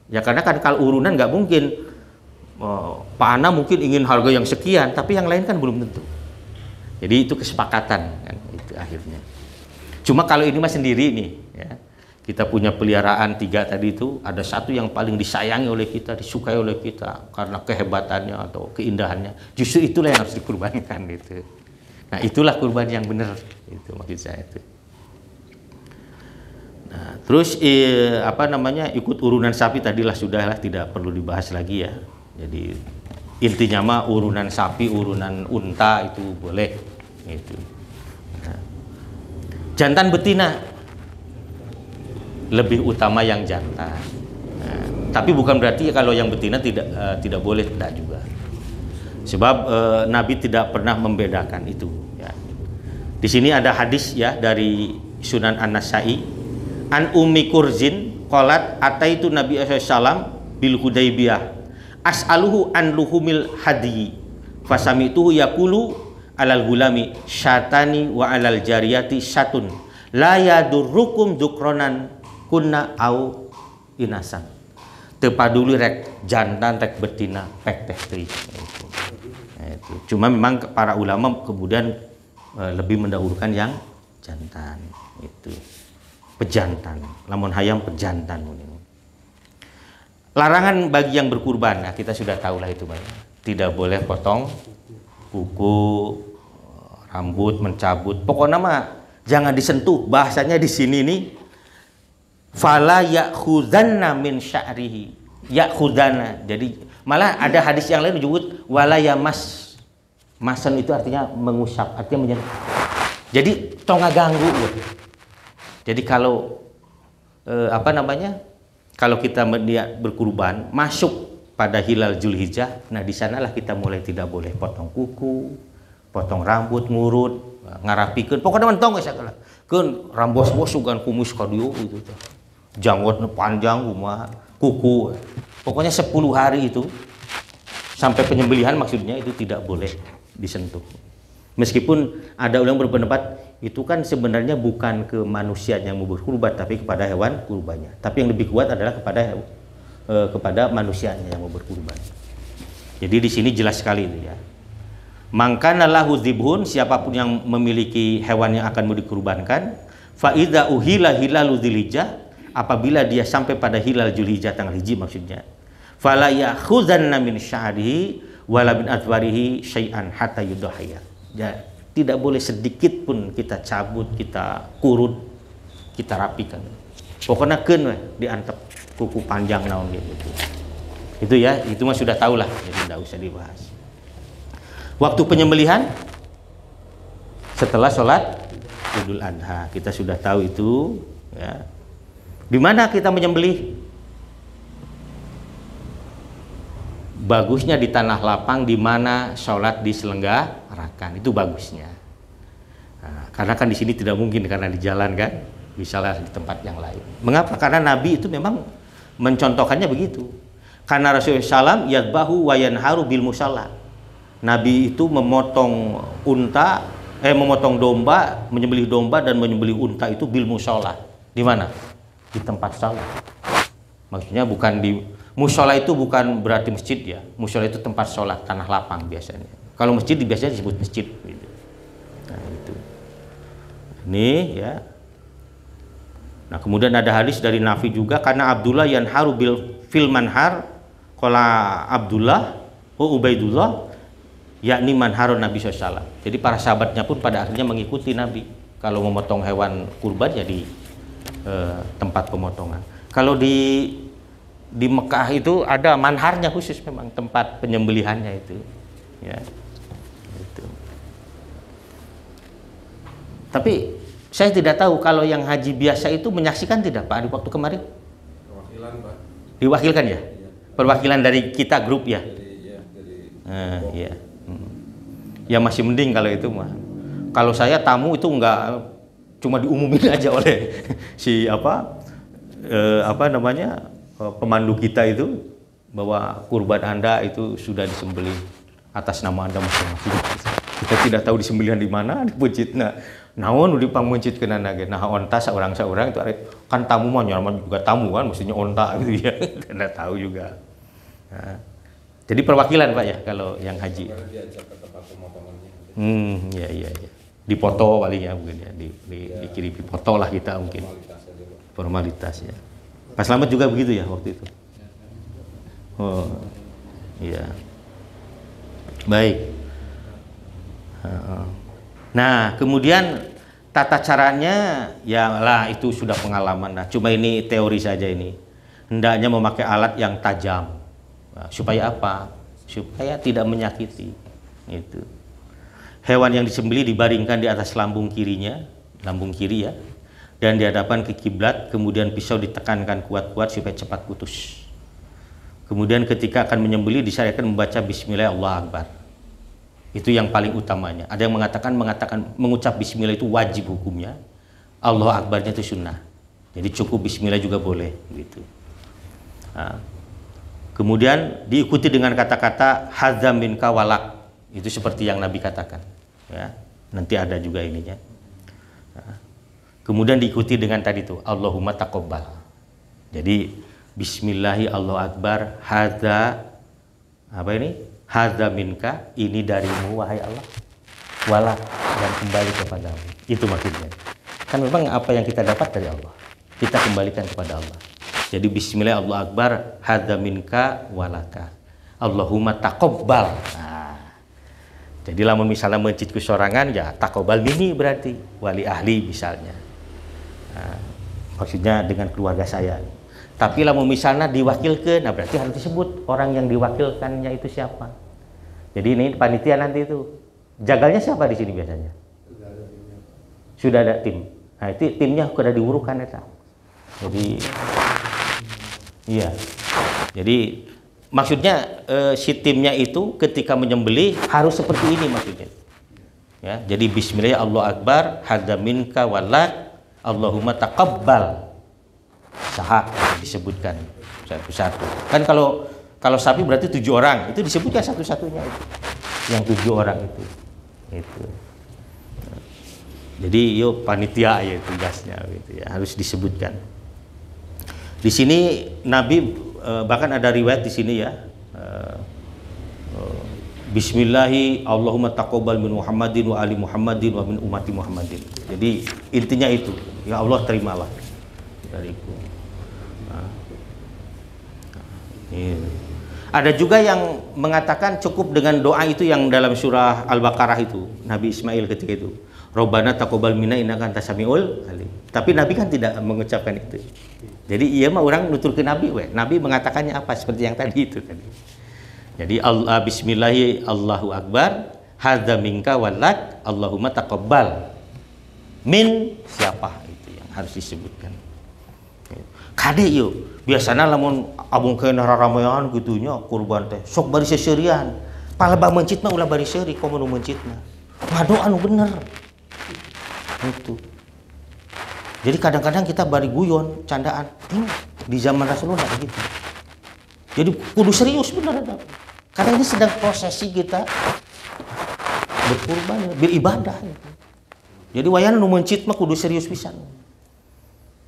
Ya karena kan kalau urunan nggak mungkin. Pak Ana mungkin ingin harga yang sekian, tapi yang lain kan belum tentu. Jadi itu kesepakatan kan itu akhirnya. Cuma kalau ini mah sendiri nih, ya. Kita punya peliharaan 3 tadi itu, ada satu yang paling disayangi oleh kita, disukai oleh kita karena kehebatannya atau keindahannya. Justru itulah yang harus dikurbankan gitu. Nah itulah kurban yang benar, itu maksud saya itu. Nah, terus apa namanya ikut urunan sapi tadilah sudahlah tidak perlu dibahas lagi ya. Jadi intinya mah urunan sapi, urunan unta itu boleh. Itu. Nah, jantan betina lebih utama yang jantan. Nah, tapi bukan berarti kalau yang betina tidak boleh, tidak juga. Sebab Nabi tidak pernah membedakan itu. Ya. Di sini ada hadis ya dari Sunan An-Nasai, an Ummi Kurzin qalat ataitu Nabi SAW bil Hudaybiyah as'aluhu an luhumil hadi fasamituhu yaqulu alal gulami syatani wa alal jariyati syatun la yadurrukum dzukronan kunna au inasan. Tepaduli rek jantan rek betina pek teh teuing. Itu. Cuma memang para ulama kemudian lebih mendahulukan yang jantan itu pejantan, lamun hayam pejantan. Larangan bagi yang berkurban, nah kita sudah tahu lah itu banyak. Tidak boleh potong kuku, rambut, mencabut. Pokoknya mah jangan disentuh. Bahasanya di sini nih, fala ya'khuzanna min sya'rihi. Ya'khuzanna. Jadi malah ada hadis yang lain disebut wala yamas. Masan itu artinya mengusap, artinya menyentuh. Jadi tonga ganggu. Jadi kalau apa namanya? Kalau kita berkurban masuk pada hilal Zulhijjah, nah di sanalah kita mulai tidak boleh potong kuku, potong rambut, ngurut, ngarapikeun. Pokoknya mentong geus sagala. Keun rambos-bos sugan kumis ka dieu gitu teh. Janggotna panjang kumaha, kuku. Pokoknya 10 hari itu sampai penyembelihan maksudnya itu tidak boleh disentuh. Meskipun ada ulama berpendapat itu kan sebenarnya bukan ke manusia yang mau berkurban tapi kepada hewan kurbannya. Tapi yang lebih kuat adalah kepada manusianya yang mau berkurban. Jadi di sini jelas sekali itu ya. Mangkana lahu dzibhun, siapapun yang memiliki hewan yang akan mau dikurbankan, fa idza uhila hilalu dzilhijjah, apabila dia sampai pada hilal Zulhijjah tanggal 1 maksudnya. Fala ya'khuzanna min sya'rihi wala min adwarihi syai'an hatta yudhhiya. Ya, tidak boleh sedikit pun kita cabut, kita kurut, kita rapikan. Pokoknya keun we diantep kuku panjang naon gitu. Itu ya, itu mah sudah tahu lah, jadi tidak usah dibahas. Waktu penyembelihan setelah sholat Idul Adha, kita sudah tahu itu ya. Di mana kita menyembelih? Bagusnya di tanah lapang di mana sholat diselenggarakan, itu bagusnya. Nah, karena kan di sini tidak mungkin karena di jalan kan, misalnya di tempat yang lain. Mengapa? Karena Nabi itu memang mencontohkannya begitu. Karena Rasulullah SAW yadbahu wa yanharu bil musalla. Nabi itu memotong domba, menyembelih domba dan menyembelih unta itu bil musalla. Di mana? Di tempat salat. Maksudnya bukan di musola, itu bukan berarti masjid ya. Musola itu tempat sholat, tanah lapang biasanya. Kalau masjid biasanya disebut masjid gitu. Nah itu. Ini ya. Nah, kemudian ada hadis dari Nafi juga, karena Abdullah yanharu fil manhar, qala Abdullah wa Ubaidullah, yakni manharun Nabi SAW. Jadi para sahabatnya pun pada akhirnya mengikuti Nabi. Kalau memotong hewan kurban ya di tempat pemotongan. Kalau di Mekah itu ada manharnya khusus, memang tempat penyembelihannya itu. Ya. Itu. Tapi saya tidak tahu kalau yang haji biasa itu menyaksikan tidak Pak di waktu kemarin? Perwakilan Pak. Diwakilkan ya? Iya. Perwakilan dari kita grup ya? Dari Iya. Ya masih mending kalau itu mah. Kalau saya tamu itu enggak cuma diumumin aja oleh si pemandu kita itu bahwa kurban Anda itu sudah disembelih atas nama Anda masing-masing. Kita tidak tahu disembelihan di mana, di pucitna. Naon di pangmencit kena nage. Nah onta seorang itu kan tamu mah nyaman juga tamu kan, mestinya onta gitu ya. Tidak tahu juga. Nah, jadi perwakilan Pak ya kalau yang haji. diajak ke tempat pemotongannya. Iya. Dipoto paling ya mungkin ya, dikirimi foto lah kita mungkin. Formalitas ya. Pak Slamet juga begitu ya waktu itu. Oh, iya. Baik. Nah, kemudian tata caranya ya lah itu sudah pengalaman. Nah, cuma ini teori saja ini. Hendaknya memakai alat yang tajam. Nah, supaya apa? Supaya tidak menyakiti. Itu. Hewan yang disembelih dibaringkan di atas lambung kirinya, lambung kiri ya, dan dihadapkan ke kiblat. Kemudian pisau ditekankan kuat-kuat supaya cepat putus. Kemudian ketika akan menyembelih disyariatkan membaca Bismillah Allahu Akbar. Itu yang paling utamanya. Ada yang mengatakan mengucap Bismillah itu wajib hukumnya. Allahu Akbarnya itu sunnah. Jadi cukup Bismillah juga boleh gitu. Nah, kemudian diikuti dengan kata-kata hadza minka walak. Itu seperti yang Nabi katakan. Ya, nanti ada juga ininya. Nah, kemudian diikuti dengan tadi itu Allahumma taqabbal. Jadi Bismillahi Allahu Akbar hadza apa ini? Hadza minka, ini darimu wahai Allah. Walak, dan kembali kepadamu. Itu maksudnya. Kan memang apa yang kita dapat dari Allah, kita kembalikan kepada Allah. Jadi Bismillah Allahu Akbar hadza minka walaka. Allahumma taqabbal. Nah, jadi lamun misalnya mencit ku sorangan ya taqabbal mini berarti wali ahli misalnya. Nah, maksudnya dengan keluarga saya. Tapi lamun misalnya diwakilkan, nah berarti harus disebut orang yang diwakilkannya itu siapa. Jadi ini panitia nanti itu jagalnya siapa di sini biasanya? Sudah ada tim. Nah itu timnya sudah diurukan ya. Jadi iya. Jadi maksudnya si timnya itu ketika menyembelih harus seperti ini maksudnya. Ya, jadi Bismillah Allahu Akbar hadza minka walak Allahumma taqabbal. Sahak disebutkan satu-satu. Kan kalau sapi berarti 7 orang, itu disebutkan satu-satunya itu. Yang 7 orang itu. Itu. Jadi yuk panitia ya tugasnya gitu ya, harus disebutkan. Di sini Nabi bahkan ada riwayat di sini ya. Bismillahi Allahumma taqabbal min Muhammadin wa ali Muhammadin wa min ummati Muhammadin. Jadi intinya itu, ya Allah terimalah dariku. Ada juga yang mengatakan cukup dengan doa itu yang dalam surah Al-Baqarah itu, Nabi Ismail ketika itu, Rabbana taqabbal minna innaka antas samiul alim. Tapi Nabi kan tidak mengucapkan itu. Jadi iya mah orang nutur ke Nabi we. Nabi mengatakannya apa seperti yang tadi itu tadi. Jadi Bismillahi Allahu Akbar hadza minka walak Allahumma taqabbal min siapa itu yang harus disebutkan. Kade yuk biasanya lamun abung ke nararamean gitunya kurban teh sok bari seserian palebah mencit mah ulah bari seuri komo nu mencit mah ngado anu bener itu. Jadi kadang-kadang kita bari guyon candaan di zaman Rasulullah begitu. Jadi kudu serius bener ada. Karena ini sedang prosesi kita berkurban beribadah gitu. Jadi wayana nu mencit mah kudu serius pisan.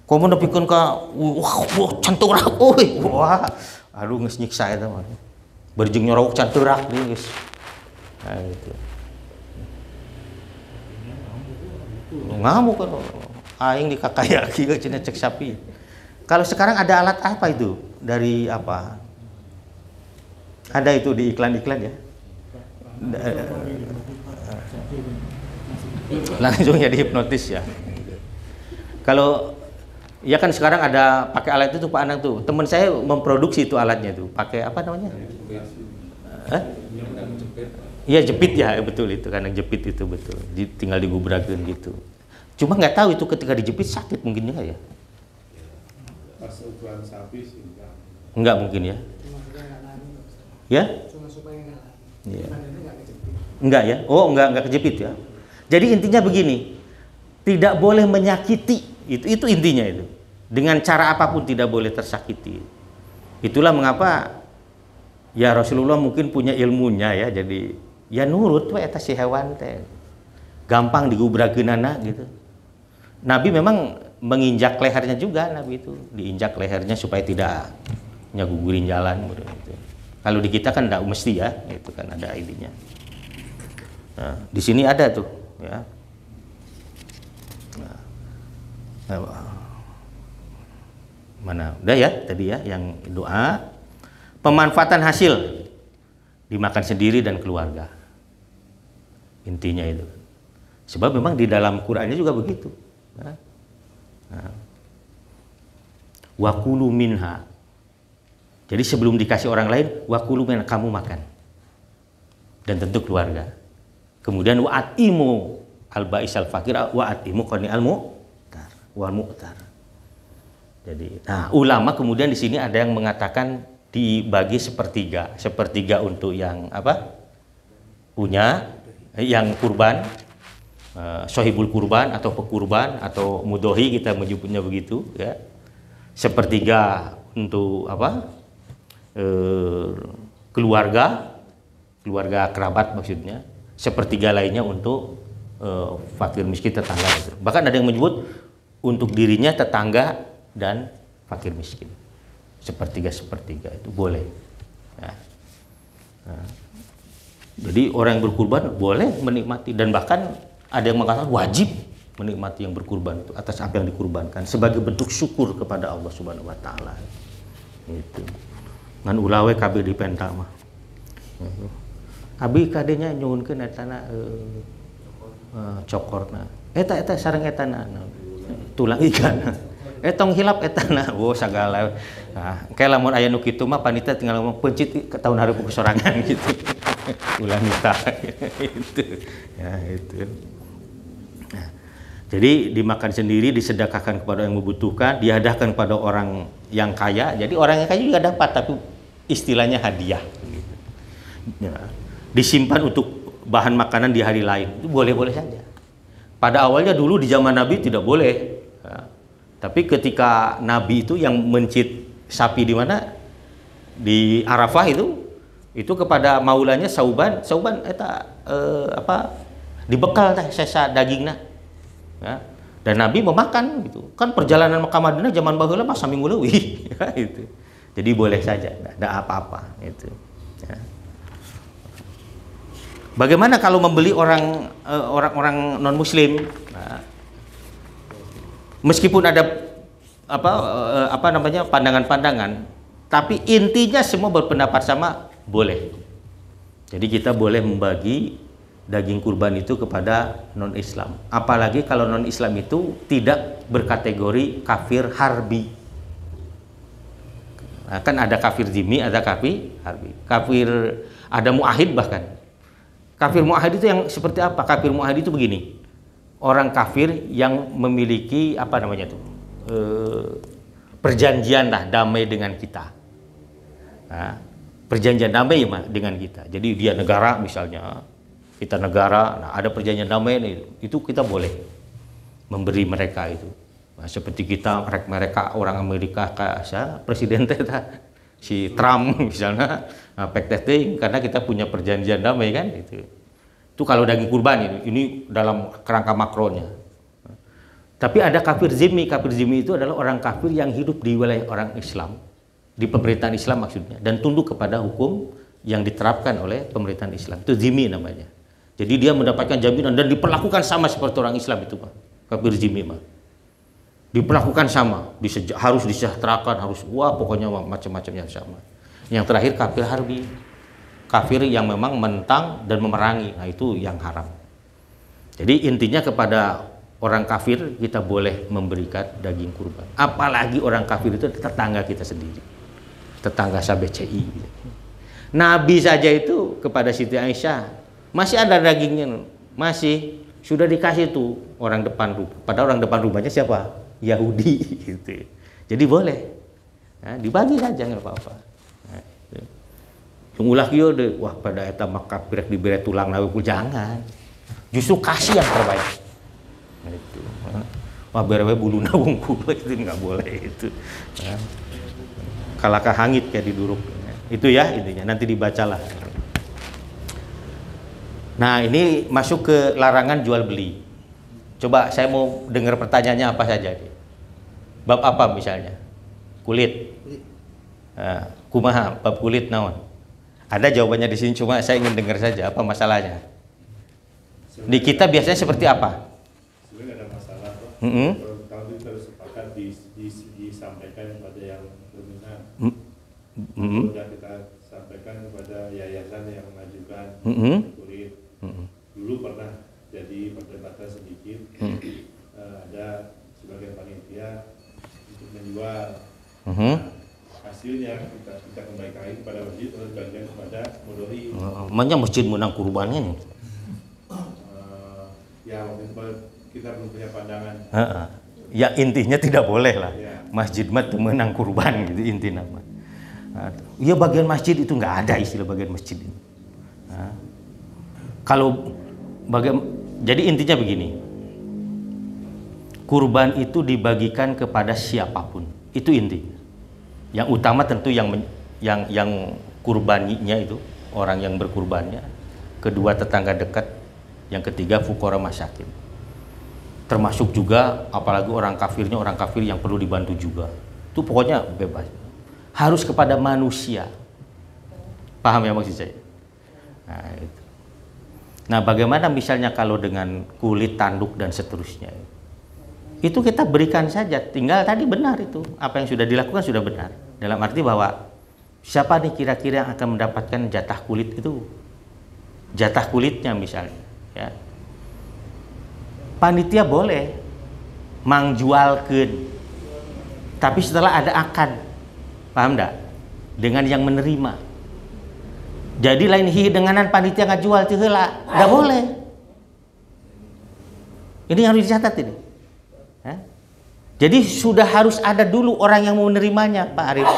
Komo nepikeun ka wah canteurak euy. Wah, aduh geus nyiksa eta mah. Berjeng nyorok canteurak deui geus. Nah gitu. Ngamuk kan. aing dikakayaki ke cina cek sapi. Kalau sekarang ada alat apa itu? Dari apa? Ada itu di iklan-iklan ya. Langsung ya dihipnotis ya. Kalau ya kan sekarang ada pakai alat itu Pak Anang tuh. Teman saya memproduksi itu alatnya tuh. Pakai apa namanya? Iya jepit ya, betul itu kan yang jepit itu betul. Tinggal digubrakeun gitu. Cuma nggak tahu itu ketika dijepit sakit mungkin ya. Pas ukuran sapi sih enggak mungkin ya. Ya? Cuma supaya enggak lari. Iya. Badannya enggak kejepit. Enggak ya? Oh, enggak kejepit ya. Jadi intinya begini. Tidak boleh menyakiti. Itu intinya itu. Dengan cara apapun tidak boleh tersakiti. Itulah mengapa ya Rasulullah mungkin punya ilmunya ya. Jadi ya nurut we eta si hewan teh. Gampang digubrakeunana gitu. Nabi memang menginjak lehernya juga, Nabi itu diinjak lehernya supaya tidak nyagugurin jalan gitu. Kalau di kita kan tidak mesti ya, itu kan ada idenya. Nah, di sini ada tuh ya. Nah, mana udah ya tadi ya yang doa pemanfaatan hasil dimakan sendiri dan keluarga, intinya itu. Sebab memang di dalam Qur'annya juga begitu. Wakulu minha. Jadi sebelum dikasih orang lain, wakulu minha, kamu makan. Dan tentu keluarga. Kemudian wa'atimu al-ba'is al-fakir wa'atimu qani al-mu'tar wal mu'tar. Jadi, nah ulama kemudian di sini ada yang mengatakan dibagi sepertiga. Sepertiga untuk yang apa? Punya, yang kurban, sohibul kurban atau pekurban atau mudohi kita menyebutnya begitu ya. Sepertiga untuk apa? Keluarga kerabat maksudnya. Sepertiga lainnya untuk fakir miskin tetangga. Bahkan ada yang menyebut untuk dirinya tetangga dan fakir miskin. Sepertiga itu boleh. Ya. Nah, jadi orang yang berkurban boleh menikmati dan bahkan ada yang mengatakan wajib menikmati yang berkurban itu atas apa yang dikurbankan sebagai bentuk syukur kepada Allah Subhanahu wa taala. Itu. Ngan ulawe kabeh dipenta mah. Abi kadenya nyuhunkeun etana cokorna. Eta sareng etana tulang ikan. Tong hilap etana. Oh sagala. Nah, kayak lamun aya nu kitu mah panitia tinggal ngomong pencit ke tahun hari kesorangan gitu. Ulah nita itu. Ya itu. Nah, jadi dimakan sendiri, disedekahkan kepada yang membutuhkan, dihadahkan kepada orang yang kaya. Jadi orang yang kaya juga dapat, tapi istilahnya hadiah. Gitu. Ya. Disimpan untuk bahan makanan di hari lain, itu boleh-boleh saja. Pada awalnya dulu di zaman Nabi tidak boleh. Ya. Tapi ketika Nabi itu yang mencit sapi di mana? Di Arafah itu kepada maulanya Sauban eta dibekal teh sesa dagingna. Ya. Dan Nabi memakan gitu. Kan perjalanan Mekah Madinah zaman baheula mah saminggu leuwih ya, itu. Jadi boleh saja, enggak ada apa-apa itu. Ya. Bagaimana kalau membeli orang-orang non muslim? Nah, meskipun ada pandangan-pandangan, tapi intinya semua berpendapat sama boleh. Jadi kita boleh membagi daging kurban itu kepada non-Islam. Apalagi kalau non-Islam itu tidak berkategori kafir harbi. Nah, kan ada kafir zimmi, ada kafir harbi. Kafir ada muahid bahkan. Kafir muahid itu yang seperti apa? Kafir muahid itu begini. Orang kafir yang memiliki perjanjian lah damai dengan kita. Nah, perjanjian damai dengan kita. Jadi dia negara misalnya, kita negara, nah ada perjanjian damai itu kita boleh memberi mereka itu. Nah, seperti kita mereka orang Amerika kayak presiden si Trump misalnya, nah, karena kita punya perjanjian damai kan itu. Itu kalau daging kurban ini dalam kerangka makronya. Tapi ada kafir zimmi. Kafir zimmi itu adalah orang kafir yang hidup di wilayah orang Islam, di pemerintahan Islam maksudnya, dan tunduk kepada hukum yang diterapkan oleh pemerintahan Islam. Itu zimmi namanya. Jadi dia mendapatkan jaminan dan diperlakukan sama seperti orang Islam itu, Pak. Kafir zimmi, Pak. diperlakukan sama, harus disejahterakan, harus pokoknya macam-macamnya sama. Yang terakhir kafir harbi, kafir yang memang mentang dan memerangi, nah itu yang haram. Jadi intinya kepada orang kafir kita boleh memberikan daging kurban. Apalagi orang kafir itu tetangga kita sendiri, tetangga SBCI. Nabi saja itu kepada Siti Aisyah masih ada dagingnya, masih sudah dikasih tuh orang depan rumah. Padahal orang depan rumahnya siapa? Yahudi gitu. Jadi boleh, nah, dibagi saja nggak apa-apa. Nah, ulah kieu deh, wah pada eta makapir diberi tulang nawe jangan. Justru kasih yang terbaik. Itu. Wah berewe bulu nawung kulo itu nggak boleh itu. Nah, kalakah hangit kayak diduruk. Itu ya intinya. Nanti dibacalah. Nah ini masuk ke larangan jual beli. Coba saya mau dengar pertanyaannya apa saja. Bab apa misalnya? Kulit. Nah, kumaha bab kulit naon? Ada jawabannya di sini, cuma saya ingin dengar saja apa masalahnya. Di kita biasanya seperti apa? Sebenarnya ada masalah kok. Kalau kita sepakat disampaikan kepada yang dominan. Sudah kita sampaikan kepada yayasan yang mengajukan kulit. Dulu pernah jadi perdebatan sedikit. Ada sebagian panitia untuk menjual. Hasilnya kita kembalikan kepada masjid atau bagian kepada mudori. Makanya masjid menang kurbannya nih. Ya waktu itu kita belum punya pandangan. Ya intinya tidak boleh lah. Ya. Masjid mah menang kurban gitu intinya. Ya bagian masjid itu nggak ada istilah bagian masjid ini. Nah, kalau jadi intinya begini. Kurban itu dibagikan kepada siapapun. Itu intinya. Yang utama tentu yang kurbaninya itu orang yang berkurbannya, kedua tetangga dekat, yang ketiga fuqara masakin. Termasuk juga apalagi orang kafir yang perlu dibantu juga. Itu pokoknya bebas. Harus kepada manusia. Paham ya maksud saya? Nah, itu. Nah, bagaimana misalnya kalau dengan kulit, tanduk dan seterusnya? Itu kita berikan saja, tinggal tadi benar itu apa yang sudah dilakukan sudah benar, dalam arti bahwa siapa nih kira-kira yang akan mendapatkan jatah kulit itu, jatah kulitnya misalnya ya. Panitia boleh mangjualkeun, tapi setelah ada akad, paham enggak, dengan yang menerima. Jadi lain hidenganan panitia ngajual teu heula, enggak boleh. Ini yang harus dicatat ini. Jadi sudah harus ada dulu orang yang mau menerimanya, Pak Arif.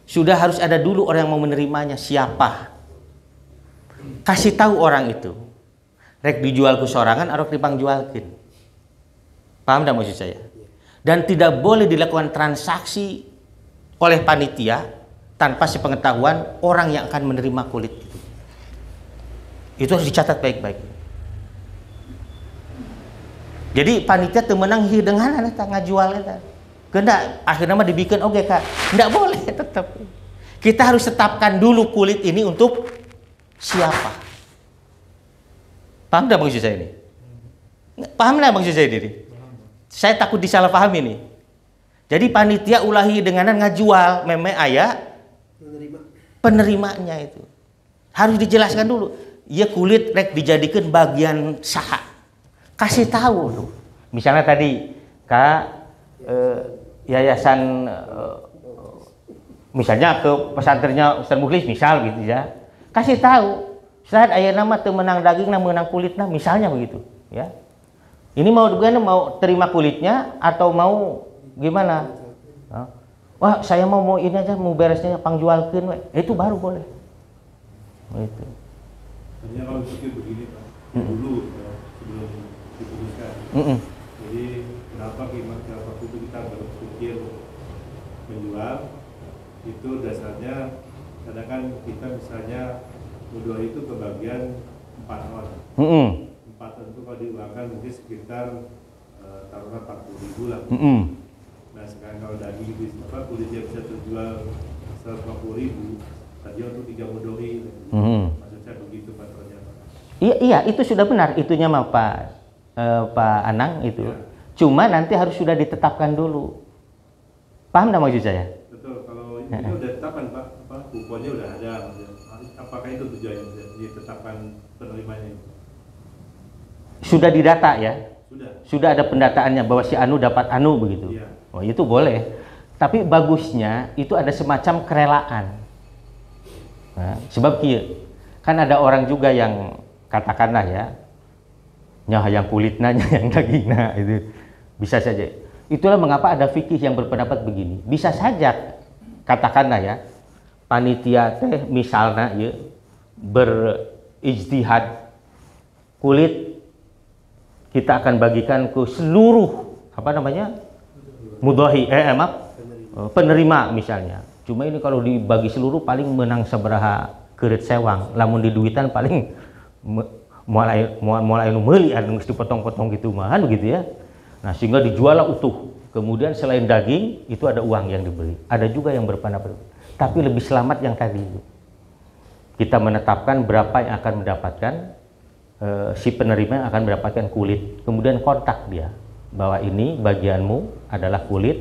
Sudah harus ada dulu orang yang mau menerimanya. Siapa? Kasih tahu orang itu. Rek dijual ke sorangan atau dipangjualkeun. Paham enggak maksud saya? Dan tidak boleh dilakukan transaksi oleh panitia tanpa sepengetahuan orang yang akan menerima kulit itu. Itu harus dicatat baik-baik. Jadi panitia temenang hidengan eta ngajual eta. Kena akhirnya mah dibikin oke Kak. Enggak boleh tetap. Kita harus tetapkan dulu kulit ini untuk siapa. Paham enggak maksud saya ini? Paham enggak maksud saya ini? Saya takut disalah paham ini. Jadi panitia ulahi denganan ngajual meme aya penerimanya itu. Harus dijelaskan dulu. Ya kulit rek dijadikan bagian saha. Kasih tahu tuh. Misalnya tadi Kak yayasan misalnya ke pesantrennya Ustaz Mukhlis misal gitu ya. Kasih tahu. Ustaz aya nama teu menang daging na menang kulitna misalnya begitu ya. Ini mau terima kulitnya atau mau gimana? Wah, saya mau ini aja mau beresnya pangjualkeun we. Itu baru boleh. Itu. Hanya kalau pikir begini Pak. Dulu sebelum diputuskan. Jadi kenapa waktu itu kita berpikir menjual itu dasarnya karena kan kita misalnya modal itu kebagian 4 orang. 4 tentu kalau diuangkan mungkin sekitar taruhlah 40.000 lah. Nah sekarang kalau daging di kulitnya bisa terjual 150.000 tadi untuk 3 modori. Maksud saya begitu Pak ternyata. Iya itu sudah benar itunya mah Pak Anang itu. Ya. Cuma nanti harus sudah ditetapkan dulu. Paham nggak maksud saya? Betul, kalau ini udah ditetapkan Pak, kuponnya udah ada. Apakah itu tujuannya ditetapkan penerimanya? Sudah didata ya? Sudah ada pendataannya bahwa si anu dapat anu begitu. Iya. Oh, itu boleh. Tapi bagusnya itu ada semacam kerelaan. Nah, sebab kan ada orang juga yang katakanlah ya, yang kulitnya yang dagingnya itu bisa saja. Itulah mengapa ada fikih yang berpendapat begini. Bisa saja katakanlah ya, panitia teh misalnya ya berijtihad kulit kita akan bagikan ke seluruh penerima misalnya. Cuma ini kalau dibagi seluruh paling menang sabaraha keureut sewang, lamun di duitan paling moal anu meuli anu geus dipotong-potong gitu mah begitu ya. Nah, sehingga dijual utuh. Kemudian selain daging itu ada uang yang diberi. Ada juga yang berpendapat, tapi lebih selamat yang tadi itu. Kita menetapkan berapa yang akan mendapatkan, si penerima yang akan mendapatkan kulit. Kemudian kontak dia bahwa ini bagianmu adalah kulit.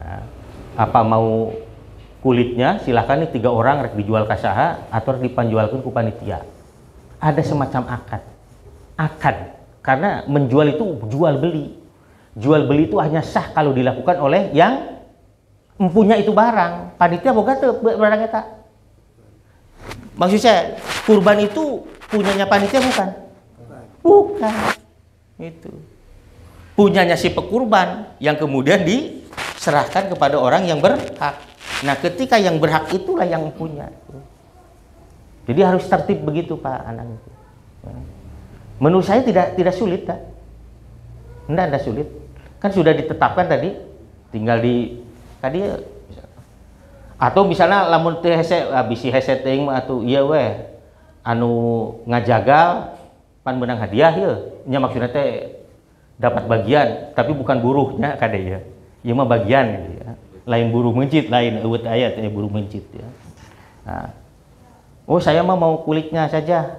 Nah, apa mau kulitnya silahkan nih 3 orang rek dijual ka saha atau dipanjualkeun ku panitia. Ada semacam akad karena menjual itu jual beli. Jual beli itu hanya sah kalau dilakukan oleh yang mempunyai itu barang. Panitia boga teu barang eta. Maksud saya, kurban itu punyanya panitia bukan? Bukan. Itu. Punyanya si pekurban yang kemudian diserahkan kepada orang yang berhak. Nah, ketika yang berhak itulah yang punya. Jadi harus tertib begitu Pak Anang. Menurut saya tidak sulit, tak? Tidak sulit. Kan sudah ditetapkan tadi, tinggal tadi atau misalnya lamun teh hese bisi hese teuing mah atuh ieu we anu ngajagal pan menang hadiah ya. Nya maksudna teh dapat bagian tapi bukan buruhnya kade ya. Ieu mah bagian gitu ya. Lain buruh mencit, lain eueuh aya teh buruh mencit ya. Nah. Oh, saya mah mau kulitnya saja.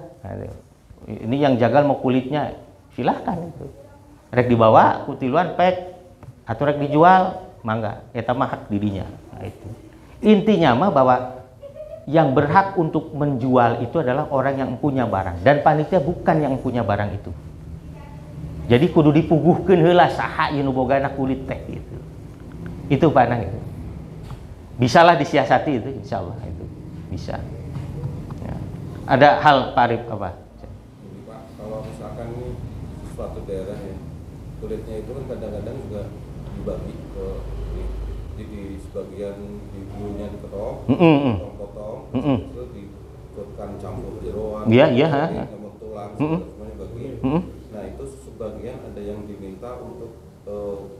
Ini yang jagal mau kulitnya, silahkan itu. Rek dibawa kutiluan pek atau rek dijual, mangga. Eta mah hak dirinya. Nah, itu. Intinya mah bahwa yang berhak untuk menjual itu adalah orang yang punya barang dan panitia bukan yang punya barang itu. Jadi kudu dipuguhkeun heula saha ieu nu bogana kulit teh gitu. Itu Pak Nang itu. Bisalah disiasati itu insyaallah itu. Bisa. Ya. Ada hal Pak Arif apa? Jadi Pak, kalau misalkan ini suatu daerah ya, kulitnya itu kan kadang-kadang juga dibagi ke di sebagian di bulunya dipotong, potong-potong, terus diikutkan campur jeroan, campur tulang, semuanya bagi. Nah itu sebagian ada yang diminta untuk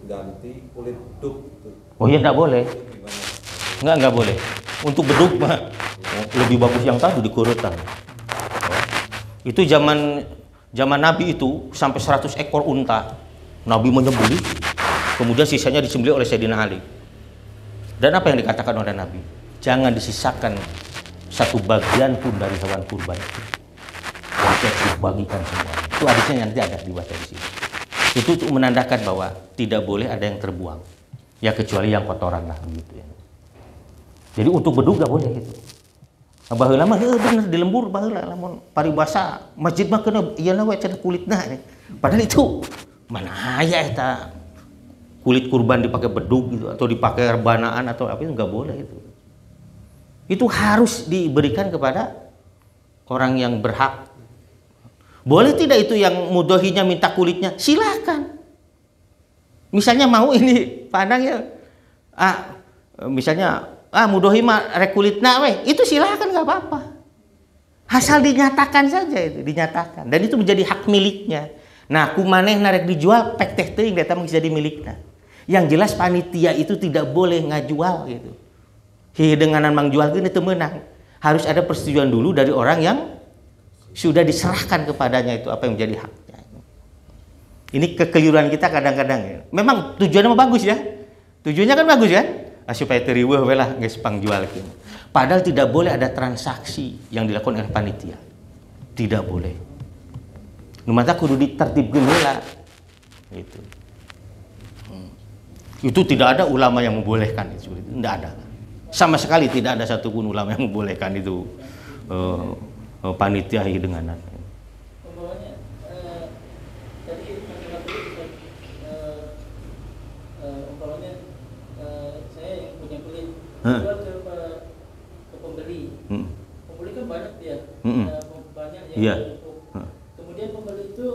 ganti kulit beduk. Oh iya, enggak boleh. Enggak boleh. Untuk beduk mah lebih bagus yang tadi dikurutan. Itu zaman Nabi itu sampai 100 ekor unta. Nabi menyembelih, kemudian sisanya disembelih oleh Sayyidina Ali. Dan apa yang dikatakan oleh Nabi? Jangan disisakan satu bagian pun dari hewan kurban itu. Dibagikan semua. Itu hadisnya nanti ada dibaca di sini. Itu untuk menandakan bahwa tidak boleh ada yang terbuang. Ya kecuali yang kotoran lah gitu ya. Jadi untuk bedug gak boleh itu. Baheula mah bener di lembur baheula lamun paribasa masjid mah kena ieu we cenah kulitna. Padahal itu mana aya eta kulit kurban dipakai bedug gitu atau dipakai rebanaan atau apa itu enggak boleh itu. Itu harus diberikan kepada orang yang berhak. Boleh tidak itu yang mudohinya minta kulitnya? Silakan. Misalnya mau ini pandang ya. Misalnya mudohi mah rek kulitna weh, itu silakan nggak apa-apa. Asal dinyatakan saja itu, dinyatakan. Dan itu menjadi hak miliknya. Nah, kumanehna rek dijual pek teh teuing eta mah jadi milikna. Yang jelas panitia itu tidak boleh ngajual gitu. Hidenganan mangjualkeun itu menang. Harus ada persetujuan dulu dari orang yang sudah diserahkan kepadanya itu apa yang menjadi haknya. Ini kekeliruan kita kadang-kadang ya. Memang tujuannya mah bagus ya. Tujuannya kan bagus kan? Supaya teriweuh we lah geus pangjualkeun. Padahal tidak boleh ada transaksi yang dilakukan oleh panitia. Tidak boleh. Nu mata kudu ditertibkeun heula. Itu. Itu tidak ada ulama yang membolehkan itu, tidak ada. Sama sekali tidak ada satupun ulama yang membolehkan itu panitia hidangan. Umpamanya tadi masalah umpamanya saya yang punya kulit jual ke pembeli. Pembeli kan banyak dia, banyak yang Iya. kemudian pembeli itu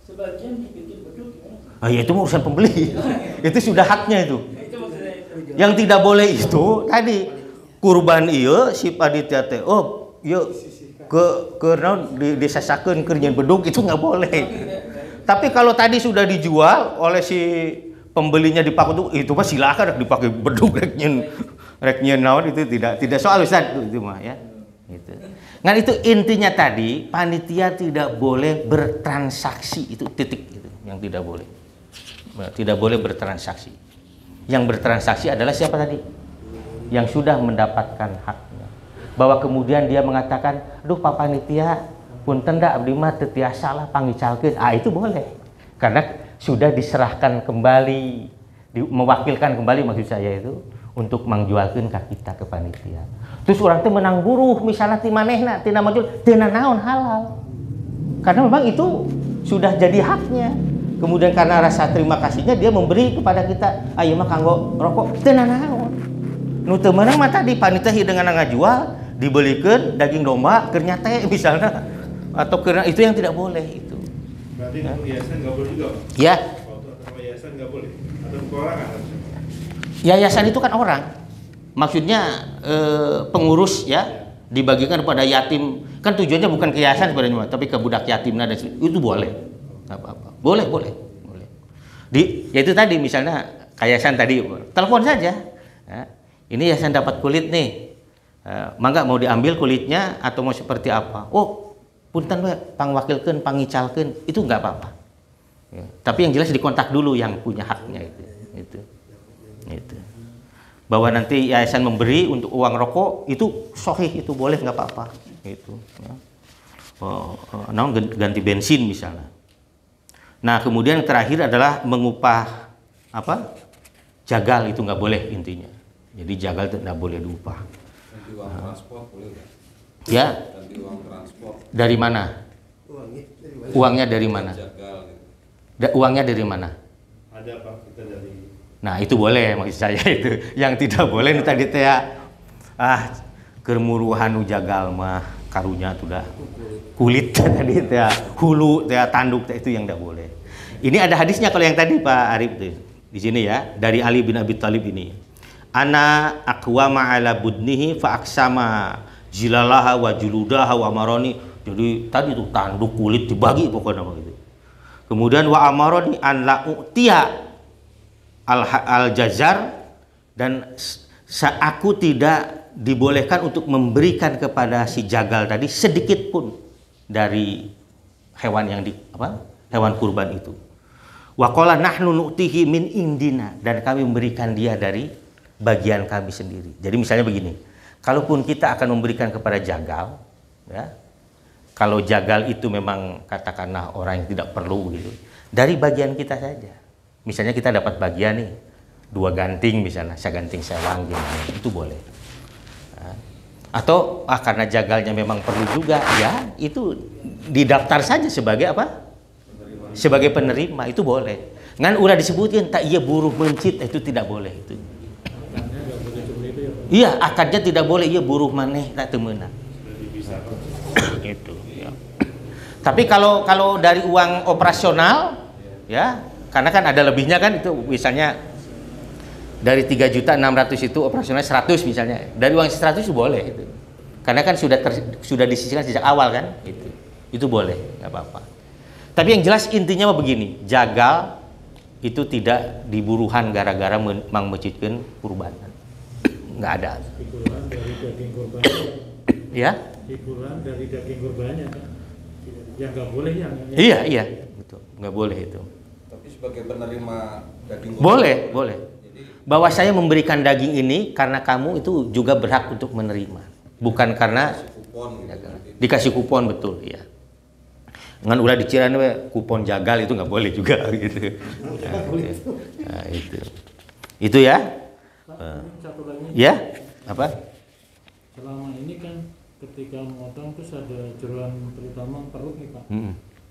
sebagian dibikin beduk gimana? Ya itu urusan pembeli. Itu sudah haknya itu. Itu maksudnya itu. Yang tidak boleh itu tadi kurban iya si panitia teh yuk ke disasakeun keur nyeun bedug itu nggak boleh. Tapi kalau tadi sudah dijual oleh si pembelinya dipakai itu mah silakan dipakai bedug rek nyeun naon itu tidak soal Ustaz itu mah ya. Gitu. Nah itu intinya tadi panitia tidak boleh bertransaksi itu titik itu yang tidak boleh. Tidak boleh bertransaksi. Yang bertransaksi adalah siapa tadi? Yang sudah mendapatkan haknya. Bahwa kemudian dia mengatakan, aduh Pak Panitia, punten da abdi mah teu tiasa lah pangicalkeun. Itu boleh. Karena sudah diserahkan kembali, mewakilkan kembali maksud saya itu untuk mangjualkeun ka kita ke panitia. Terus orang teh menang buruh misalnya ti manehna tina majul teu naon halal. Karena memang itu sudah jadi haknya. Kemudian karena rasa terima kasihnya dia memberi kepada kita, ayo mah kanggo rokok teu naon. Nu teu meunang mah tadi panitia hideungan ngajual dibelikeun daging domba keur nyate misalnya atau karena itu yang tidak boleh itu. Berarti untuk yayasan nggak boleh juga, Pak? Ya. Kalau sama yayasan nggak boleh. Atau perorangan harusnya. Yayasan itu kan orang. Maksudnya pengurus ya dibagikan kepada yatim. Kan tujuannya bukan ke yayasan sebenarnya, tapi ke budak yatim itu boleh. Apa-apa. Boleh. Ya itu tadi misalnya yayasan tadi telepon saja. Ya, ini yayasan dapat kulit nih. Mangga mau diambil kulitnya atau mau seperti apa? Oh, punten we pangwakilkeun, pangicalkeun, itu enggak apa-apa. Ya, tapi yang jelas dikontak dulu yang punya haknya itu. Bahwa nanti yayasan memberi untuk uang rokok itu sahih, itu boleh nggak apa-apa. Itu. Ya. Ganti bensin misalnya. Nah kemudian terakhir adalah mengupah apa? Jagal itu nggak boleh intinya. Jadi jagal itu nggak boleh diupah. Ganti uang transport boleh nggak? Ya. Ganti uang transport. Dari mana? Uangnya dari mana? Jagal. Gitu. Uangnya dari mana? Ada Pak kita dari. Nah itu boleh maksud saya itu. Yang tidak boleh ini tadi teh kemuruhan jagal mah karunya sudah kulit tadi teh hulu teh tanduk teh itu yang tidak boleh. Ini ada hadisnya kalau yang tadi Pak Arif tuh di sini ya dari Ali bin Abi Thalib ini. Ana aqwama ala budnihi fa aksama jilalaha wa juludaha wa amaroni. Jadi tadi tuh tanduk kulit dibagi pokoknya begitu. Kemudian wa amaroni an la u'tiya al jazar dan aku tidak dibolehkan untuk memberikan kepada si jagal tadi sedikit pun dari hewan yang hewan kurban itu. Wa qala nahnu nu'tihi min indina dan kami memberikan dia dari bagian kami sendiri. Jadi misalnya begini, kalaupun kita akan memberikan kepada jagal, ya, kalau jagal itu memang katakanlah orang yang tidak perlu gitu, dari bagian kita saja. Misalnya kita dapat bagian nih 2 ganting misalnya, seganting sewang gimana, itu boleh. Nah, atau karena jagalnya memang perlu juga, ya itu didaftar saja sebagai apa? Sebagai penerima itu boleh. Ngan ulah disebutkan tak iya buruh mencit itu tidak boleh itu. Iya akadnya tidak boleh iya buruh maneh tak temenan. Itu. Ya. Tapi kalau dari uang operasional, ya. Karena kan ada lebihnya kan itu misalnya dari 3.600.000 itu operasional 100 misalnya. Dari uang 100 itu boleh itu. Karena kan sudah disisihkan sejak awal kan itu. Itu boleh, nggak apa-apa. Tapi yang jelas intinya mah begini, jagal itu tidak diburuhan gara-gara mangmecitkeun kurbanan. Nggak ada. Pikulan dari daging kurbannya. Ya? Pikulan dari daging kurbannya kan. Yang nggak boleh yang. Iya, betul. Nggak boleh itu. Sebagai penerima daging kurban. Boleh. Jadi, bahwa saya memberikan daging ini karena kamu itu juga berhak untuk menerima, bukan karena kupon gitu. dikasih kupon betul ya. Ngan ulah diciran we kupon jagal itu nggak boleh juga gitu. Nah, itu ya. Pak, ini satu lagi. Ya, apa? Selama ini kan ketika memotong terus ada jeroan terutama perut nih Pak.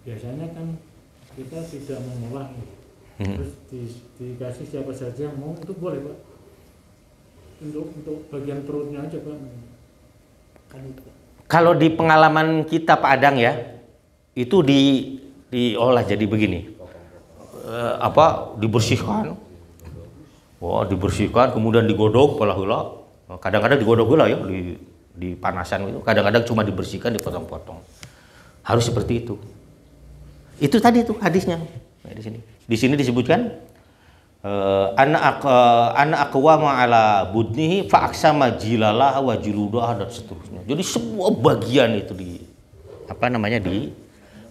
Biasanya kan kita tidak mengolah nih. Terus dikasih siapa saja mau itu boleh Pak. Untuk bagian perutnya aja Pak. Kalau di pengalaman kita Pak Adang ya, itu diolah jadi begini. Dibersihkan. Dibersihkan kemudian digodok heula. Kadang-kadang digodok heula ya di panasan itu. Kadang-kadang cuma dibersihkan dipotong-potong. Harus seperti itu. Itu tadi tuh hadisnya. Nah, di sini. Di sini disebutkan ana aqwa ala budnihi fa aksama jilalah wa juludah dan seterusnya. Jadi semua bagian itu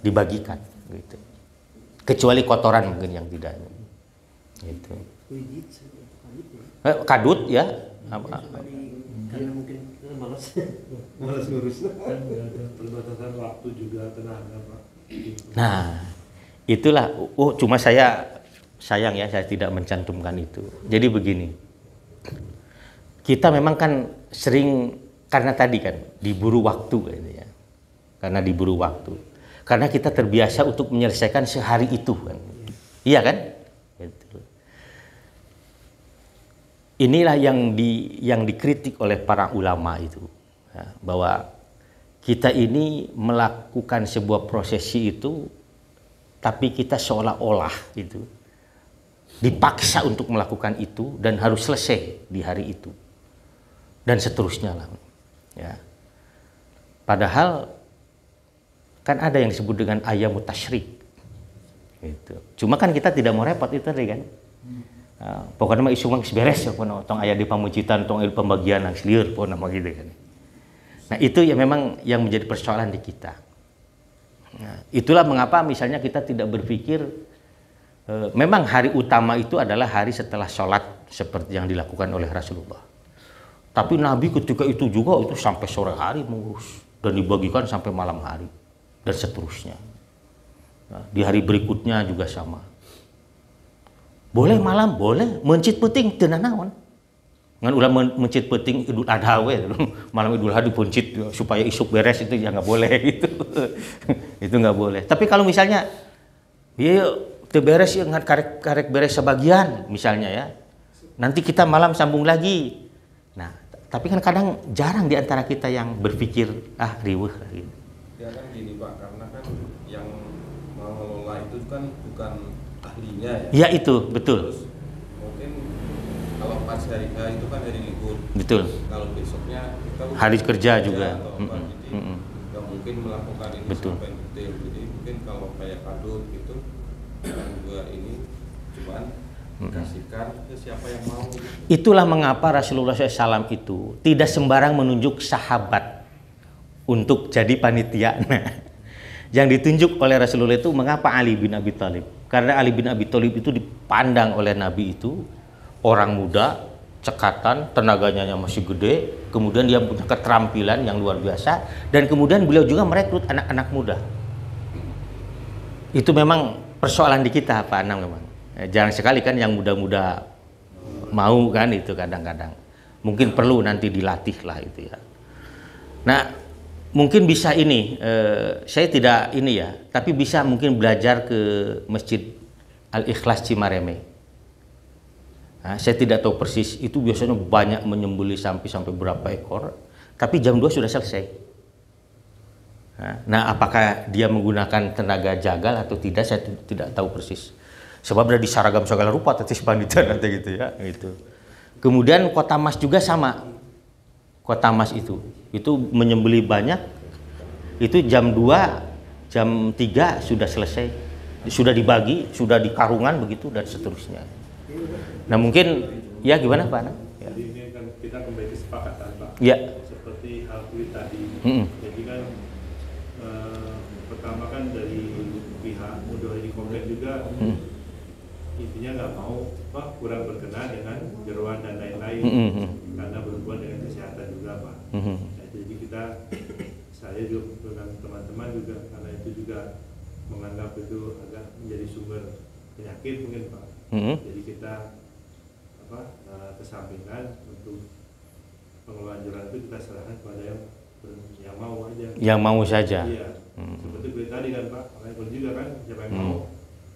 dibagikan gitu. Kecuali kotoran mungkin yang tidak. Gitu. Kadut ya. Karena mungkin malas ngurus. Perbatasan waktu juga tenaga Pak. Nah, itulah. Cuma sayang ya, saya tidak mencantumkan itu. Jadi begini, kita memang kan sering karena tadi kan diburu waktu gitu ya. Karena diburu waktu. Karena kita terbiasa untuk menyelesaikan sehari itu kan. Iya kan? Gitu. Inilah yang dikritik oleh para ulama itu, ya, bahwa kita ini melakukan sebuah prosesi itu, tapi kita seolah-olah itu dipaksa untuk melakukan itu dan harus selesai di hari itu dan seterusnya lah. Ya. Padahal kan ada yang disebut dengan ayamut tasyrik. Gitu. Cuma kan kita tidak mau repot itu tadi kan. Pokoknya mah isu mah beres ya pun tong aya di pamucitan tong aya pembagian nang lieur pun nama gitu kan. Nah, itu ya memang yang menjadi persoalan di kita. Nah, itulah mengapa misalnya kita tidak berpikir memang hari utama itu adalah hari setelah sholat seperti yang dilakukan oleh Rasulullah. Tapi Nabi ketika itu juga itu sampai sore hari mengurus dan dibagikan sampai malam hari dan seterusnya. Nah, di hari berikutnya juga sama. Boleh malam, boleh mencit peting teu naon. Ngan ulah mencit peting Idul Adha we, malam Idul Adha dipencit supaya isuk beres itu ya nggak boleh gitu. Itu nggak boleh. Tapi kalau misalnya ya teu beres ya ngan karek beres sebagian misalnya ya. Nanti kita malam sambung lagi. Nah, tapi kan kadang jarang di antara kita yang berpikir riweuh gitu. Ya kan gini Pak, karena kan yang mengelola itu kan bukan ahlinya ya. Ya itu, betul. Terus mungkin kalau pas hari H itu kan hari libur. Betul. Kalau besoknya kita hari kerja juga. Jadi nggak mungkin melakukan ini betul. Sampai detail. Jadi mungkin kalau kayak kadut gitu, yang juga ini cuman kasihkan ke siapa yang mau. Gitu. Itulah mengapa Rasulullah SAW itu tidak sembarang menunjuk sahabat untuk jadi panitia. Nah, yang ditunjuk oleh Rasulullah itu mengapa Ali bin Abi Thalib? Karena Ali bin Abi Thalib itu dipandang oleh Nabi itu orang muda, cekatan, tenaganya yang masih gede, kemudian dia punya keterampilan yang luar biasa, dan kemudian beliau juga merekrut anak-anak muda. Itu memang persoalan di kita Pak Anang memang. Jarang sekali kan yang muda-muda mau kan itu kadang-kadang. Mungkin perlu nanti dilatih lah itu ya. Nah, mungkin bisa ini, saya tidak ini ya, tapi bisa mungkin belajar ke Masjid Al-Ikhlas Cimareme. Nah, saya tidak tahu persis, itu biasanya banyak menyembelih sampai berapa ekor, tapi jam 2 sudah selesai. Nah, apakah dia menggunakan tenaga jagal atau tidak, saya tidak tahu persis. Sebab ada di saragam segala rupa, tetis panitia nanti gitu ya. Gitu. Kemudian Kota Mas juga sama. Kota Mas itu menyembelih banyak, itu jam 2, jam 3 sudah selesai, sudah dibagi, sudah di karungan begitu dan seterusnya. Nah mungkin ya gimana Pak? Ya. Jadi ini kan kita kembali kesepakatan Pak. Ya. Seperti hal kulit tadi. Jadi kan pertama kan dari pihak Mudahari komplek juga intinya nggak mau Pak kurang berkenan dengan jeroan dan lain-lain karena berhubungan dengan kesehatan juga Pak. Nah, jadi saya juga dengan teman-teman juga karena itu juga menganggap itu agak menjadi sumber penyakit mungkin Pak. Jadi kita kesampingkan untuk pengelolaan jalan itu kita serahkan kepada yang mau aja. Yang mau saja. Iya. Seperti beli tadi kan Pak, makanya pun juga kan siapa yang mau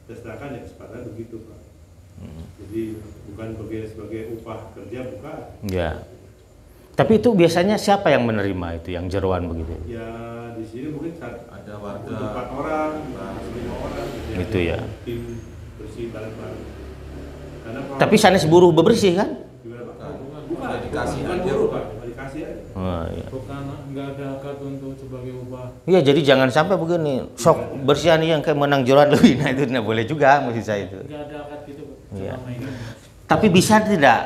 kita serahkan ya kesepakatan begitu Pak. Jadi bukan sebagai upah kerja bukan. Ya. Tapi itu biasanya siapa yang menerima itu yang jeroan begitu? Ya di sini mungkin Ada warga 4 orang, 5 orang gitu Itu ya. Tim bersih bareng-bareng. Karena kalau Tapi sanes buruh bebersih kan? gimana Pak? Udah dikasih bukan aja, buruh, Pak. Pak. Dikasih aja. Oh, iya. Bukan, nggak ada akad untuk sebagai upah. Iya, jadi jangan sampai begini. Sok bersihan yang kayak menang jeroan lebih. Nah itu tidak boleh juga maksud saya itu. Nggak ada akad gitu Iya. selama ini. Tapi bisa tidak?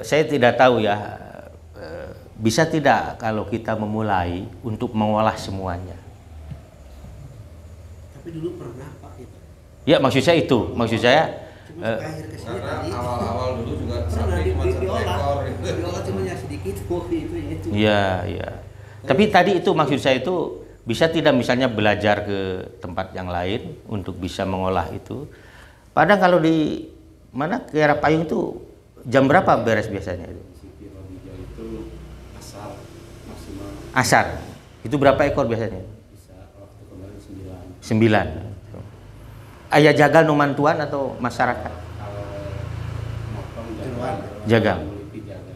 Saya tidak tahu ya. Bisa tidak kalau kita memulai untuk mengolah semuanya? Tapi dulu pernah Pak gitu. Ya maksud saya itu. Maksud saya Cuma akhir ke sini karena tadi awal-awal dulu juga pernah sapi cuma satu diolah. ekor gitu. Diolah cuma ya sedikit itu. Iya, iya. Tapi tadi itu maksud saya itu bisa tidak misalnya belajar ke tempat yang lain untuk bisa mengolah itu. Padahal kalau di mana Kiara Payung itu jam berapa beres biasanya itu? Siti Rodija itu asar maksimal Asar. Itu berapa ekor biasanya? bisa waktu kemarin 9. 9. Ayah jagal numantuan atau masyarakat? Kalau motong Jeroan. Jagal. nguliti jaga.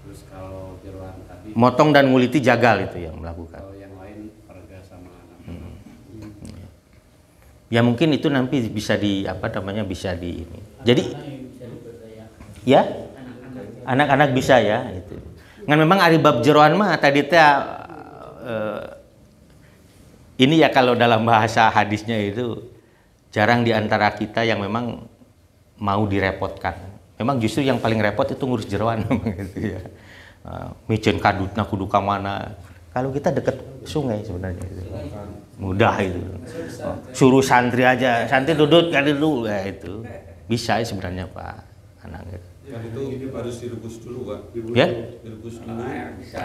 Terus kalau jeroan tadi Motong dan nguliti jagal itu yang melakukan. kalau yang lain warga sama anak. Ya mungkin itu nanti bisa di apa namanya bisa di ini. Jadi Anak yang bisa diberdayakan. ya Anak-anak. anak-anak bisa ya itu. Ngan memang ari bab jeroan mah tadi teh ini ya kalau dalam bahasa hadisnya itu jarang di antara kita yang memang mau direpotkan. Memang justru yang paling repot itu ngurus jeroan memang gitu ya. Micen kadutna kudu ka mana. Kalau kita deket sungai sebenarnya itu. Mudah itu. Suruh santri aja, santri duduk kan dulu ya itu. Bisa sebenarnya Pak Anang. Kan itu harus direbus dulu Pak. Ya? Direbus dulu.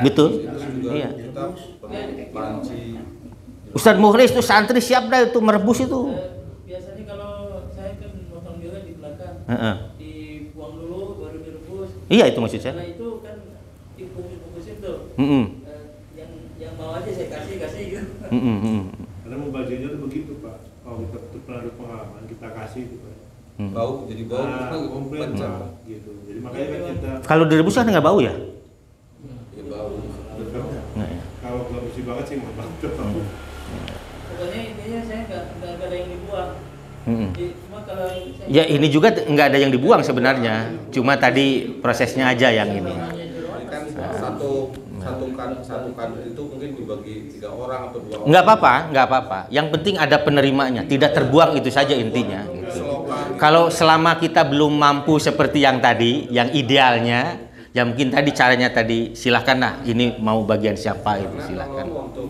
Betul. Itu juga Iya. kita perlu panci. Ustadz Mukhlis itu santri siap dah itu merebus itu. Biasanya kalau saya kan potong juga di belakang, Heeh. dibuang dulu baru direbus. Iya itu maksud saya. Setelah itu kan dibungkus-bungkusin tuh. Mm-mm. Yang mau aja saya kasih gitu. Mm-mm. Karena membaginya tuh begitu Pak. Kalau kita pernah ada pengalaman kita kasih gitu Pak. Bau jadi bau Komplit pecah. Pak, gitu. Jadi makanya kan kita Kalau direbus kan nggak bau ya? Ya bau. Nggak ya. kalau nggak bersih banget sih mau banget Pak. Pokoknya intinya saya nggak ada yang dibuang. Mm-mm. Cuma kalau saya Ya ini juga nggak ada yang dibuang sebenarnya. Cuma tadi prosesnya aja yang ini. Ini kan satu kandut itu mungkin dibagi 3 orang atau 2 orang. Nggak apa-apa. Yang penting ada penerimanya, tidak terbuang itu saja intinya. Gitu. Selokan. Kalau selama kita belum mampu seperti yang tadi, yang idealnya, ya mungkin tadi caranya tadi silahkan lah. Ini mau bagian siapa itu Karena silahkan. kalau untuk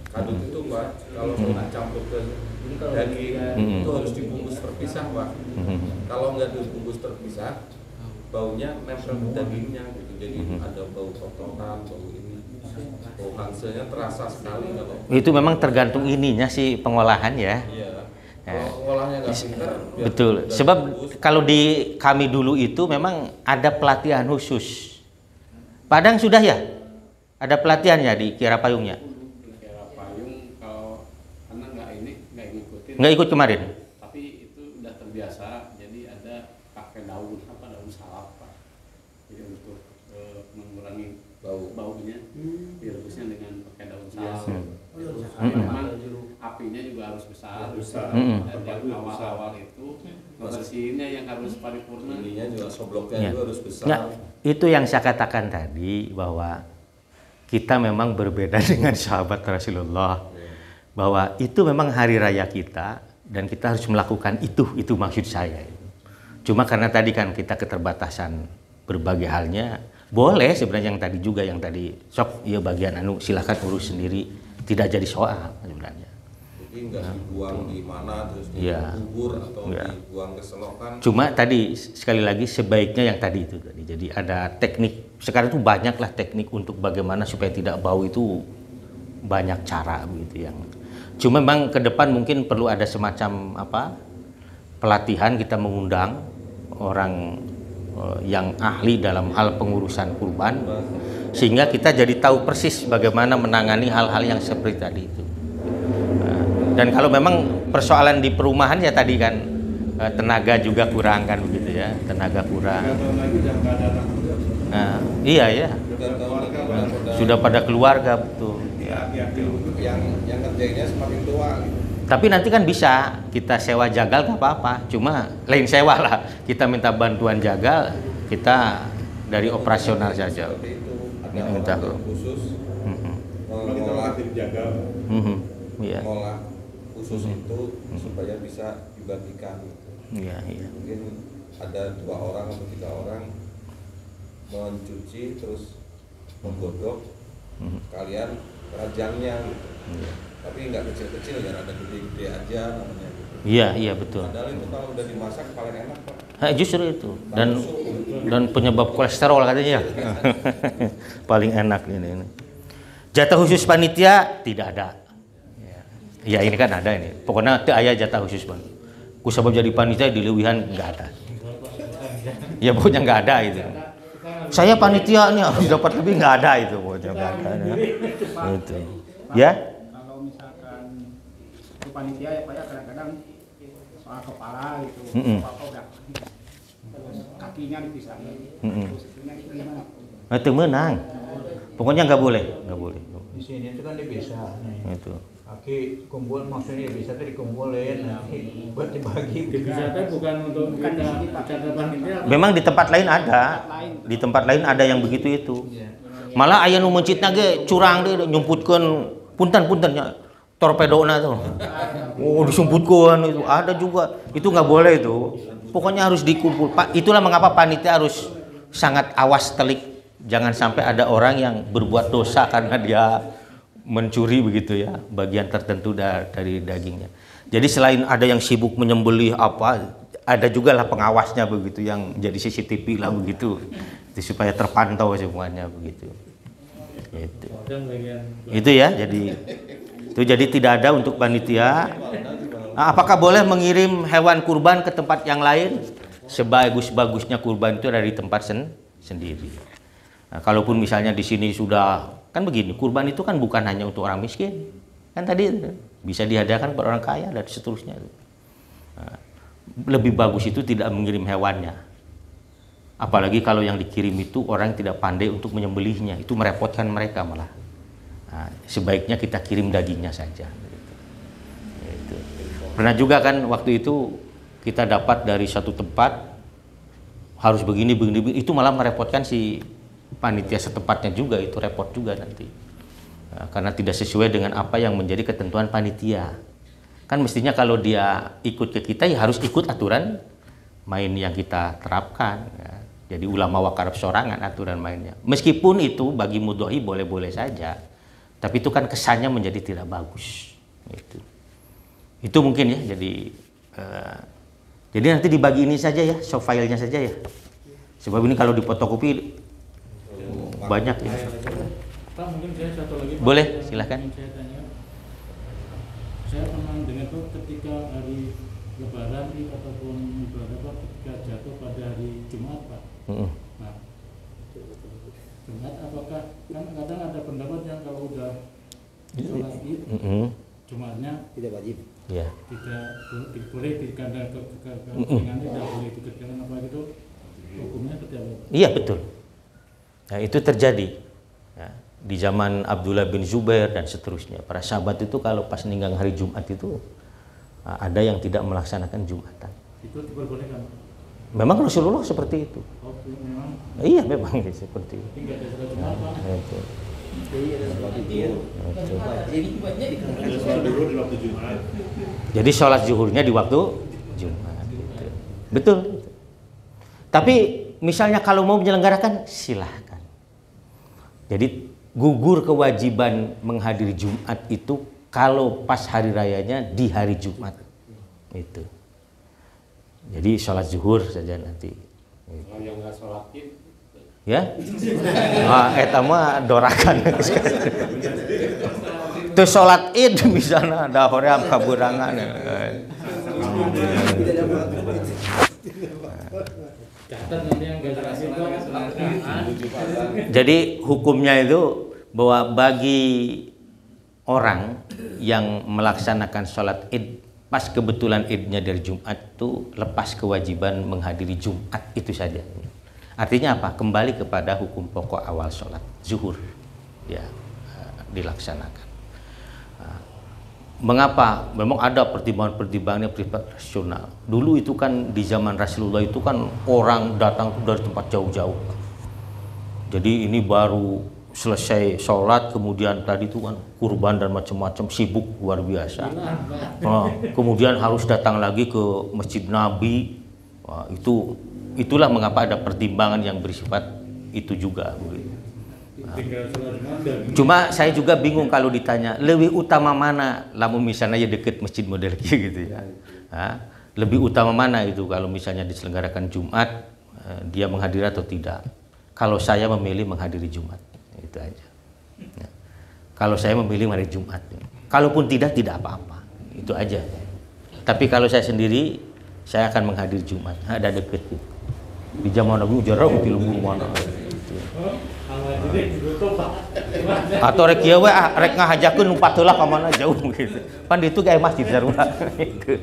kadut itu Pak, kalau sudah campur ke daging itu harus dibungkus terpisah Pak. Kalau nggak dibungkus terpisah, baunya nempel di dagingnya gitu. Jadi ada bau kotoran, bau ini, bau hasilnya terasa sekali kalau. Itu memang tergantung ininya sih pengolahan ya. Iya. Kalau olahnya nggak pintar, ya Betul. udah Sebab dibungkus. kalau di kami dulu itu memang ada pelatihan khusus. Padang sudah ya? Ada pelatihan ya di Kiara Payungnya? Kiara Payung kalau karena nggak ngikutin. Nggak ikut kemarin? Tapi itu udah terbiasa. Jadi ada pakai daun salak Pak. Jadi untuk mengurangi baunya, direbusnya dengan pakai daun salak. Tapi memang apinya juga harus besar. Dan yang awal-awal itu ngebersihinnya yang harus paripurna. Ininya juga sobloknya Ya. juga harus besar. Ya, itu yang saya katakan tadi bahwa kita memang berbeda dengan sahabat Rasulullah. Bahwa itu memang hari raya kita dan kita harus melakukan itu maksud saya. Cuma karena tadi kan kita keterbatasan berbagai halnya, boleh sebenarnya yang tadi sok ya bagian silakan urus sendiri, tidak jadi soal sebenarnya. Jadi nggak dibuang di mana terus Iya. dikubur atau Iya. dibuang ke selokan. Cuma tadi sekali lagi sebaiknya yang tadi itu tadi. Jadi ada teknik. Sekarang itu banyaklah teknik untuk bagaimana supaya tidak bau itu banyak cara begitu yang. Cuma memang ke depan mungkin perlu ada semacam pelatihan, kita mengundang orang yang ahli dalam hal pengurusan kurban, sehingga kita jadi tahu persis bagaimana menangani hal-hal yang seperti tadi itu. Dan kalau memang persoalan di perumahan ya tadi kan tenaga juga kurang kan begitu ya, tenaga kurang. Nah, iya ya. Sudah pada keluarga betul. Yang ngerjainnya semakin tua. Tapi nanti kan bisa kita sewa jagal nggak apa-apa, cuma lain sewa lah. Kita minta bantuan jagal, kita dari operasional saja. Seperti itu. Ada Minta orang khusus mengolah jagal. Iya. mengolah khusus itu supaya bisa dibagikan. Iya. Mungkin ada 2 orang atau 3 orang mencuci terus menggodok, kalian rajangnya gitu. Tapi nggak kecil-kecil ya, ada gede-gede aja namanya gitu. Iya betul. Padahal itu kalau udah dimasak paling enak Pak. Justru itu dan penyebab kolesterol katanya. Paling enak ini. Jatah khusus panitia tidak ada. Ya ini kan ada ini. Pokoknya teu aya jatah khusus Bang. Ku sabab jadi panitia di leuwihan enggak ada. Ya pokoknya enggak ada itu. Saya panitia nih harus dapat lebih, enggak ada itu pokoknya enggak ada. Itu. Ya? Kalau misalkan di panitia ya Pak ya, kadang-kadang soal kepala gitu, apa udah kakinya dipisahin, posisinya itu gimana? Itu menang. Pokoknya nggak boleh. Di sini itu kan dia bisa nih. Itu. Kaki kumpul maksudnya bisa tuh dikumpulin nanti buat dibagi. Bisa kan bukan untuk kita bicara panitia. Memang di tempat lain ada. Di tempat lain ada yang begitu itu. Malah aya nu mencitna ge curang deh nyumputkeun punten-puntennya torpedona tuh. Oh, disumputkeun itu ada juga. Itu nggak boleh itu. Pokoknya harus dikumpul. Pak, itulah mengapa panitia harus sangat awas telik. Jangan sampai ada orang yang berbuat dosa karena dia mencuri begitu ya, bagian tertentu dari dagingnya. Jadi selain ada yang sibuk menyembelih ada juga lah pengawasnya begitu yang jadi CCTV lah begitu. Itu supaya terpantau semuanya begitu. Itu ya, jadi tidak ada untuk panitia. Nah, apakah boleh mengirim hewan kurban ke tempat yang lain? Sebagus-bagusnya kurban itu dari tempat sendiri. Nah, kalaupun misalnya di sini sudah kan begini, kurban itu kan bukan hanya untuk orang miskin, kan tadi bisa dihadiahkan kepada orang kaya dan seterusnya. Nah, lebih bagus itu tidak mengirim hewannya, apalagi kalau yang dikirim itu orang yang tidak pandai untuk menyembelihnya, itu merepotkan mereka malah. Nah, sebaiknya kita kirim dagingnya saja. Gitu. Pernah juga kan waktu itu kita dapat dari satu tempat harus begini, itu malah merepotkan si panitia setempatnya juga, itu repot juga nanti. Nah, karena tidak sesuai dengan apa yang menjadi ketentuan panitia. Kan mestinya kalau dia ikut ke kita ya harus ikut aturan main yang kita terapkan. Ya. Jadi ulama wakarab sorangan aturan mainnya. Meskipun itu bagi mudhoi boleh-boleh saja, tapi itu kan kesannya menjadi tidak bagus. Itu mungkin ya. Jadi nanti dibagi ini saja ya, soft filenya saja ya. Sebab ini kalau difotokopi banyak ini. Pak, mungkin saya satu lagi. Pak. Boleh, silahkan. Saya tanya, saya pernah dengar tuh ketika hari Lebaran ataupun ibadah Pak, ketika jatuh pada hari Jumat Pak. Nah, Jumat apakah kan kadang ada pendapat yang kalau udah sholat Id, Jumatnya Tidak wajib. Ya. Tidak boleh dikandang dengan tidak boleh dikerjakan apa gitu. Hukumnya seperti apa? Iya betul. Nah, itu terjadi ya, di zaman Abdullah bin Zubair dan seterusnya. Para sahabat itu kalau pas ninggang hari Jumat itu ada yang tidak melaksanakan Jumatan. Itu diperbolehkan. Memang Rasulullah seperti itu. Oh, memang. Iya memang seperti itu. Tinggal ada sholat Jumat Pak. Jadi sholat zuhurnya di waktu Jumat. Betul. Tapi misalnya kalau mau menyelenggarakan silahkan. Jadi gugur kewajiban menghadiri Jumat itu kalau pas hari rayanya di hari Jumat itu. Jadi sholat zuhur saja nanti. Kalau yang nggak sholat Id, Ya, eta mah dorakan. teu salat Id misalnya ada hoream kaburangan. Jadi hukumnya itu bahwa bagi orang yang melaksanakan sholat Id pas kebetulan Idnya dari Jumat itu lepas kewajiban menghadiri Jumat itu saja. Artinya apa? Kembali kepada hukum pokok awal sholat zuhur ya dilaksanakan. Mengapa? Memang ada pertimbangan-pertimbangannya rasional. Dulu itu kan di zaman Rasulullah itu kan orang datang dari tempat jauh-jauh. Jadi ini baru selesai sholat, kemudian tadi itu kan kurban dan macam-macam, sibuk luar biasa. Kemudian harus datang lagi ke Masjid Nabi. Itulah mengapa ada pertimbangan yang bersifat itu juga. Cuma saya juga bingung kalau ditanya lebih utama mana, lamun misalnya ya deket masjid model gitu ya. Lebih utama mana itu kalau misalnya diselenggarakan Jumat dia menghadiri atau tidak. Kalau saya memilih menghadiri Jumat itu aja. Kalau saya memilih menghadiri Jumat, kalaupun tidak apa-apa itu aja. Tapi kalau saya sendiri saya akan menghadiri Jumat. Ada deket di zaman Nabi jarang di lembur mana. Atau rek kieu we rek ngahajakeun numpat heula ka mana jauh gitu. Pan ditu kayak masjid sarua gitu.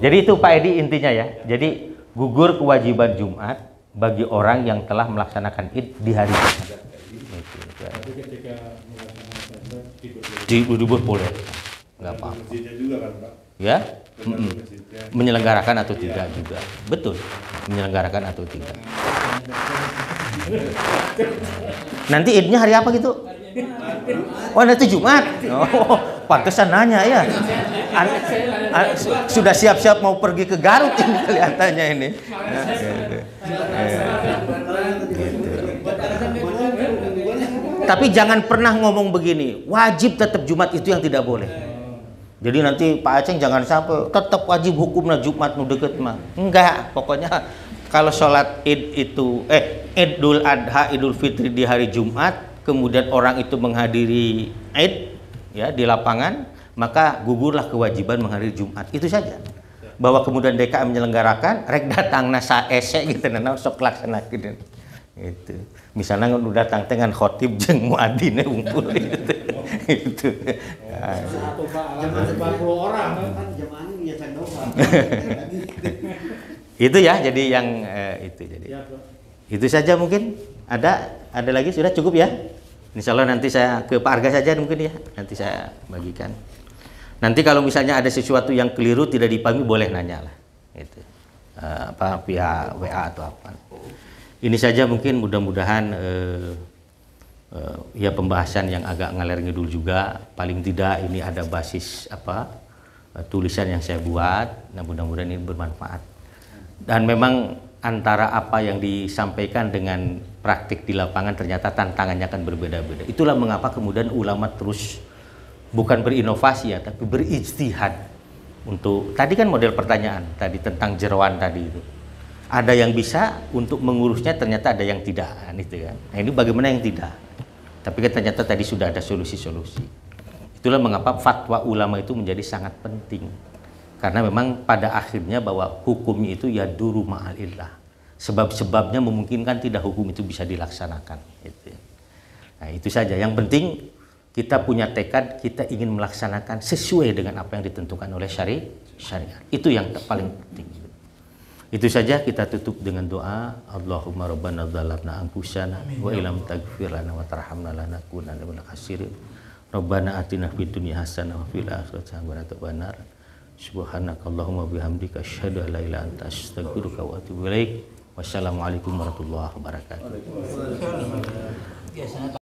Jadi itu Pak Edi intinya ya. Jadi gugur kewajiban Jumat bagi orang yang telah melaksanakan Id di hari Jumat. Tidur boleh. Enggak apa-apa. Ya? Menyelenggarakan atau tidak juga. Betul. Menyelenggarakan atau tidak. Nanti Idnya hari apa gitu? Oh, nanti Jumat. Oh, pantesan nanya ya. Sudah siap-siap mau pergi ke Garut ini kelihatannya ini. Tapi jangan pernah ngomong begini, wajib tetap Jumat itu yang tidak boleh. Jadi nanti Pak Aceng jangan sampai tetap wajib hukumnya Jumat nu deket mah. Enggak, pokoknya kalau sholat Id itu Idul Adha, Idul Fitri di hari Jumat, kemudian orang itu menghadiri Id ya di lapangan, maka gugurlah kewajiban menghadiri Jumat. Itu saja. Bahwa kemudian DKM menyelenggarakan rek datang nasa ese gitu nah sok laksanakeun. Itu. Misalnya udah datang dengan khotib jeung muadzin ngumpul gitu. Itu. Satu Pak, 40 orang kan jemaahnya biasa doang. Itu ya, jadi yang itu jadi. Itu saja mungkin. Ada lagi sudah cukup ya. Insya Allah nanti saya ke Pak Arga saja mungkin ya. Nanti saya bagikan. Nanti kalau misalnya ada sesuatu yang keliru tidak dipahami boleh nanya lah. Itu. Via WA atau apa. Ini saja mungkin mudah-mudahan ya pembahasan yang agak ngaler ngidul juga. Paling tidak ini ada basis tulisan yang saya buat. Nah, mudah-mudahan ini bermanfaat. Dan memang antara apa yang disampaikan dengan praktik di lapangan ternyata tantangannya akan berbeda-beda. Itulah mengapa kemudian ulama terus bukan berinovasi ya, tapi berijtihad untuk tadi kan model pertanyaan tadi tentang jeroan tadi itu. Ada yang bisa untuk mengurusnya, ternyata ada yang tidak, itu kan. Nah, ini bagaimana yang tidak? Tapi kan ternyata tadi sudah ada solusi-solusi. Itulah mengapa fatwa ulama itu menjadi sangat penting. Karena memang pada akhirnya bahwa hukumnya itu ya duru ma'alillah. Sebab-sebabnya memungkinkan tidak hukum itu bisa dilaksanakan. Gitu. Nah, itu saja. Yang penting kita punya tekad, kita ingin melaksanakan sesuai dengan apa yang ditentukan oleh syariat. Itu yang paling penting. Itu saja, kita tutup dengan doa. Allahumma rabbana dzalamna anfusana wa illam taghfir lana wa tarhamna lanakunanna minal khasirin. Rabbana atina fid dunya hasanah wa fil akhirati hasanah wa qina adzabannar. Subhanakallahumma bihamdika asyhadu an la ilaha illa anta astaghfiruka wa atubu ilaik. Wassalamualaikum warahmatullahi wabarakatuh.